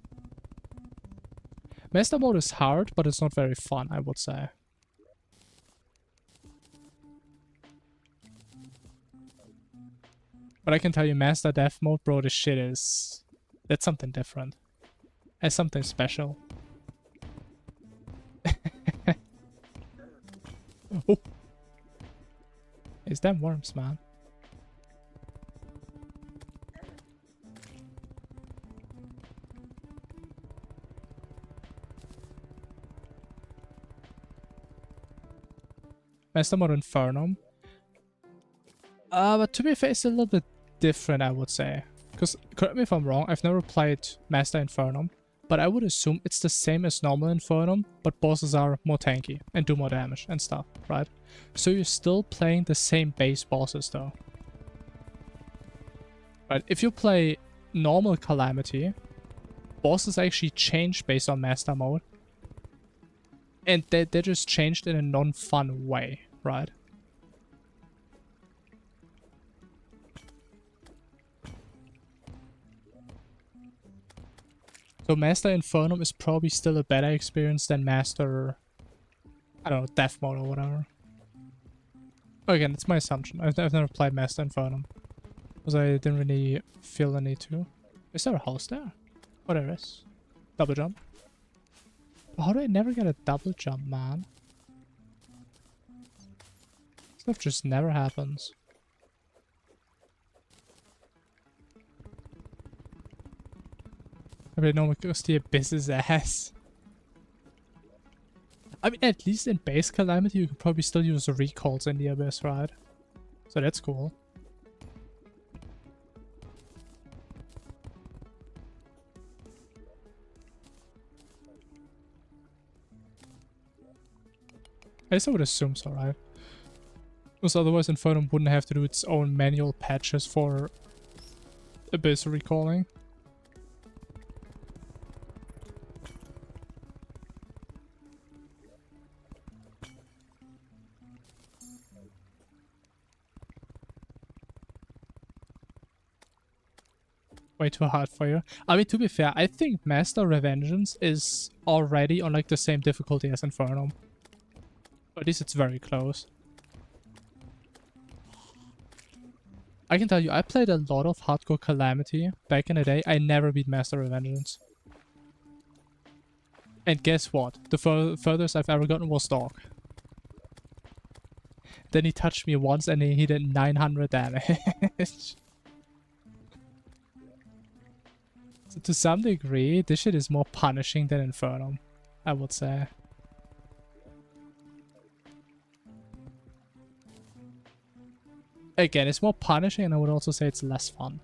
hard, but it's not very fun, I would say. But I can tell you, Master Death mode, bro, this shit is... That's something different. It's something special. Oh! It's them worms, man. Master mode Infernum. But to be fair, it's a little bit different, I would say. Because, correct me if I'm wrong, I've never played Master Infernum, but I would assume it's the same as normal Infernum, but bosses are more tanky and do more damage and stuff, right? So you're still playing the same base bosses though. Right, if you play normal Calamity, bosses actually change based on Master mode. And they're just changed in a non-fun way, right? So Master Infernum is probably still a better experience than Master, I don't know, Death mode or whatever. Again, it's my assumption. I've never played Master Infernum, because I didn't really feel the need to. Is there a house there? Oh, there is. Double jump. How do I never get a double jump, man? Stuff just never happens. I mean, no, because the abyss is ass. I mean, at least in base Calamity, you can probably still use recalls in the abyss, right? So that's cool. I guess I would assume so, right? Because otherwise Infernum wouldn't have to do its own manual patches for abyss recalling. Way too hard for you. I mean, to be fair, I think Master Revengeance is already on like the same difficulty as Infernum. At least it's very close. I can tell you, I played a lot of hardcore Calamity back in the day. I never beat Master Revengeance. And guess what? The furthest I've ever gotten was Dog. Then he touched me once and he did 900 damage. So to some degree, this shit is more punishing than Infernum, I would say. Again, it's more punishing, and I would also say it's less fun.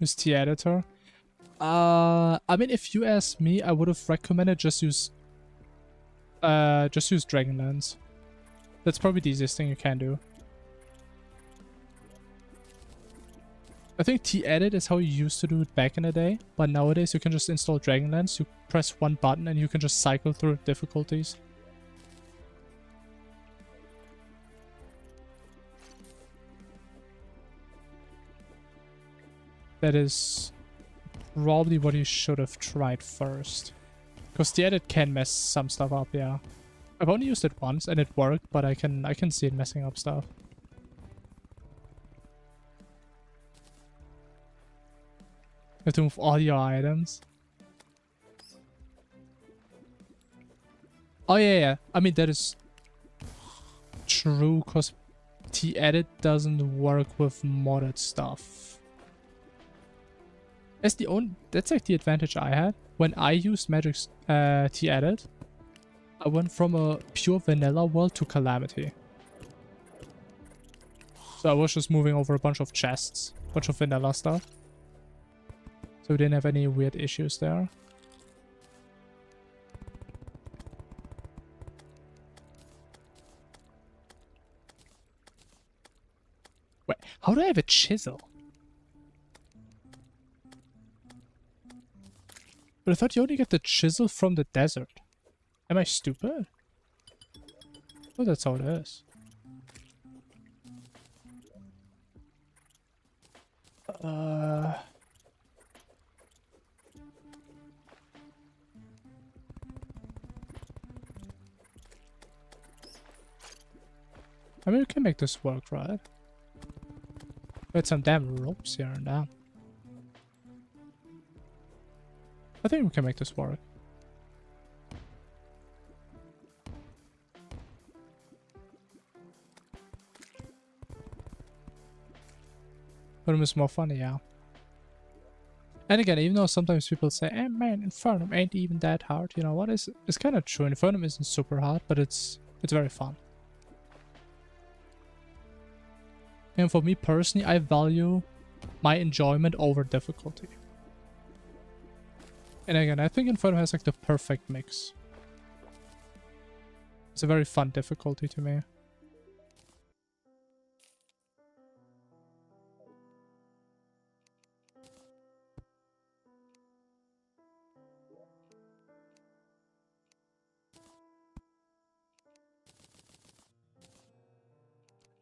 Use the editor. I mean, if you ask me, I would have recommended just use Dragonlance. That's probably the easiest thing you can do. I think T-Edit is how you used to do it back in the day, but nowadays you can just install Dragonlance, you press one button and you can just cycle through difficulties. That is probably what you should have tried first. Because the edit can mess some stuff up, yeah. I've only used it once and it worked, but I can see it messing up stuff. You have to move all your items. Oh yeah. I mean, that is true, because T-Edit doesn't work with modded stuff. That's like the advantage I had. When I used Magic's Tea Edit, I went from a pure vanilla world to Calamity. So I was just moving over a bunch of chests, bunch of vanilla stuff. So we didn't have any weird issues there. Wait, how do I have a chisel? But I thought you only get the chisel from the desert. Am I stupid? Oh, that's how it is. I mean, we can make this work, right? With some damn ropes here and there. I think we can make this work. But it was more funny, yeah. And again, even though sometimes people say, "Eh, man, Infernum ain't even that hard," you know what? It's kind of true. Infernum isn't super hard, but it's very fun. And for me personally, I value my enjoyment over difficulty. And again, I think Infernum has like the perfect mix. It's a very fun difficulty to me.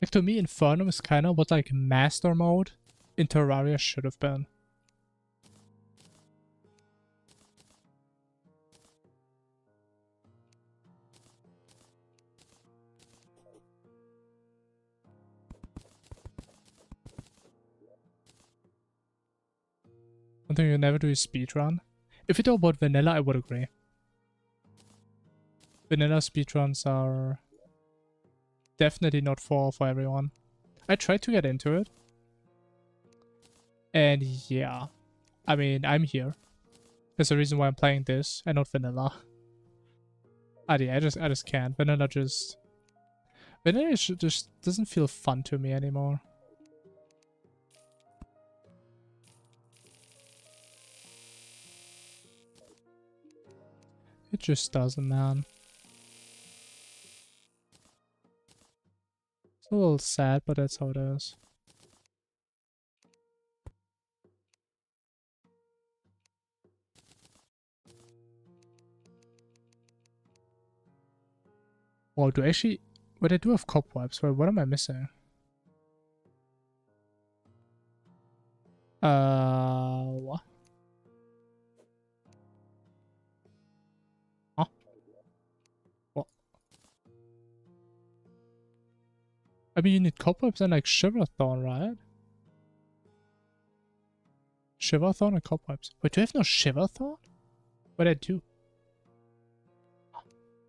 Like to me, Infernum is kind of what like Master Mode in Terraria should have been. One thing you never do is speedrun. If you talk about vanilla, I would agree. Vanilla speedruns are definitely not for everyone. I tried to get into it. And yeah. I mean, I'm here. There's a reason why I'm playing this and not vanilla. I just can't. Vanilla just doesn't feel fun to me anymore. It just doesn't, man. It's a little sad, but that's how it is. Wow, do I actually... But I do have cobwebs. Wait, what am I missing? What? Huh? What? I mean, you need cobwebs and like Shiverthorn, right? Shiverthorn and cobwebs. Wait, do I have no Shiverthorn? But I do.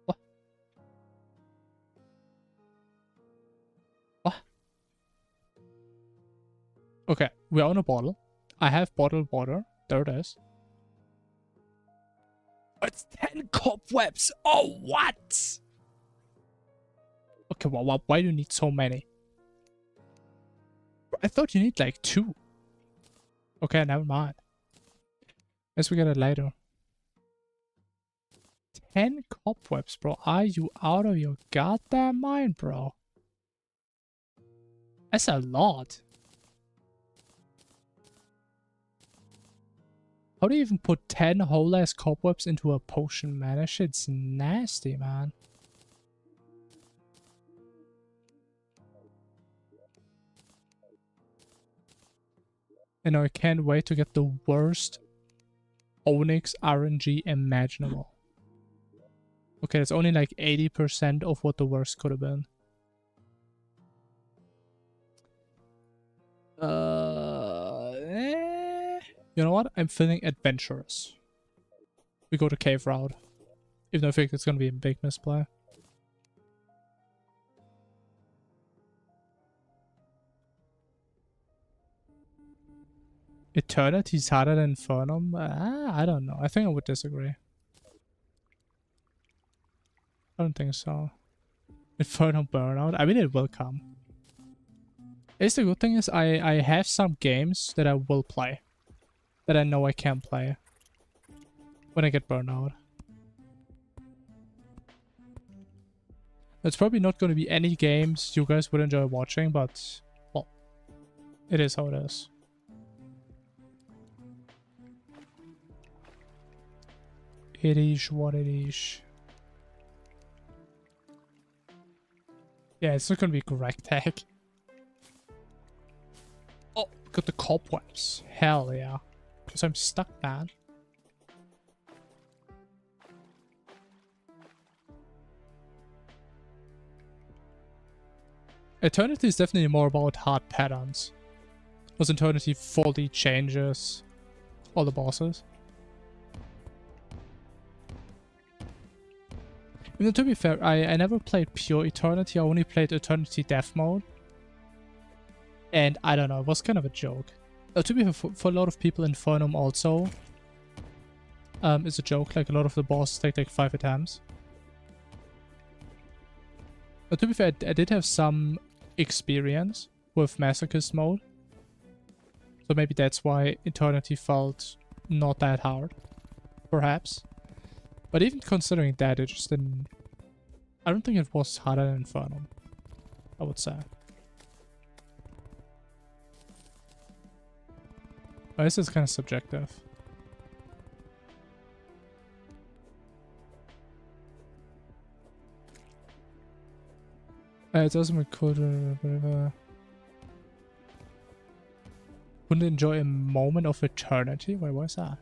What? What? Okay, we own a bottle. I have bottled water. There it is. It's 10 cobwebs! Oh, what? Okay, well, why do you need so many? I thought you need like 2. Okay, never mind. Guess we get it later. 10 cobwebs, bro. Are you out of your goddamn mind, bro? That's a lot. How do you even put 10 whole ass cobwebs into a potion, man? That shit's nasty, man. And I can't wait to get the worst Onyx RNG imaginable. Okay, that's only like 80% of what the worst could have been. You know what? I'm feeling adventurous. We go the cave route. Even though I think it's gonna be a big misplay. Eternity is harder than Infernum? I don't know. I think I would disagree. I don't think so. Infernal Burnout? I mean, it will come. It's the good thing is I have some games that I will play. That I know I can play. When I get Burnout. It's probably not going to be any games you guys would enjoy watching, but... well, it is how it is. It is what it is. Yeah, it's not gonna be correct tag. Oh, got the cobwebs. Hell yeah. Because I'm stuck, man. Eternity is definitely more about hard patterns. Because Eternity fully changes all the bosses. You know, to be fair, I never played pure Eternity, I only played Eternity Death Mode. And I don't know, it was kind of a joke. To be fair, for a lot of people, Infernum also is a joke, like a lot of the bosses take like 5 attempts. But to be fair, I did have some experience with Masochist mode. So maybe that's why Eternity felt not that hard, perhaps. But even considering that, it just didn't... I don't think it was harder than Infernum, I would say. But this is kind of subjective. It doesn't record whatever. Wouldn't enjoy a moment of eternity? Wait, what is that?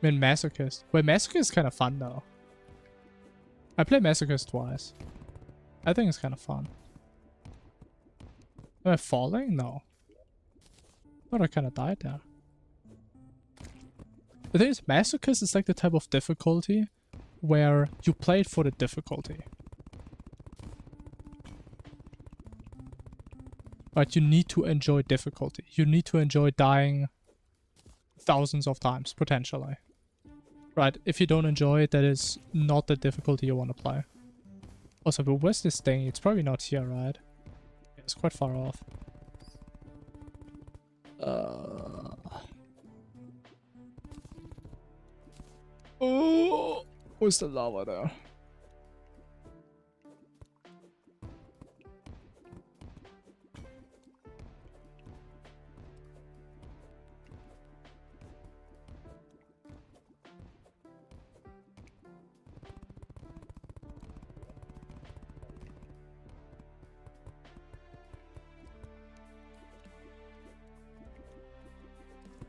I mean, Masochist. Wait, Masochist is kind of fun though. I played Masochist twice. I think it's kind of fun. Am I falling? No. I thought I kind of died there. The thing is, Masochist is like the type of difficulty where you play it for the difficulty. But you need to enjoy difficulty. You need to enjoy dying thousands of times, potentially. Right, if you don't enjoy it, that is not the difficulty you want to play. Also, but where's this thing? It's probably not here, right? It's quite far off. Oh, where's the lava there?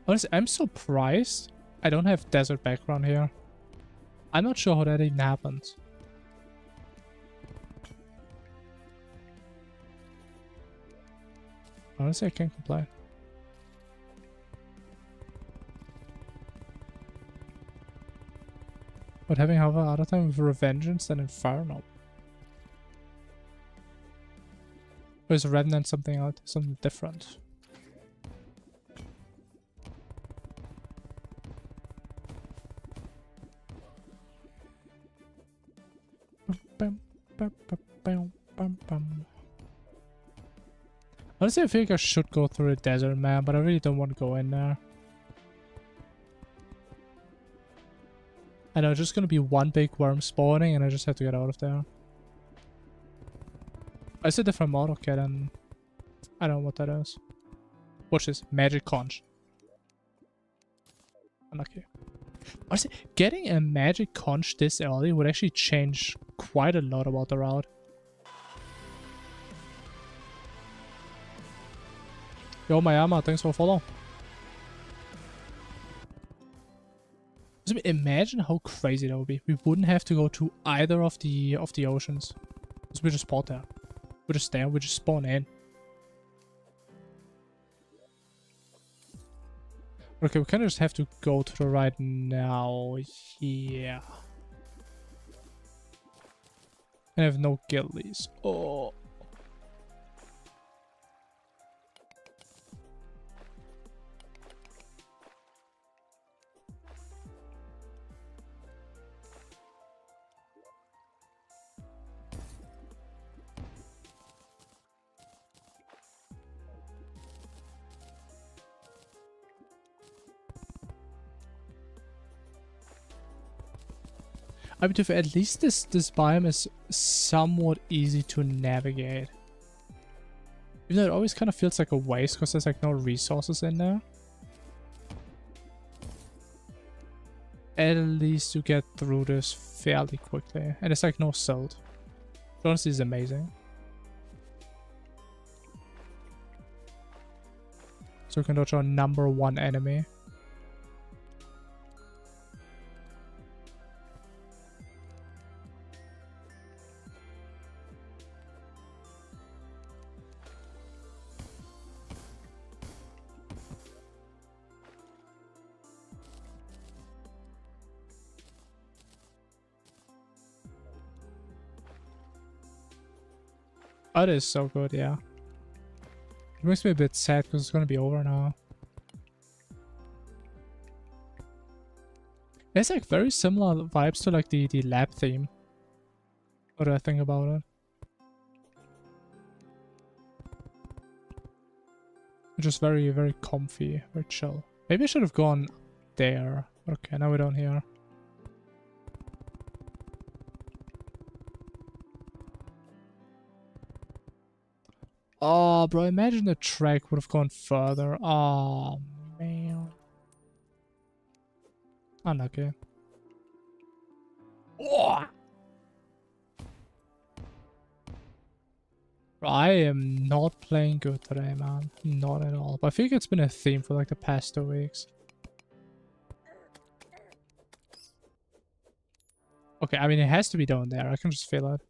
Honestly, I'm surprised I don't have desert background here. I'm not sure how that even happens. Honestly, I can't complain. But having a harder time with Revengeance than Inferno. Or is Revenant something else, something different? Honestly, I feel like I should go through the desert, man, but I really don't want to go in there. I know, it's just gonna be one big worm spawning, and I just have to get out of there. It's a different model kit, and I don't know what that is. Watch this, Magic Conch. Unlucky. Honestly, getting a Magic Conch this early would actually change quite a lot about the route. Yo, Mayama, thanks for follow. Imagine how crazy that would be. We wouldn't have to go to either of the oceans. Because we just spawn there. We're just there, we just spawn in. Okay, we kind of just have to go to the right now. Yeah. I have no guildies. Oh. I mean, at least this biome is somewhat easy to navigate. Even though it always kind of feels like a waste because there's like no resources in there. At least you get through this fairly quickly. And it's like no silt. Honestly, is amazing. So we can dodge our #1 enemy. Oh, it is so good, yeah. It makes me a bit sad because it's gonna be over now. It's like very similar vibes to like the lab theme. What do I think about it? Just very, very comfy, very chill. Maybe I should have gone there. Okay, now we're down here. Oh, bro, imagine the track would have gone further. Oh, man. Unlucky. Oh! I am not playing good today, man. Not at all. But I think it's been a theme for like the past 2 weeks. Okay, I mean, it has to be down there. I can just feel it.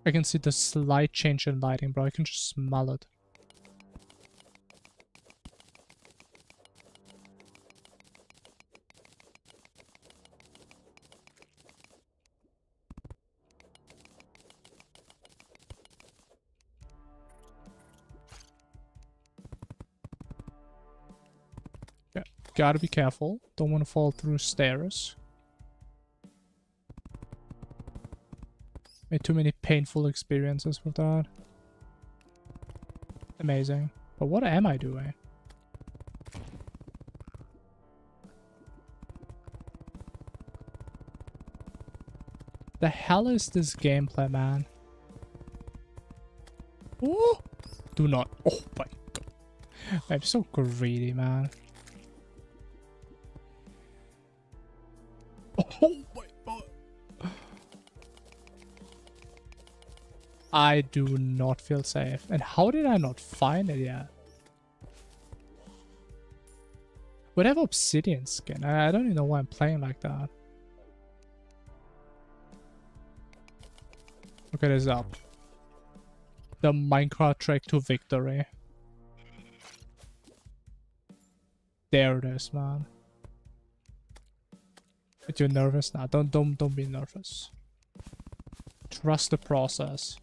I can see the slight change in lighting, bro. I can just smell it. Yeah, gotta be careful. Don't want to fall through stairs. Made too many painful experiences with that. Amazing. But what am I doing? The hell is this gameplay, man? Oh! Do not. Oh my god. I'm so greedy, man. Oh my god. I do not feel safe. And how did I not find it yet? Would have obsidian skin. I don't even know why I'm playing like that. Okay, this is up. The Minecraft track to victory. There it is, man. But you're nervous now. Don't be nervous. Trust the process.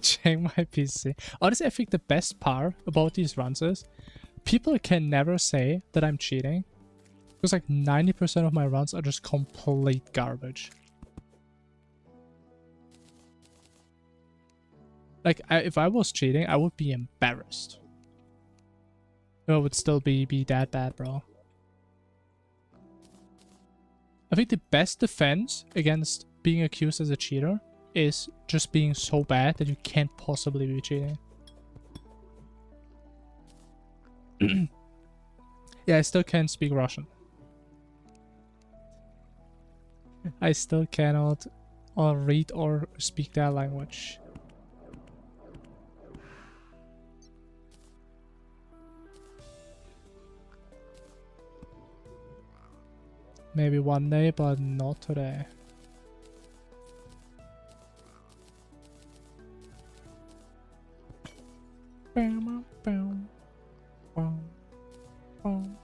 Check my PC. Honestly, I think the best part about these runs is people can never say that I'm cheating. Because like 90% of my runs are just complete garbage. Like, if I was cheating, I would be embarrassed. It would still be that bad, bro. I think the best defense against being accused as a cheater is just being so bad that you can't possibly be cheating. Yeah, I still can't speak Russian. I still cannot read or speak that language. Maybe one day, but not today.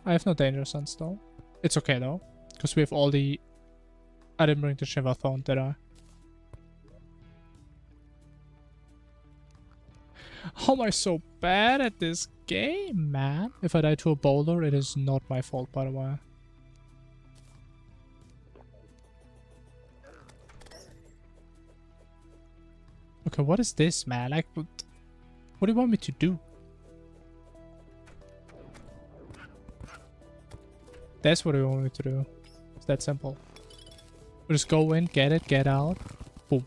I have no danger sense though. It's okay though, because we have all the... I didn't bring the Shiva phone, did I? How am I so bad at this game, man? If I die to a boulder, it is not my fault, by the way. Okay, what is this, man? Like, what do you want me to do? That's what you want me to do. It's that simple. We just go in, get it, get out. Boom.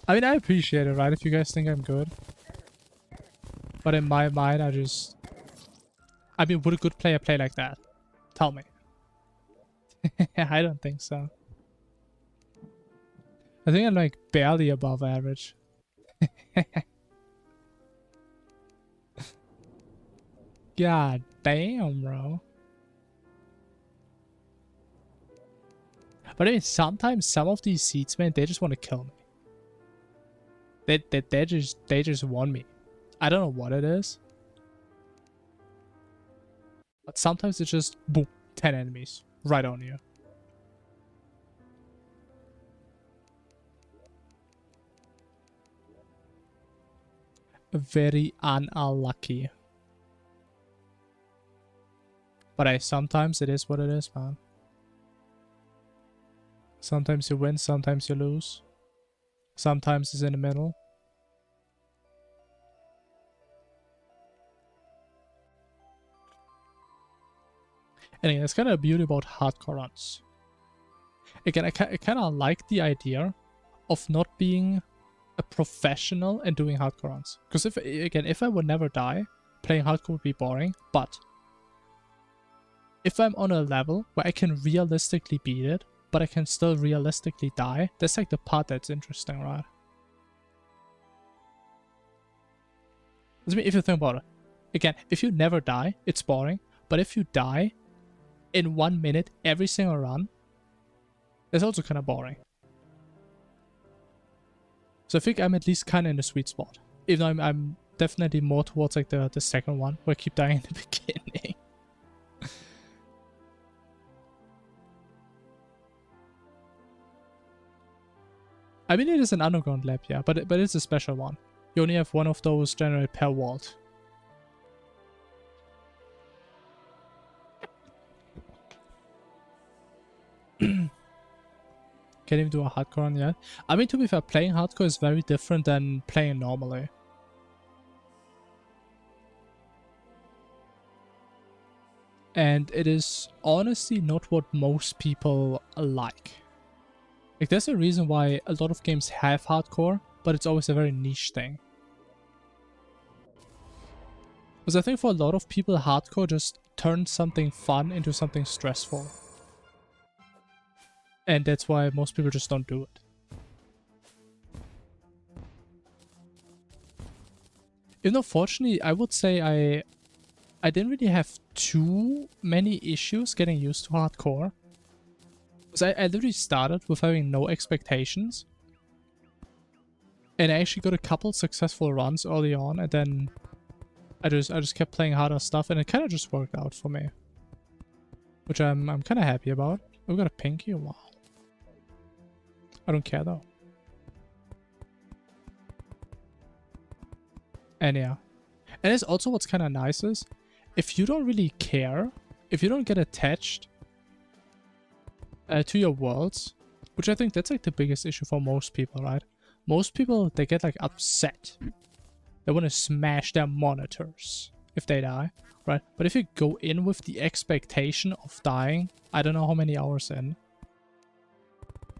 I mean, I appreciate it, right? If you guys think I'm good. But in my mind, I mean, would a good player play like that? Tell me. I don't think so. I think I'm like barely above average. God damn, bro. But I mean, sometimes some of these seeds, man, they just want to kill me. They just want me. I don't know what it is. But sometimes it's just boom, 10 enemies right on you. Very unlucky. But sometimes it is what it is, man. Sometimes you win, sometimes you lose. Sometimes it's in the middle. Anyway, that's kind of the beauty about hardcore runs. Again, I kind of like the idea of not being a professional and doing hardcore runs. Because if I would never die, playing hardcore would be boring. But if I'm on a level where I can realistically beat it, but I can still realistically die, that's like the part that's interesting, right? I mean, if you think about it, again, if you never die, it's boring. But if you die in 1 minute every single run, that's also kind of boring. So I think I'm at least kind of in the sweet spot. Even though I'm definitely more towards like the second one, where I keep dying in the beginning. I mean, it is an underground lab, yeah, but it's a special one. You only have one of those generated per vault. Can't even do a hardcore run yet. I mean, to be fair, playing hardcore is very different than playing normally. And it is honestly not what most people like. Like, there's a reason why a lot of games have hardcore, but it's always a very niche thing. Because I think for a lot of people, hardcore just turns something fun into something stressful. And that's why most people just don't do it. Even though, fortunately, I would say I didn't really have too many issues getting used to hardcore. Because I literally started with having no expectations. And I actually got a couple successful runs early on, and then I just kept playing harder stuff, and it kind of just worked out for me. Which I'm kind of happy about. We've got a pinky? Wow. I don't care though. And yeah. And it's also what's kind of nice is, if you don't really care, if you don't get attached to your worlds, which I think that's like the biggest issue for most people, right? Most people, they get like upset. They want to smash their monitors if they die, right? But if you go in with the expectation of dying, I don't know how many hours in,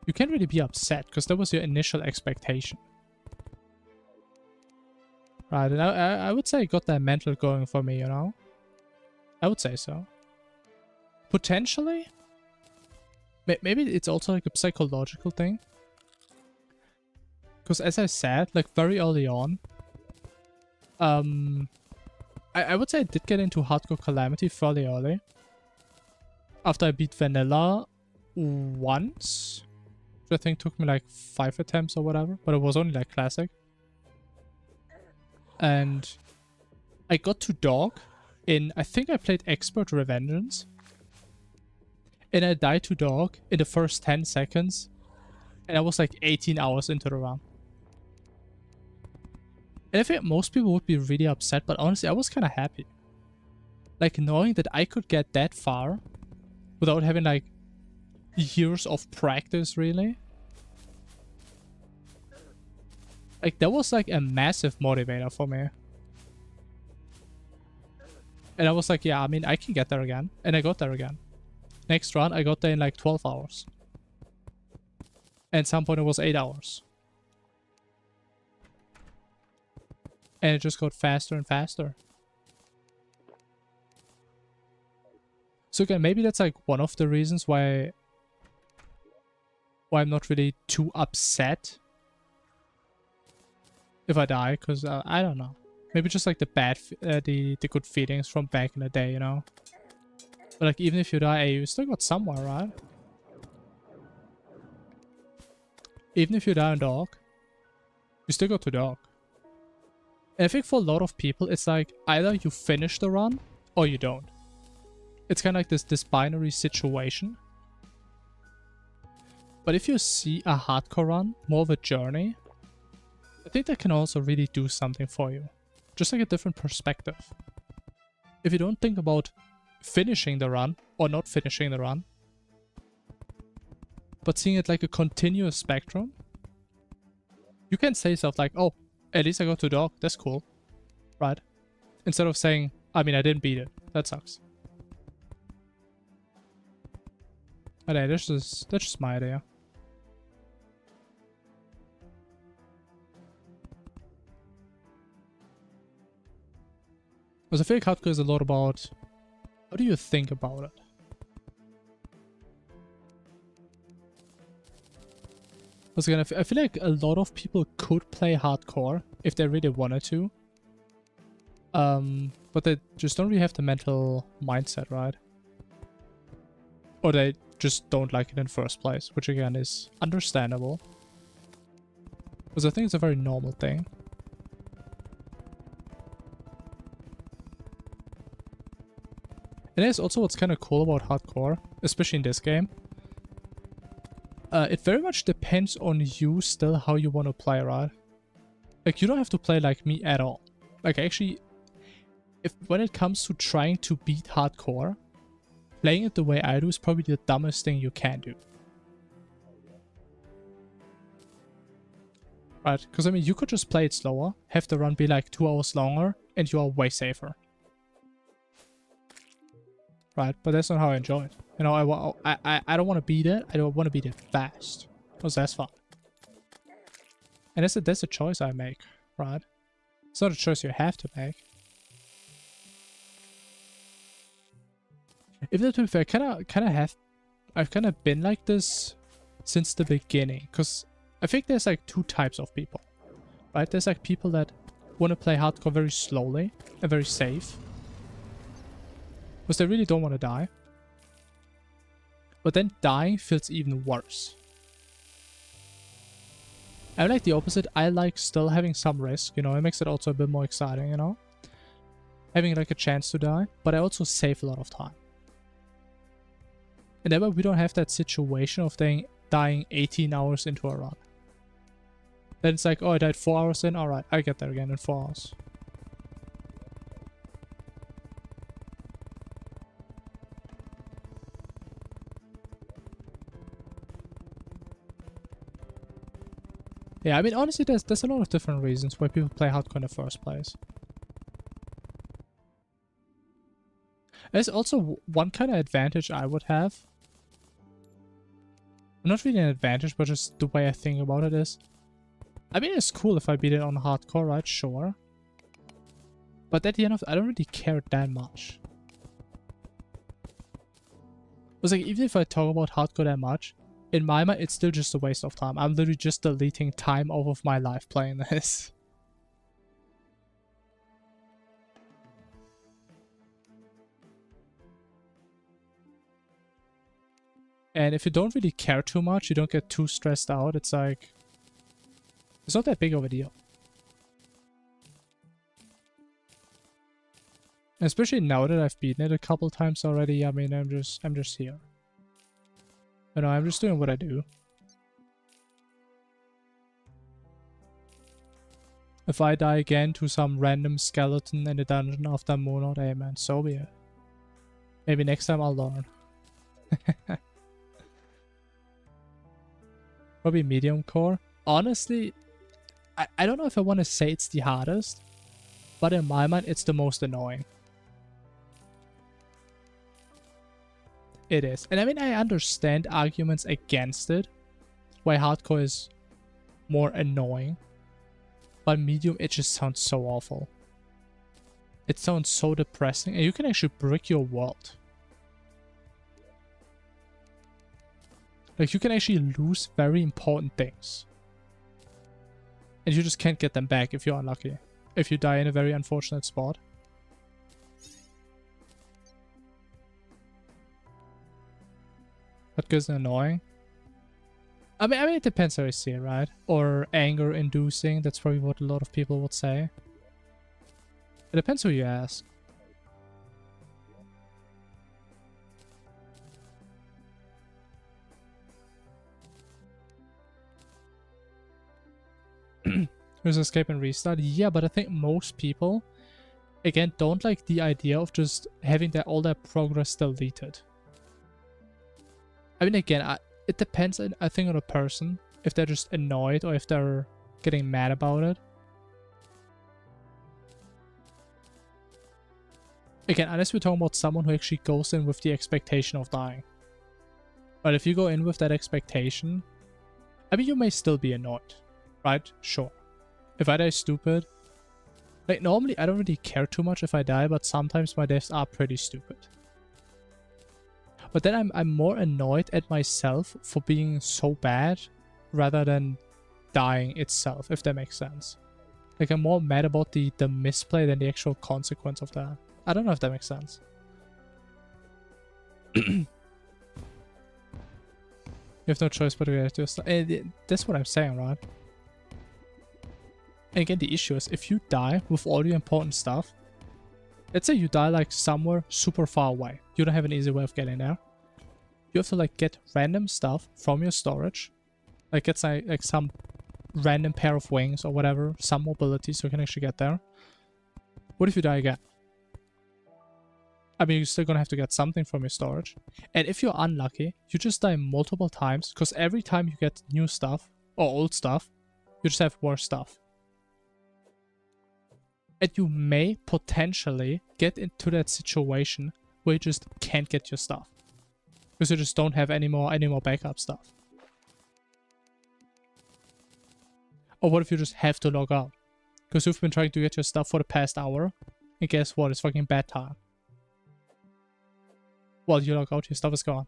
you can't really be upset because that was your initial expectation. Right, and I would say it got that mental going for me, you know? I would say so. Potentially, maybe it's also like a psychological thing. Because as I said, like very early on, I would say I did get into hardcore Calamity fairly early. After I beat Vanilla once, which I think took me like 5 attempts or whatever, but it was only like classic. And I got to Dog I think I played Expert Revengeance. And I died to Dog in the first 10 seconds. And I was like 18 hours into the run. And I think most people would be really upset, but honestly, I was kind of happy. Like, knowing that I could get that far without having, like, years of practice, really. Like, that was, like, a massive motivator for me. And I was like, yeah, I mean, I can get there again. And I got there again. Next run, I got there in, like, 12 hours. And at some point, it was 8 hours. And it just got faster and faster. So again, maybe that's like one of the reasons why I'm not really too upset if I die, because I don't know. Maybe just like the good feelings from back in the day, you know? But like, even if you die, you still got somewhere, right? Even if you die on Dog, you still got to Dog. And I think for a lot of people, it's like either you finish the run or you don't. It's kind of like this binary situation. But if you see a hardcore run, more of a journey, I think that can also really do something for you. Just like a different perspective. If you don't think about finishing the run or not finishing the run, but seeing it like a continuous spectrum, you can say stuff like, oh, at least I got to Dog, that's cool, right? Instead of saying, I mean, I didn't beat it, that sucks. Okay, that's just my idea. Because I feel like hardcore is a lot about, how do you think about it? Because again, I feel like a lot of people could play hardcore if they really wanted to. But they just don't really have the mental mindset, right? Or they just don't like it in the first place, which again is understandable. Because I think it's a very normal thing. And that's also what's kind of cool about hardcore, especially in this game. It very much depends on you still how you want to play, right? Like, you don't have to play like me at all. Like, actually, when it comes to trying to beat hardcore, playing it the way I do is probably the dumbest thing you can do. Right? Because, I mean, you could just play it slower, have the run be like 2 hours longer, and you are way safer. Right? But that's not how I enjoy it. You know, I don't want to beat it. I don't want to beat it fast. Because that's fun. And that's a choice I make, right? It's not a choice you have to make. If that to be fair, I've kind of been like this since the beginning. Because I think there's like two types of people, right? There's like people that want to play hardcore very slowly and very safe. Because they really don't want to die. But then dying feels even worse. I like the opposite. I like still having some risk, you know. It makes it also a bit more exciting, you know. Having like a chance to die. But I also save a lot of time. And that way we don't have that situation of dying 18 hours into a run. Then it's like, oh, I died 4 hours in. Alright, I get there again in 4 hours. Yeah, I mean, honestly, there's a lot of different reasons why people play hardcore in the first place. There's also one kind of advantage I would have. Not really an advantage, but just the way I think about it is, I mean, it's cool if I beat it on hardcore, right? Sure. But at the end of it, I don't really care that much. It's like, even if I talk about hardcore that much, in my mind, it's still just a waste of time. I'm literally just deleting time off of my life playing this. And if you don't really care too much, you don't get too stressed out, it's like, it's not that big of a deal. Especially now that I've beaten it a couple times already. I mean, I'm just here. You know, I'm just doing what I do. If I die again to some random skeleton in the dungeon after Moonlight, hey man, so be it. Maybe next time I'll learn. Probably medium core. Honestly, I don't know if I want to say it's the hardest, but in my mind, it's the most annoying. It is. And I mean, I understand arguments against it, why hardcore is more annoying. But medium, it just sounds so awful. It sounds so depressing, and you can actually brick your world. Like, you can actually lose very important things. And you just can't get them back if you're unlucky. If you die in a very unfortunate spot. That goes annoying. I mean, it depends how you see it, right? Or anger-inducing. That's probably what a lot of people would say. It depends who you ask. There's escape and restart. Yeah, but I think most people, again, don't like the idea of just having all their progress deleted. I mean, again, it depends, I think, on a person. If they're just annoyed or if they're getting mad about it. Again, unless we're talking about someone who actually goes in with the expectation of dying. But if you go in with that expectation, I mean, you may still be annoyed, right? Sure. If I die stupid, like, normally I don't really care too much if I die, but sometimes my deaths are pretty stupid. But then I'm more annoyed at myself for being so bad rather than dying itself, if that makes sense. Like, I'm more mad about the misplay than the actual consequence of that. I don't know if that makes sense. You have no choice but to react to stuff. That's what I'm saying, right? And again, the issue is, if you die with all your important stuff, let's say you die like somewhere super far away. You don't have an easy way of getting there. You have to like get random stuff from your storage. Like get like some random pair of wings or whatever. Some mobility so you can actually get there. What if you die again? I mean, you're still gonna have to get something from your storage. And if you're unlucky, you just die multiple times. Because every time you get new stuff or old stuff, you just have worse stuff. And you may potentially get into that situation where you just can't get your stuff. Because you just don't have any more backup stuff. Or what if you just have to log out? Because you've been trying to get your stuff for the past hour. And guess what? It's fucking bad time. Well, you log out, your stuff is gone.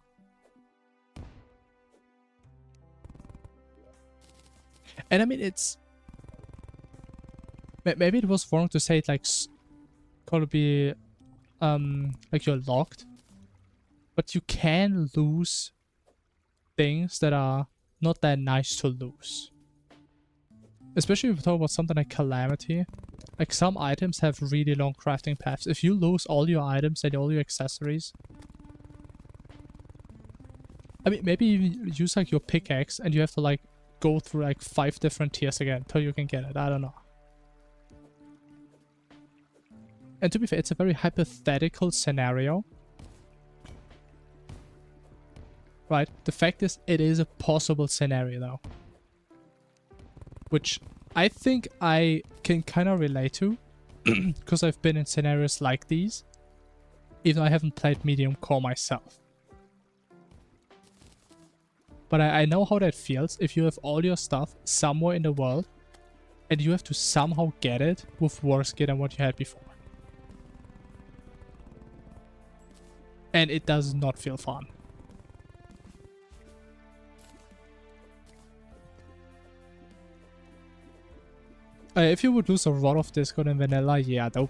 And I mean, it's... Maybe it was wrong to say it like... Could be... like you're locked. But you can lose things that are not that nice to lose. Especially if we talk about something like Calamity. Like, some items have really long crafting paths. If you lose all your items and all your accessories... I mean, maybe you use like your pickaxe and you have to like go through like 5 different tiers again until you can get it. I don't know. And to be fair, it's a very hypothetical scenario. Right? The fact is, it is a possible scenario though. Which I think I can kind of relate to. Because I've been in scenarios like these. Even though I haven't played medium core myself. But I know how that feels if you have all your stuff somewhere in the world and you have to somehow get it with worse gear than what you had before. And it does not feel fun. If you would lose a lot of Discord in vanilla, yeah, that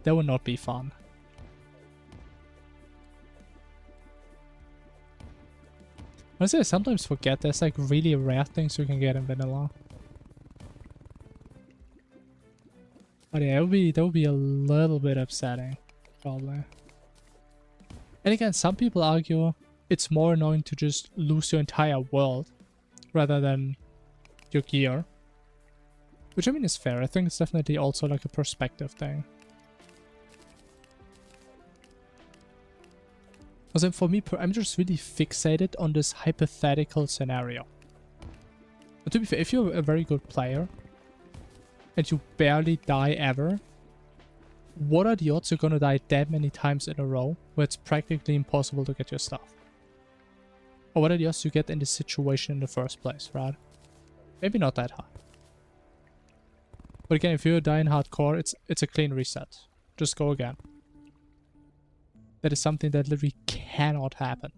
would not be fun. Honestly, I sometimes forget there's like really rare things you can get in vanilla. But yeah, that would be a little bit upsetting, probably. And again, some people argue it's more annoying to just lose your entire world rather than your gear. Which I mean is fair. I think it's definitely also like a perspective thing. Because for me, I'm just really fixated on this hypothetical scenario. But to be fair, if you're a very good player and you barely die ever, what are the odds you're gonna die that many times in a row where it's practically impossible to get your stuff? Or what are the odds you get in this situation in the first place, right? Maybe not that high. But again, if you die in hardcore, it's a clean reset. Just go again. That is something that literally cannot happen.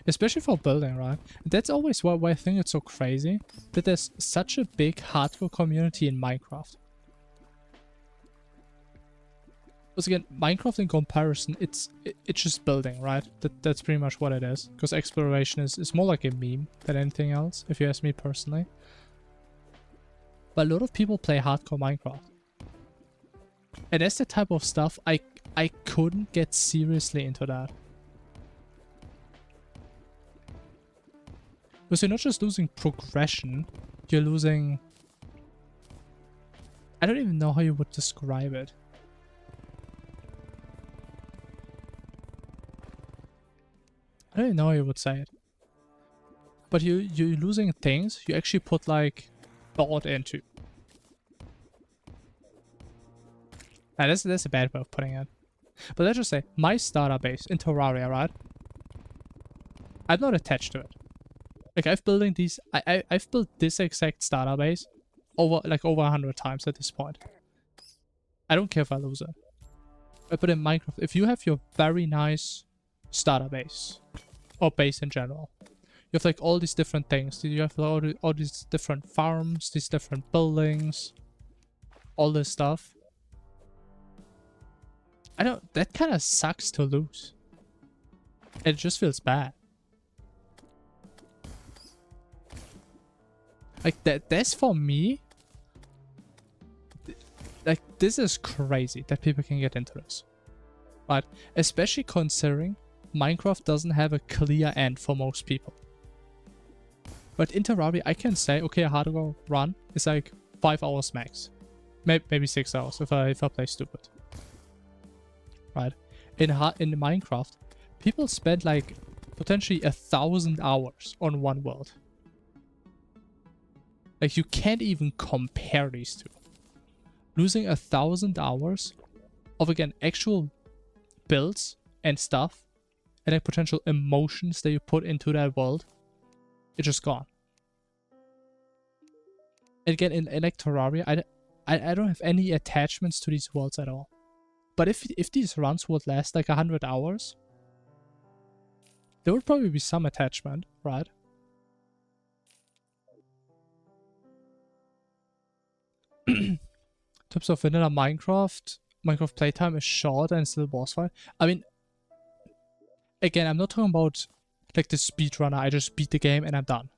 Especially for building, right? That's always why I think it's so crazy that there's such a big hardcore community in Minecraft. Because again, Minecraft in comparison, it's just building, right? That's pretty much what it is. Because exploration is more like a meme than anything else, if you ask me personally. But a lot of people play hardcore Minecraft. And that's the type of stuff I couldn't get seriously into that. Because you're not just losing progression, you're losing... I don't even know how you would describe it. I don't even know how you would say it. But you're losing things you actually put like thought into. Now that's a bad way of putting it. But let's just say, my starter base in Terraria, right? I'm not attached to it. Like I've built this exact starter base over 100 times at this point. I don't care if I lose it. But in Minecraft, if you have your very nice starter base, or base in general, you have like all these different things. You have all these different farms, these different buildings, all this stuff. That kind of sucks to lose. It just feels bad. Like that's for me. Like this is crazy that people can get into this. But especially considering Minecraft doesn't have a clear end for most people. But in Terraria, I can say, okay, a hardcore run is like 5 hours max. Maybe 6 hours if I play stupid. Right? In Minecraft, people spend like potentially 1,000 hours on one world. Like you can't even compare these two. Losing 1,000 hours of, again, actual builds and stuff and like potential emotions that you put into that world, it's just gone. And again, in like Terraria, I don't have any attachments to these worlds at all. But if these runs would last like 100 hours, there would probably be some attachment, right? In terms of vanilla Minecraft playtime is short and still boss fight. I mean, again, I'm not talking about like the speedrunner, I just beat the game and I'm done.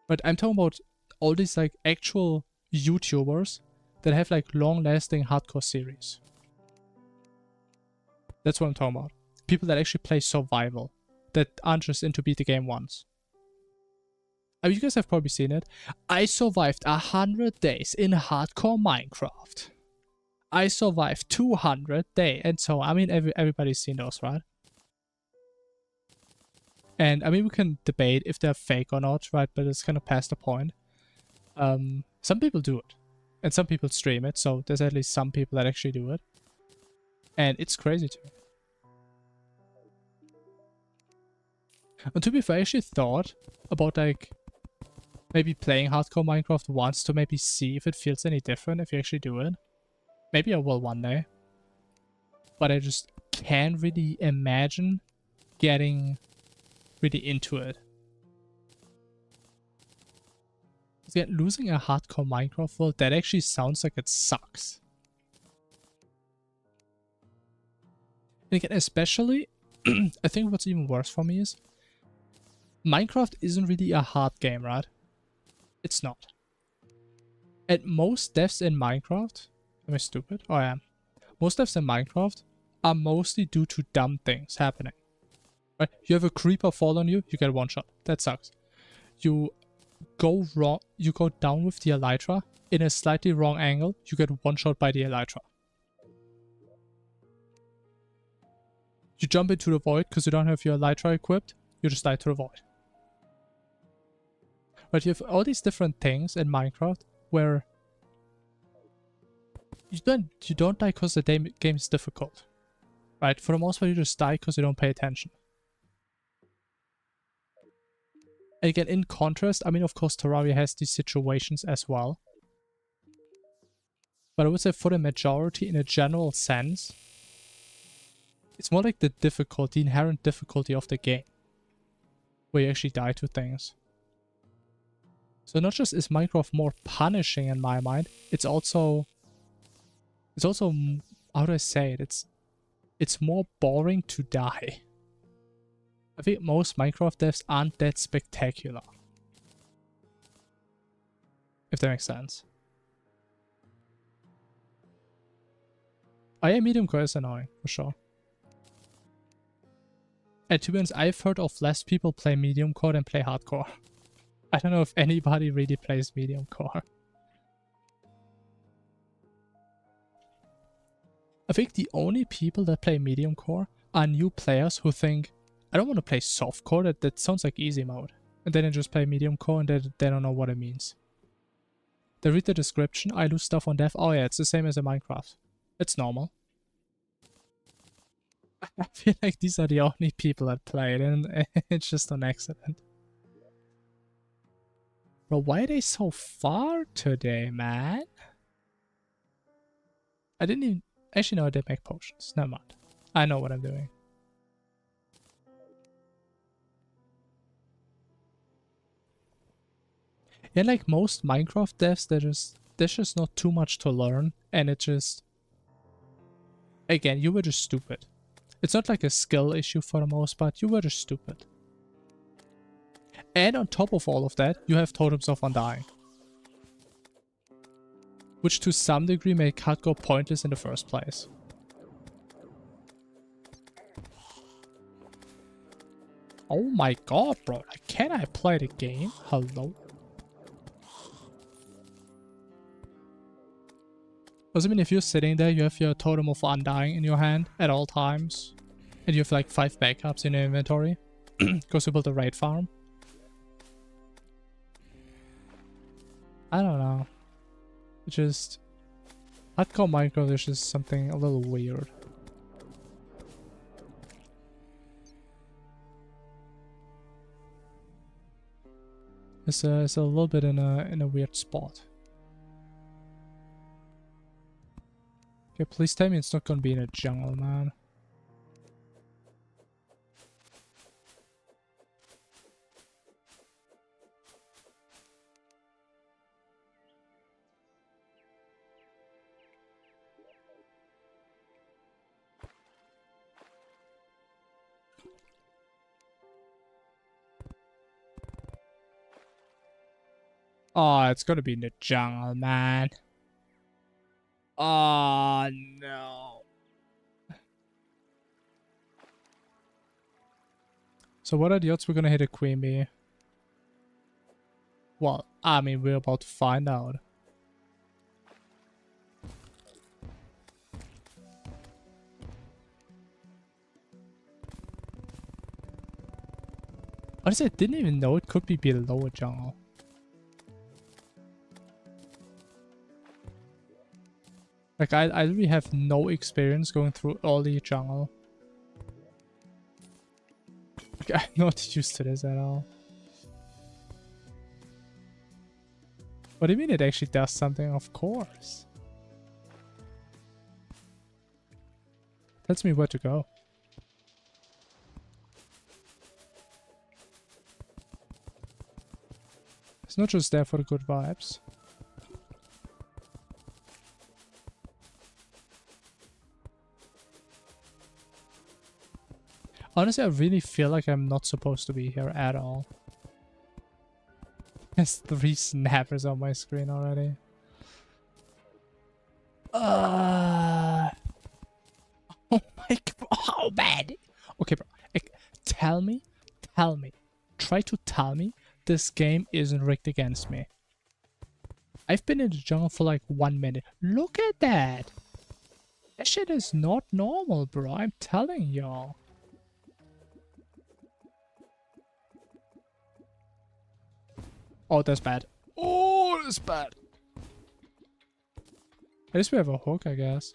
But I'm talking about all these like actual YouTubers that have like long-lasting hardcore series. That's what I'm talking about. People that actually play survival, that aren't just into beat the game once. I mean, you guys have probably seen it. I survived 100 days in hardcore Minecraft. I survived 200 days, and so I mean, everybody's seen those, right? And I mean, we can debate if they're fake or not, right? But it's kind of past the point. Some people do it, and some people stream it. So there's at least some people that actually do it, and it's crazy to me. And to be fair, I actually thought about like maybe playing hardcore Minecraft once to maybe see if it feels any different if you actually do it. Maybe I will one day. But I just can't really imagine getting really into it. Yet losing a hardcore Minecraft world, that actually sounds like it sucks. Again, especially, I think what's even worse for me is Minecraft isn't really a hard game, right? It's not. And most deaths in Minecraft, am I stupid? Oh, I am. Most deaths in Minecraft are mostly due to dumb things happening. Right? You have a creeper fall on you, you get one shot. That sucks. You go wrong, you go down with the elytra in a slightly wrong angle, you get one shot by the elytra. You jump into the void because you don't have your elytra equipped, you just die to the void. But you have all these different things in Minecraft where you don't die because the game is difficult. Right? For the most part, you just die because you don't pay attention. And again, in contrast, I mean, of course, Terraria has these situations as well. But I would say for the majority, in a general sense, it's more like the difficulty, inherent difficulty of the game, where you actually die to things. So not just is Minecraft more punishing in my mind, it's also, how do I say it? It's more boring to die. I think most Minecraft devs aren't that spectacular. If that makes sense. Oh yeah, medium core is annoying, for sure. And to be honest, I've heard of less people play medium core than play hardcore. I don't know if anybody really plays medium core. I think the only people that play medium core are new players who think, I don't want to play soft core, that sounds like easy mode. And then they just play medium core and they don't know what it means. They read the description, I lose stuff on death. Oh yeah, it's the same as in Minecraft. It's normal. I feel like these are the only people that play it and it's just an accident. Bro, why are they so far today, man? I didn't even... Actually, no, I did make potions. Never mind. I know what I'm doing. Yeah, like most Minecraft devs, there's just not too much to learn. And it just... Again, you were just stupid. It's not like a skill issue for the most part. You were just stupid. And on top of all of that, you have totems of undying. Which to some degree make hardcore pointless in the first place. Oh my god, bro. Like, can I play the game? Hello? Because I mean, if you're sitting there, you have your totem of undying in your hand at all times. And you have like 5 backups in your inventory. Because you built a raid farm. I don't know. It's just... hardcore Minecraft is just something a little weird. It's a little bit in a weird spot. Okay, please tell me it's not gonna be in a jungle, man. Oh, it's gonna be in the jungle, man. Oh, no. So what are the odds we're gonna hit a queen bee? Well, I mean, we're about to find out. Honestly, I didn't even know it could be below a jungle. Like, I really have no experience going through early jungle. Like, I'm not used to this at all. What do you mean it actually does something? Of course. Tells me where to go. It's not just there for the good vibes. Honestly, I really feel like I'm not supposed to be here at all. There's 3 snappers on my screen already. Oh my god, how bad? Okay, bro. Like, tell me. Try to tell me this game isn't rigged against me. I've been in the jungle for like 1 minute. Look at that. That shit is not normal, bro. I'm telling y'all. Oh, that's bad. Oh, that's bad. At least we have a hook, I guess.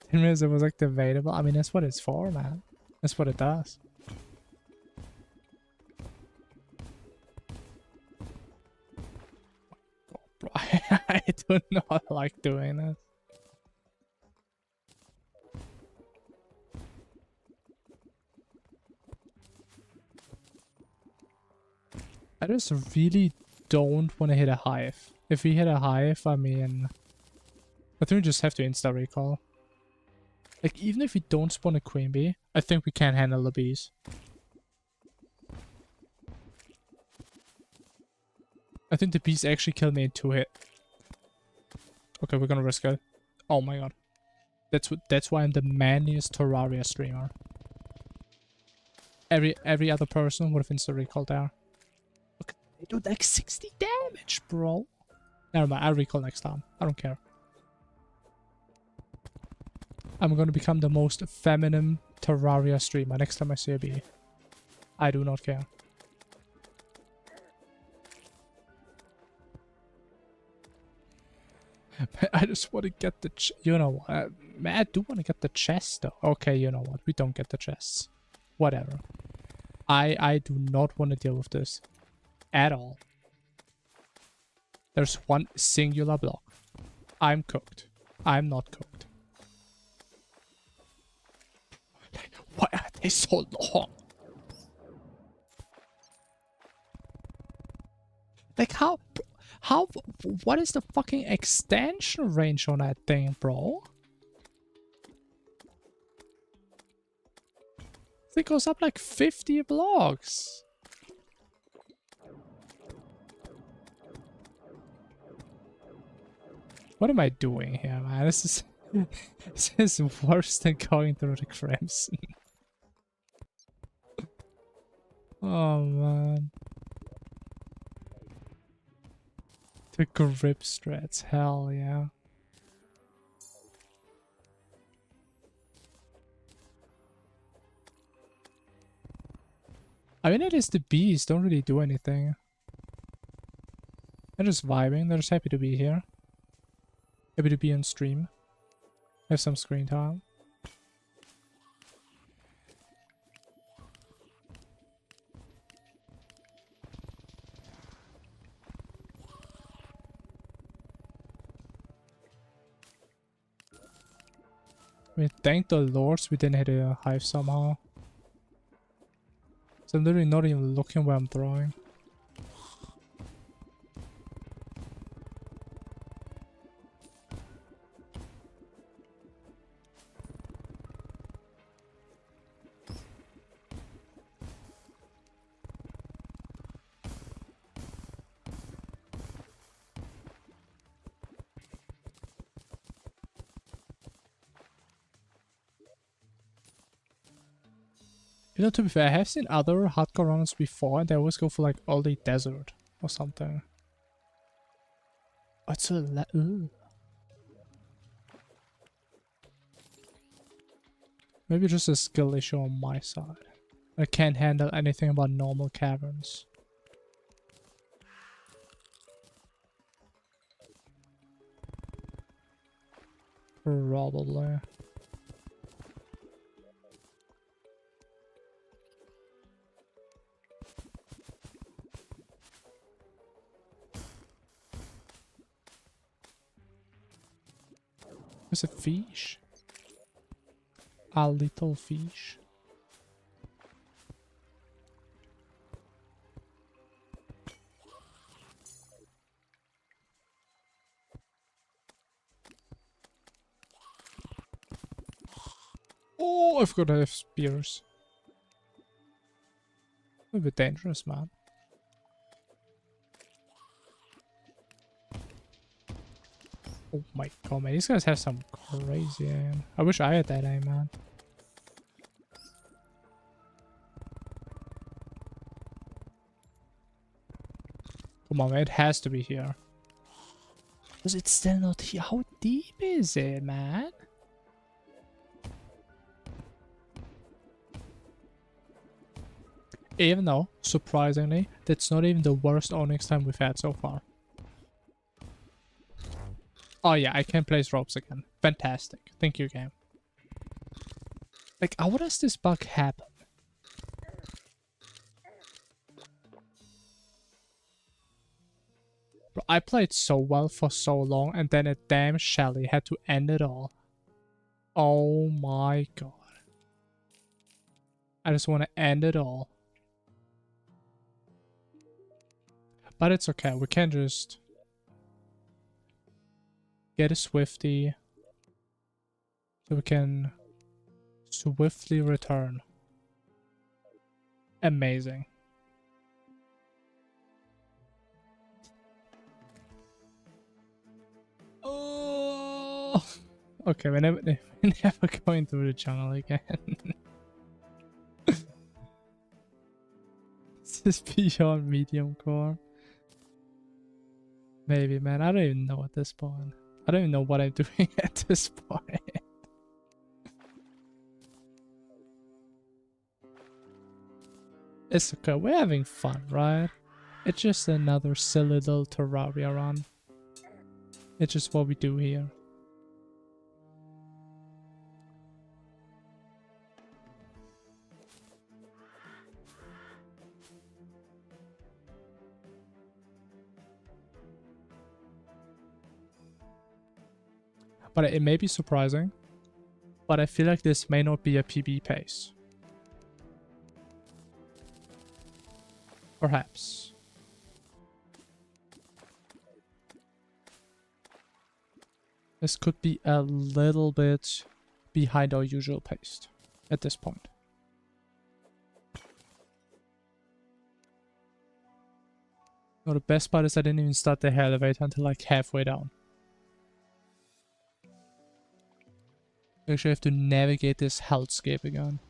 10 minutes it was activatable. I mean, that's what it's for, man. That's what it does. Oh, bro, I do not like doing this. I just really don't want to hit a hive. If we hit a hive, I mean, I think we just have to insta recall. Like, even if we don't spawn a queen bee, I think we can handle the bees. I think the bees actually killed me in 2 hits. Okay, we're gonna risk it. Oh my god. That's why I'm the manliest Terraria streamer. Every other person would have insta recalled there. Look, they do like 60 damage, bro. Never mind, I'll recall next time. I don't care. I'm gonna become the most feminine Terraria streamer next time I see a bee. I do not care. I just want to get the you know what? I do want to get the chest though. Okay, you know what? We don't get the chests. Whatever. I do not want to deal with this at all. There's one singular block. I'm cooked. I'm not cooked. Why are they so long? Like how, what is the fucking extension range on that thing, bro? It goes up like 50 blocks. What am I doing here, man? This is worse than going through the Crimson. Oh man. The grip strats, hell yeah. I mean, it is the bees don't really do anything. They're just vibing, they're just happy to be here. Happy to be on stream. Have some screen time. I mean, thank the lords we didn't hit a hive somehow. So I'm literally not even looking where I'm throwing. You know, to be fair, I have seen other hardcore runners before and they always go for like all the desert or something. Oh, it's a maybe just a skill issue on my side. I can't handle anything about normal caverns. Probably. There's a fish. A little fish. Oh, I forgot I have spears. A bit dangerous, man. Oh my god, man. These guys have some crazy aim. I wish I had that aim, man. Come on, man. It has to be here. Because it's still not here. How deep is it, man? Even though, surprisingly, that's not even the worst onyx time we've had so far. Oh yeah, I can place ropes again. Fantastic. Thank you, game. Like, how does this bug happen? Bro, I played so well for so long, and then a damn Shelly had to end it all. Oh my god. I just want to end it all. But it's okay, we can just get a Swifty so we can swiftly return. Amazing. Oh, okay, we're never going through the jungle again. This is beyond medium core. Maybe, man. I don't even know at this point. I don't even know what I'm doing at this point. It's okay. We're having fun, right? It's just another silly little Terraria run. It's just what we do here. But it may be surprising, but I feel like this may not be a PB pace. Perhaps. This could be a little bit behind our usual pace at this point. No, the best part is I didn't even start the elevator until like halfway down. Actually, I have to navigate this hellscape again.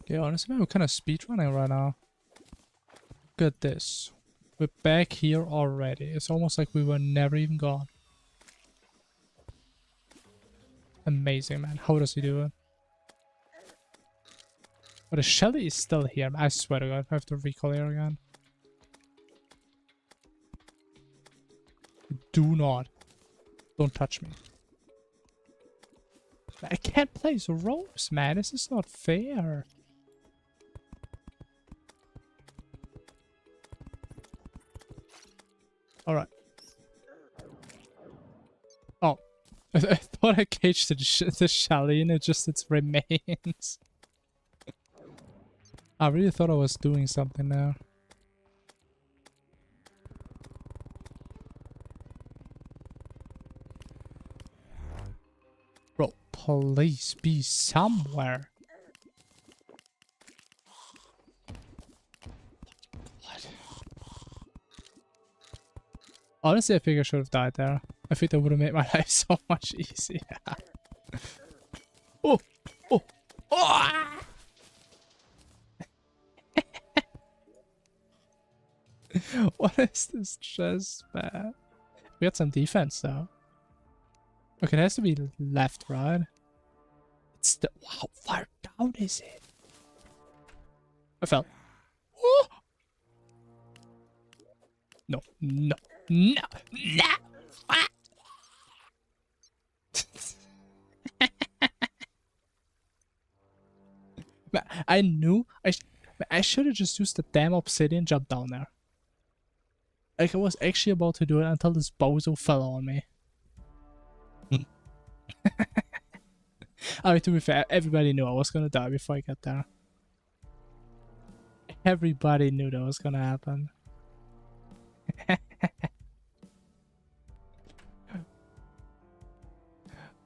Yeah, honestly, man, we're kind of speedrunning right now. Look at this. We're back here already. It's almost like we were never even gone. Amazing, man. How does he do it? But the Shelly is still here. I swear to God, I have to recall here again. Do not. Don't touch me. I can't place ropes, man. This is not fair. Alright. Oh. I thought I caged the Shelly and it just its remains. I really thought I was doing something there. Bro, please be somewhere. What? Honestly, I think I should have died there. I think that would have made my life so much easier. Oh! Oh! Oh! What is this chest, man? We got some defense, though. Okay, it has to be left, right? It's the... How far down is it? I fell. Oh! No, no, no, no! Ah! I knew I should have just used the damn obsidian jump down there. Like, I was actually about to do it until this bozo fell on me. I mean, to be fair, everybody knew I was gonna die before I got there. Everybody knew that was gonna happen.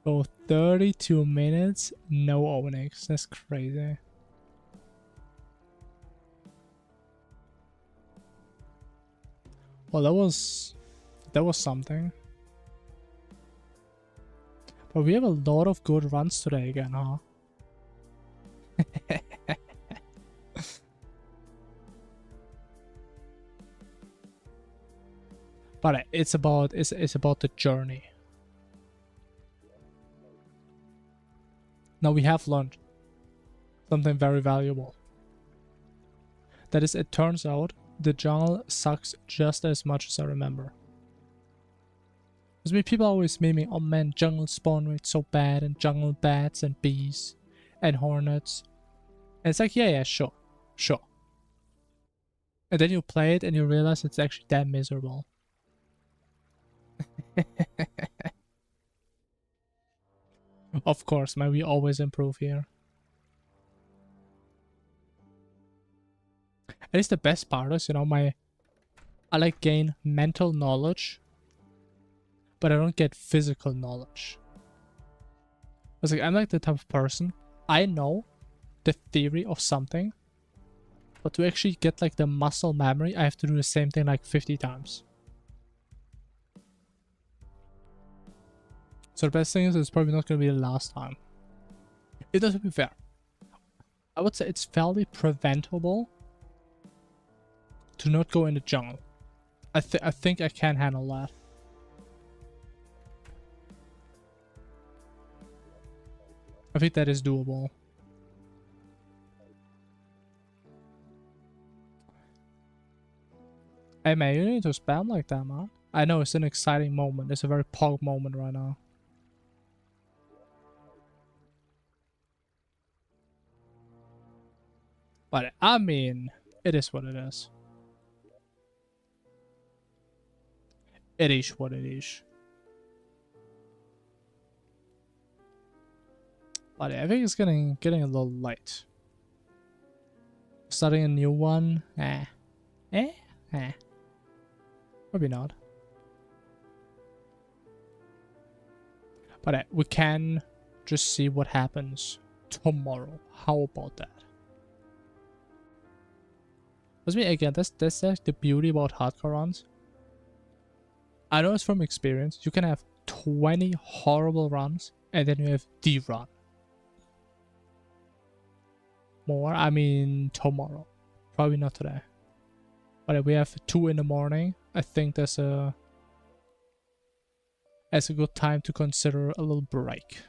Oh, 32 minutes, no Onyx. That's crazy. Well, that was something. But we have a lot of good runs today again, huh? But it's about the journey. Now we have learned something very valuable. That is, it turns out the jungle sucks just as much as I remember. Because people are always memeing, oh man, jungle spawn rate's so bad, and jungle bats and bees and hornets. And it's like, yeah, sure. And then you play it and you realize it's actually that miserable. Of course, man, we always improve here. At least the best part is, you know, I like gain mental knowledge, but I don't get physical knowledge. It's like, I'm like the type of person, I know the theory of something, but to actually get like the muscle memory, I have to do the same thing like 50 times. So the best thing is, it's probably not going to be the last time. It doesn't be fair. I would say it's fairly preventable to not go in the jungle. I think I can handle that. I think that is doable. Hey man, you need to spam like that, man. I know it's an exciting moment. It's a very pog moment right now. But I mean, it is what it is. It is what it is. But I think it's getting a little light. Starting a new one. Maybe not. But we can just see what happens tomorrow. How about that? Because again, that's like the beauty about hardcore runs. I know it's from experience. You can have 20 horrible runs, and then you have the run. More, I mean tomorrow. Probably not today. But if we have 2 in the morning, I think that's a good time to consider a little break.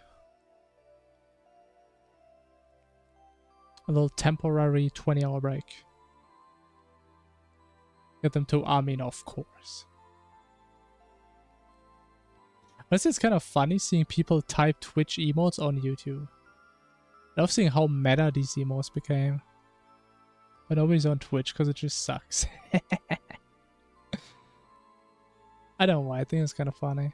A little temporary 20-hour break. Get them to, I mean, of course. Honestly, it's kind of funny seeing people type Twitch emotes on YouTube. I love seeing how meta these emotes became. But nobody's on Twitch because it just sucks. I don't know why, I think it's kind of funny.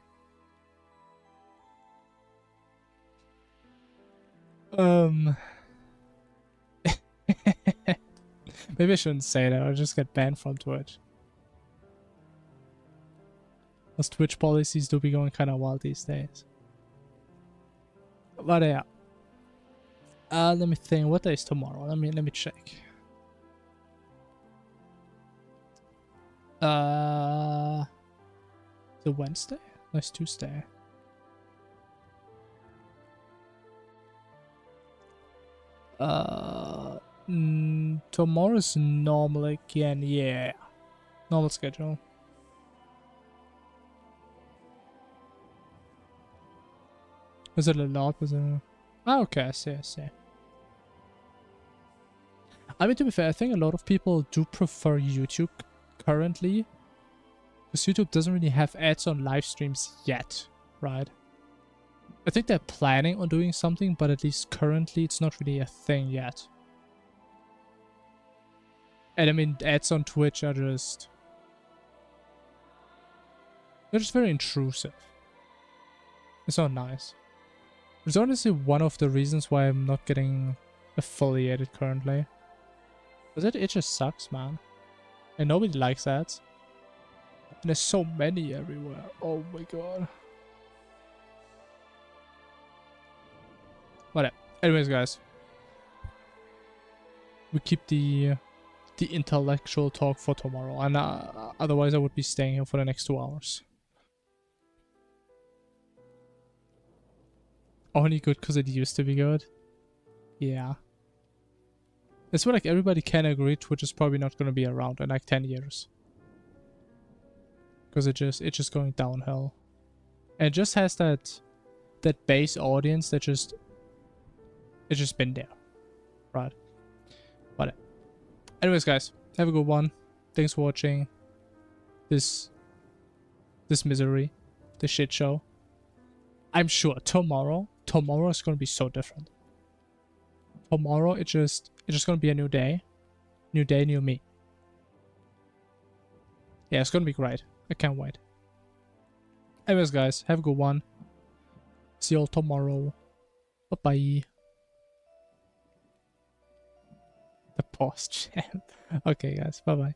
Maybe I shouldn't say that, I'll just get banned from Twitch. Those Twitch policies do be going kind of wild these days. But yeah. Let me think, what day is tomorrow? Let me check. Is it Wednesday? No, it's Tuesday. Tomorrow's normal again, yeah. Normal schedule. Is it a lot? Is it a... Oh, okay, I see. I mean, to be fair, I think a lot of people do prefer YouTube currently. Because YouTube doesn't really have ads on live streams yet, right? I think they're planning on doing something, but at least currently it's not really a thing yet. And I mean, ads on Twitch are just... they're just very intrusive. It's not nice. It's honestly one of the reasons why I'm not getting affiliated currently. Because it just sucks, man. And nobody likes ads. And there's so many everywhere. Oh my god. Whatever. Anyways, guys. We keep the intellectual talk for tomorrow. And otherwise I would be staying here for the next 2 hours. Only good because it used to be good. Yeah. It's what like everybody can agree Twitch is probably not going to be around in like 10 years. Because it's just going downhill. And it just has that base audience that it's just been there. Right. But anyways, guys, have a good one. Thanks for watching this misery, this shit show. I'm sure tomorrow is gonna be so different. Tomorrow it's just gonna be a new day, new me. Yeah, it's gonna be great. I can't wait. Anyways, guys, have a good one. See you all tomorrow. Bye bye. The boss champ. Okay, guys, bye bye.